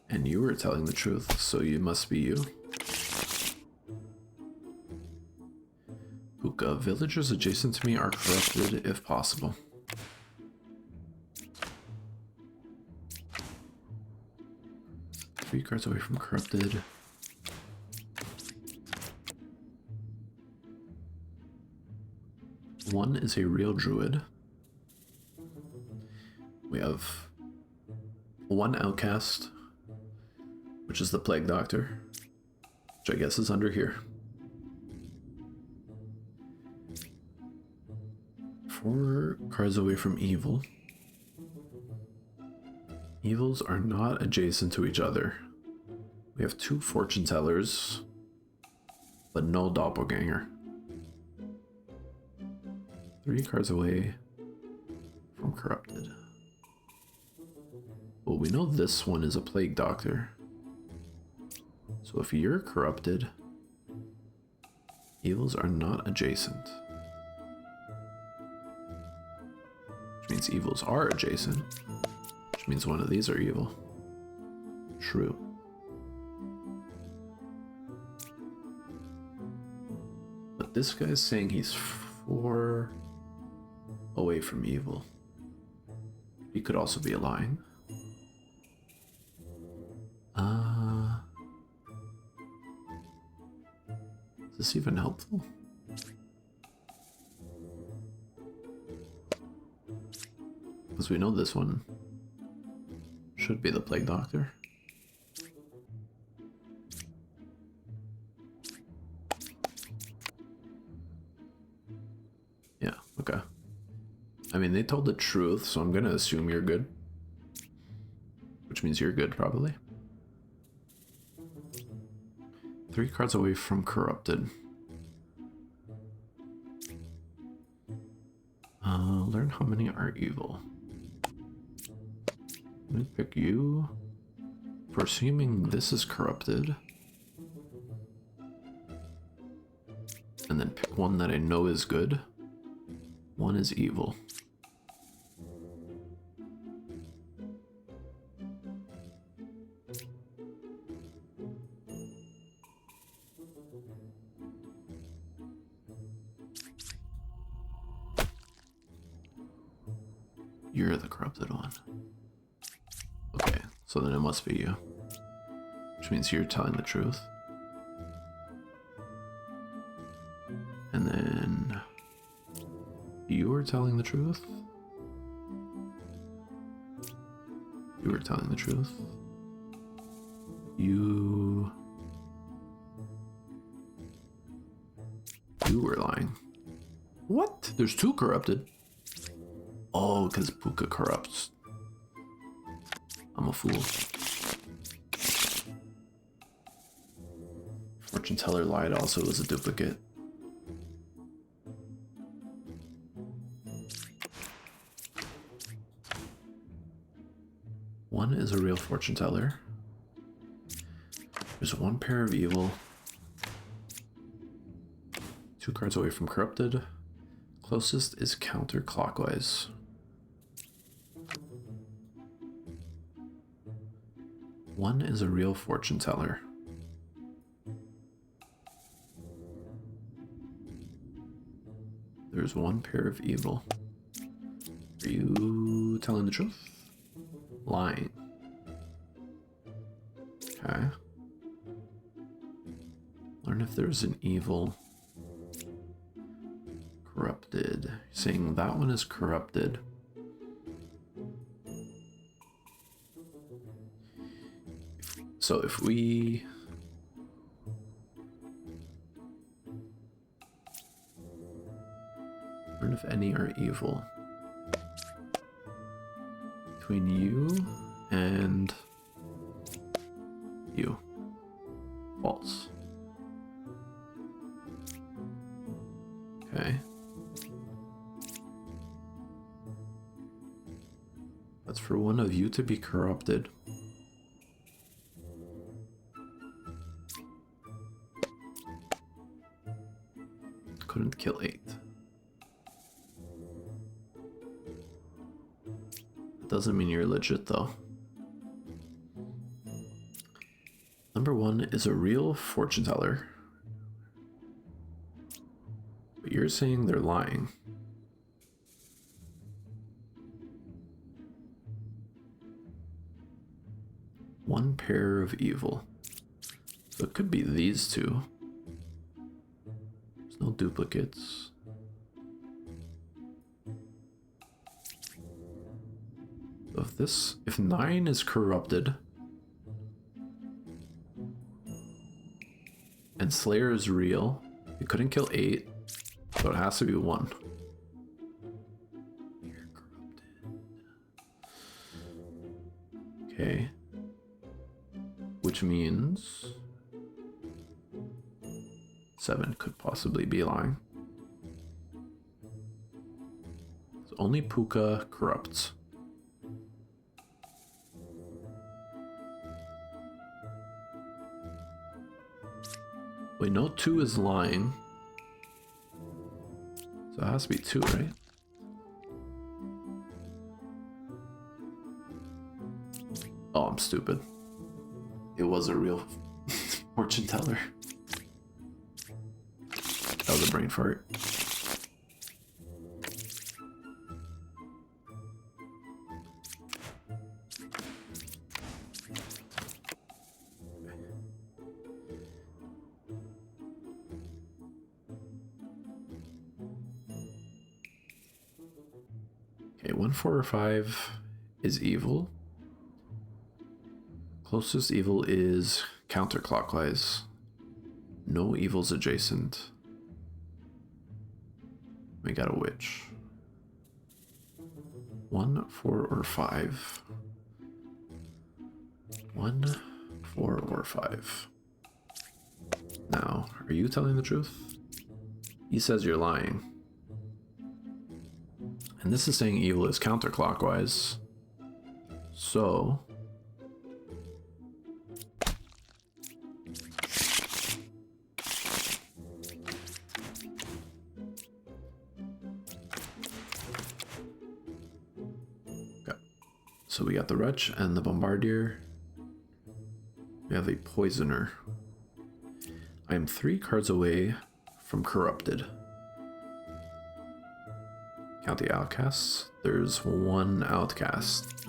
And you were telling the truth, so you must be you. Puka, villagers adjacent to me are corrupted if possible. Three cards away from corrupted. One is a real druid. We have one outcast, which is the Plague Doctor, which I guess is under here. 4 cards away from evil. Evils are not adjacent to each other. We have 2 fortune tellers, but no doppelganger. 3 cards away from corrupted. Well, we know this one is a Plague Doctor. So if you're corrupted, evils are not adjacent. Which means evils are adjacent. Which means one of these are evil. True. But this guy's saying he's 4 away from evil. He could also be lying. Is this even helpful? Because we know this one should be the Plague Doctor. Yeah, okay. I mean, they told the truth, so I'm gonna assume you're good. Which means you're good, probably. 3 cards away from corrupted. Learn how many are evil. Let me pick you. For assuming this is corrupted. And then pick one that I know is good. One is evil. You're the corrupted one. Okay, so then it must be you. Which means you're telling the truth. And then you were telling the truth. You were telling the truth. You were lying. What? There's 2 corrupted. Oh, because Puka corrupts. I'm a fool. Fortune teller lied also was a duplicate. One is a real fortune teller. There's one pair of evil. 2 cards away from corrupted. Closest is counterclockwise. One is a real fortune teller. There's one pair of evil. Are you telling the truth? Lying. Okay. Learn if there's an evil. Corrupted. Saying that one is corrupted. So if we... learn if any are evil. Between you and you. False. Okay. That's for one of you to be corrupted. Couldn't kill 8. That doesn't mean you're legit though. Number 1 is a real fortune teller. But you're saying they're lying. One pair of evil. So it could be these two. There's no duplicates. So if 9 is corrupted and Slayer is real, you couldn't kill 8, so it has to be 1. You're corrupted. Okay. Which means 7 could possibly be lying. So only Puka corrupts. We know 2 is lying. So it has to be 2, right? Oh, I'm stupid. It was a real fortune teller. That was a brain fart. Okay, 1, 4, or 5 is evil. Closest evil is counterclockwise. No evils adjacent. We got a witch. 1, 4, or 5. 1, 4, or 5. Now, are you telling the truth? He says you're lying. And this is saying evil is counterclockwise. So... So we got the Wretch and the Bombardier. We have a Poisoner. I am 3 cards away from Corrupted. Count the outcasts. There's 1 outcast.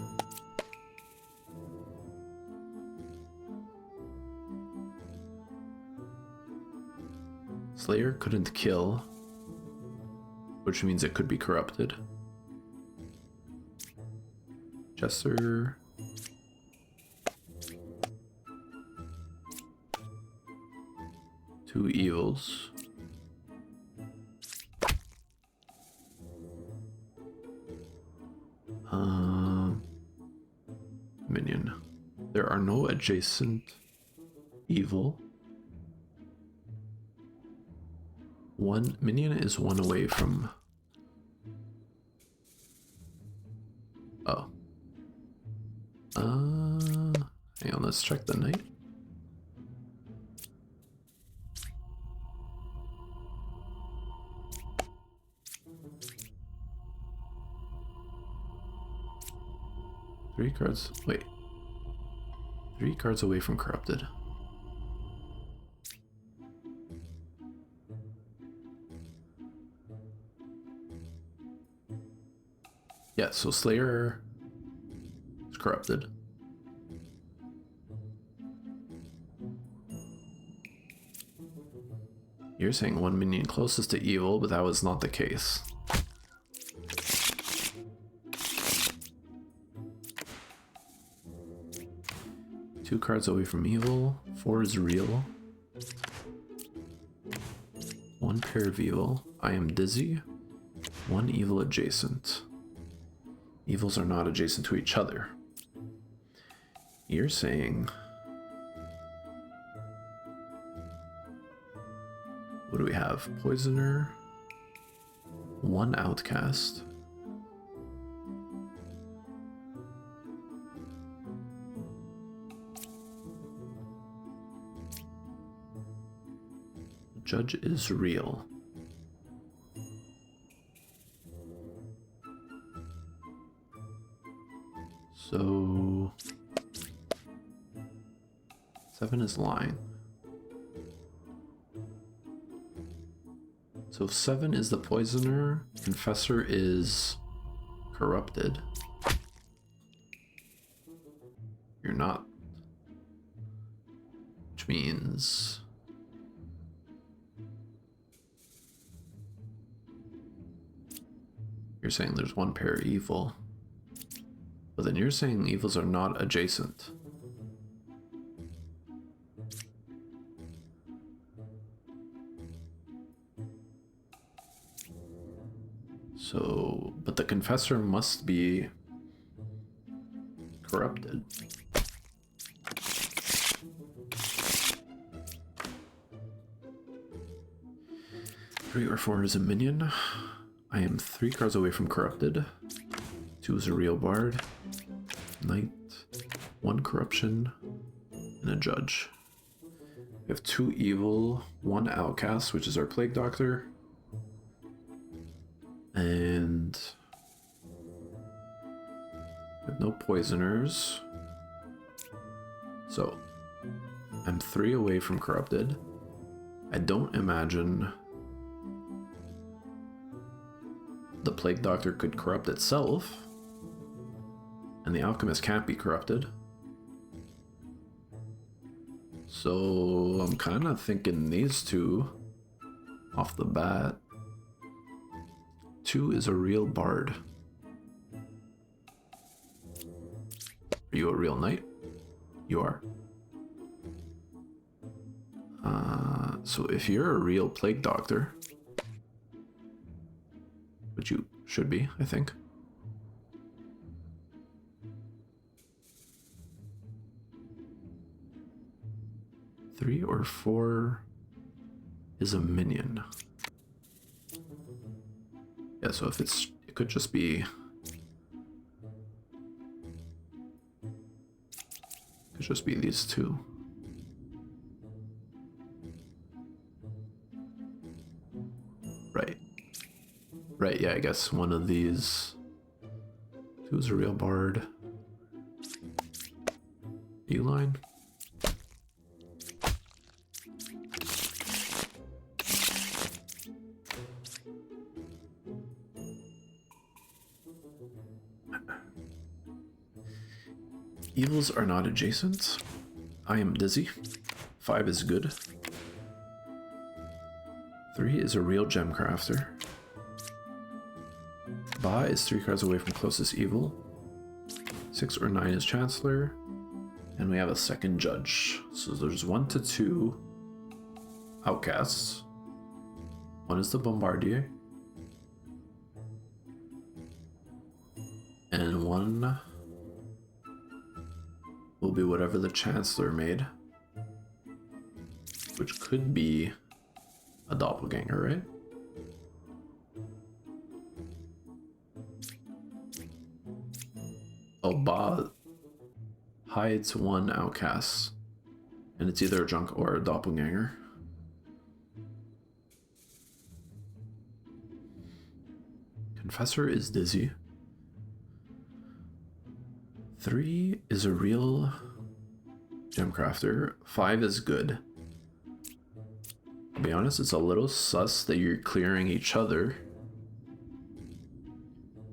Slayer couldn't kill, which means it could be corrupted. Jester. Two evils. Minion. There are no adjacent evil. One minion is 1 away from... Oh. Hang on, let's check the night. Three cards, wait. 3 cards away from corrupted. Yeah, so Slayer is corrupted. You're saying one minion closest to evil, but that was not the case. Two cards away from evil. 4 is real. 1 pair of evil. I am dizzy. 1 evil adjacent. Evils are not adjacent to each other. You're saying... What do we have? Poisoner. 1 outcast. Judge is real. So 7 is lying. So if 7 is the poisoner, confessor is corrupted. You're not. Which means you're saying there's 1 pair evil. But then you're saying evils are not adjacent. So, but the confessor must be corrupted. Three or 4 is a minion. I am 3 cards away from corrupted. 2 is a real bard. Knight. 1 corruption. And a judge. We have 2 evil, 1 outcast, which is our plague doctor. And we have no poisoners. So I'm 3 away from corrupted. I don't imagine the plague doctor could corrupt itself, and the alchemist can't be corrupted. So I'm kind of thinking these 2 off the bat. 2 is a real bard. Are you a real knight? You are. So if you're a real plague doctor, which you should be, I think. Three or 4 is a minion. Yeah, so if it could just be... Could just be these 2. Right. Right, yeah, I guess one of these 2 is a real bard. Uline. Evils are not adjacent. I am dizzy. 5 is good. 3 is a real gem crafter. Ba is 3 cards away from closest evil. 6 or 9 is chancellor. And we have a second judge. So there's 1 to 2 outcasts. 1 is the bombardier. And 1 will be whatever the chancellor made, which could be a doppelganger, right? Oh, Ba. hides one outcast. And it's either a drunk or a doppelganger. Confessor is dizzy. 3 is a real gem crafter. 5 is good. I'll be honest, it's a little sus that you're clearing each other.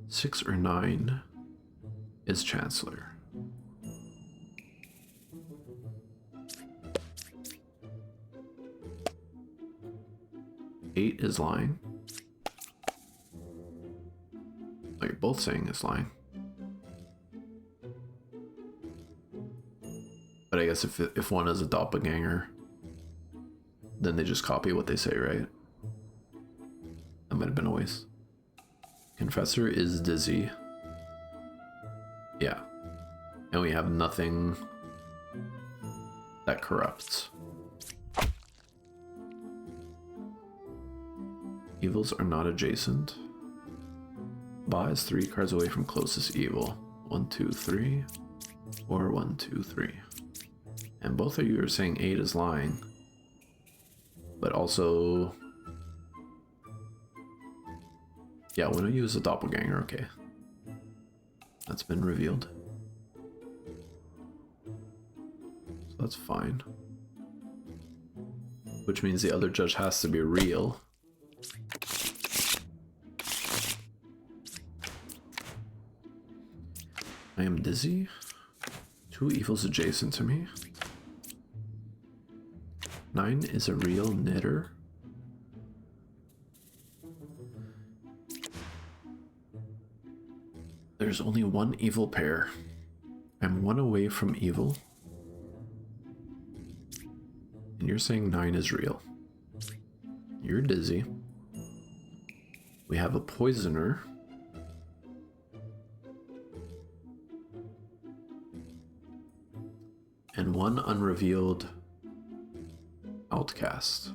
6 or 9 is Chancellor. Eight is lying. Oh, you're both saying it's lying. But I guess if one is a doppelganger, then they just copy what they say, right? That might have been a waste. Confessor is dizzy. Yeah. And we have nothing that corrupts. Evils are not adjacent. Ba is 3 cards away from closest evil. 1, 2, 3. Or 1, 2, 3. And both of you are saying 8 is lying. But also... yeah, when I use a doppelganger, okay. That's been revealed. So that's fine. Which means the other judge has to be real. I am dizzy. 2 evils adjacent to me. 9 is a real knitter. There's only 1 evil pair. I'm 1 away from evil. And you're saying 9 is real. You're dizzy. We have a poisoner. And 1 unrevealed outcast.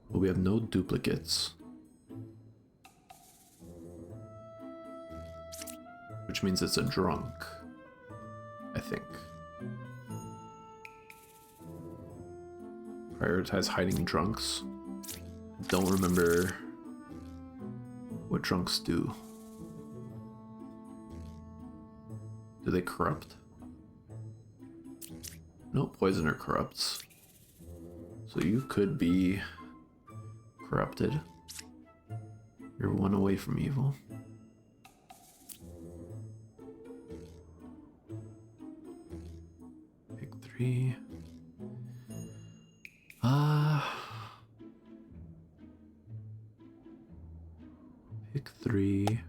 But we have no duplicates. Which means it's a drunk, I think. Prioritize hiding drunks. Don't remember what drunks do. Do they corrupt? No, poisoner corrupts. So you could be corrupted. You're 1 away from evil. Pick 3. Pick 3.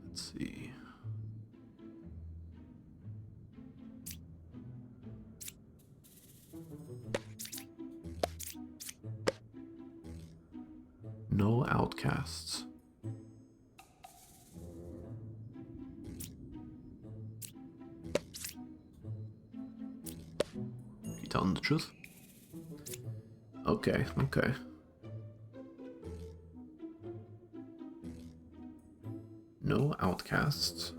Let's see. No outcasts. You telling the truth? Okay, okay. No outcasts.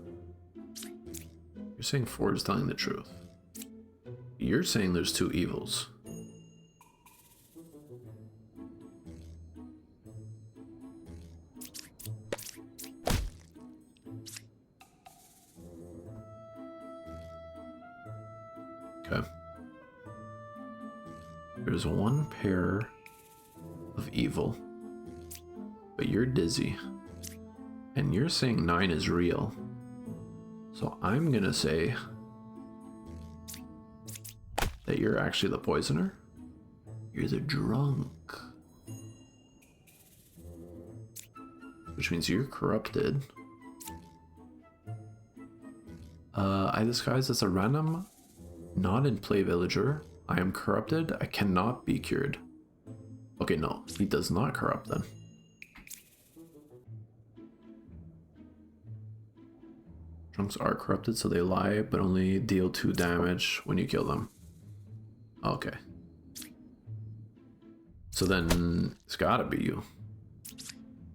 You're saying 4 is telling the truth. You're saying there's 2 evils. Okay. There's 1 pair of evil, but you're dizzy. And you're saying 9 is real. So I'm gonna say that you're actually the poisoner. You're the drunk. Which means you're corrupted. I disguise as a random, not in play villager. I am corrupted. I cannot be cured. Okay, no, he does not corrupt then. Drunks are corrupted, so they lie, but only deal 2 damage when you kill them. Okay. So then it's gotta be you.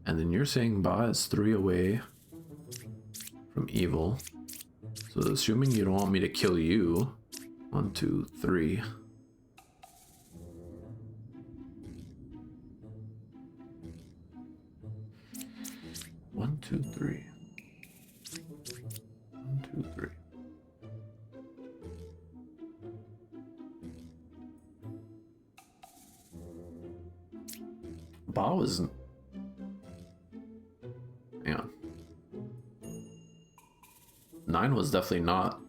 And then you're saying Ba is 3 away from evil. So assuming you don't want me to kill you. 1, 2, 3. One, two, three. 1, 2, 3. Ba was... Hang on. 9 was definitely not.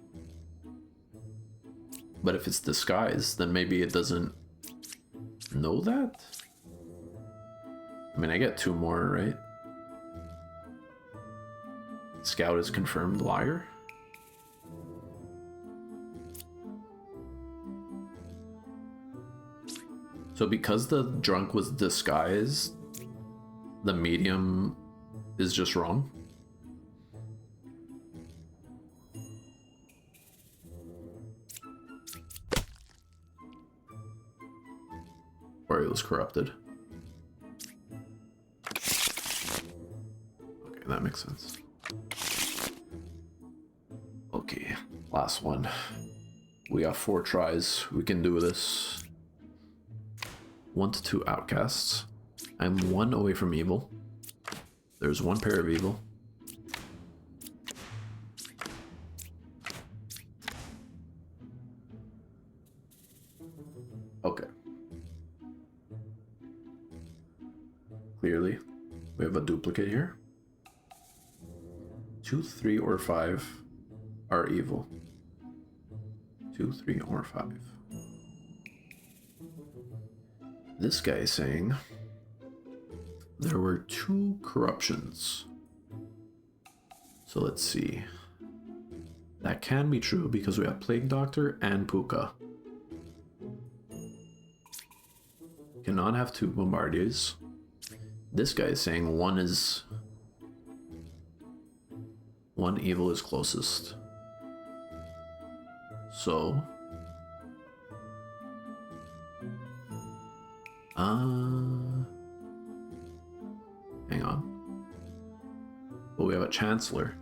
But if it's disguised, then maybe it doesn't know that? I mean, I get 2 more, right? Scout is confirmed liar. So because the drunk was disguised, the medium is just wrong. Or it was corrupted. Okay, that makes sense. Okay, last one. We got 4 tries. We can do this. 1 to 2 outcasts. I'm 1 away from evil. There's 1 pair of evil. Okay. Clearly, we have a duplicate here. 2, 3, or 5 are evil. 2, 3, or 5. This guy is saying there were 2 corruptions. So let's see. That can be true because we have Plague Doctor and Puka. Cannot have 2 Bombardiers. This guy is saying 1 evil is closest. So hang on. Well, we have a Chancellor.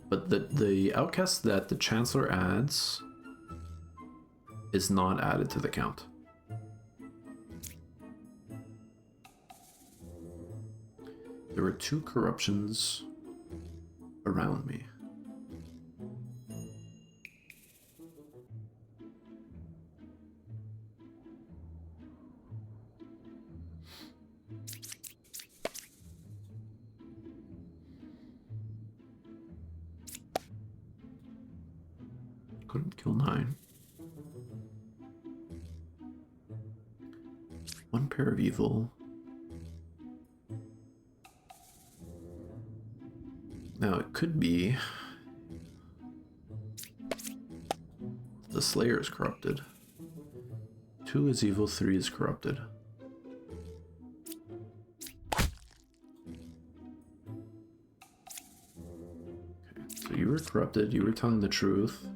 But the outcast that the Chancellor adds is not added to the count. There were 2 corruptions around me. Couldn't kill 9. 1 pair of evil. Now it could be the Slayer is corrupted. 2 is evil, 3 is corrupted. Okay, so you were corrupted, you were telling the truth.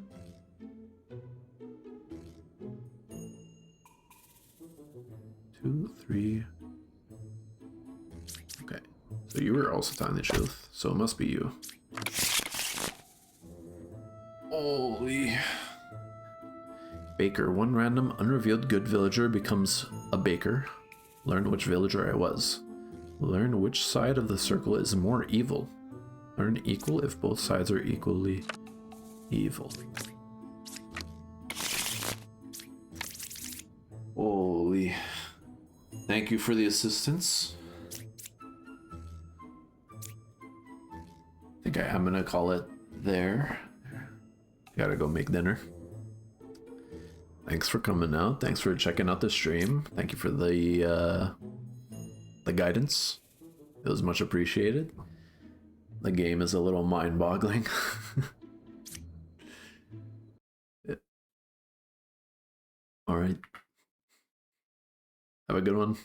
Okay, so you were also telling the truth, so it must be you. Holy. Baker. 1 random unrevealed good villager becomes a baker. Learn which villager I was. Learn which side of the circle is more evil. Learn equal if both sides are equally evil. Holy. Thank you for the assistance. I think I am gonna call it there. Gotta go make dinner. Thanks for coming out. Thanks for checking out the stream. Thank you for the guidance. It was much appreciated. The game is a little mind-boggling. All right. Have a good one.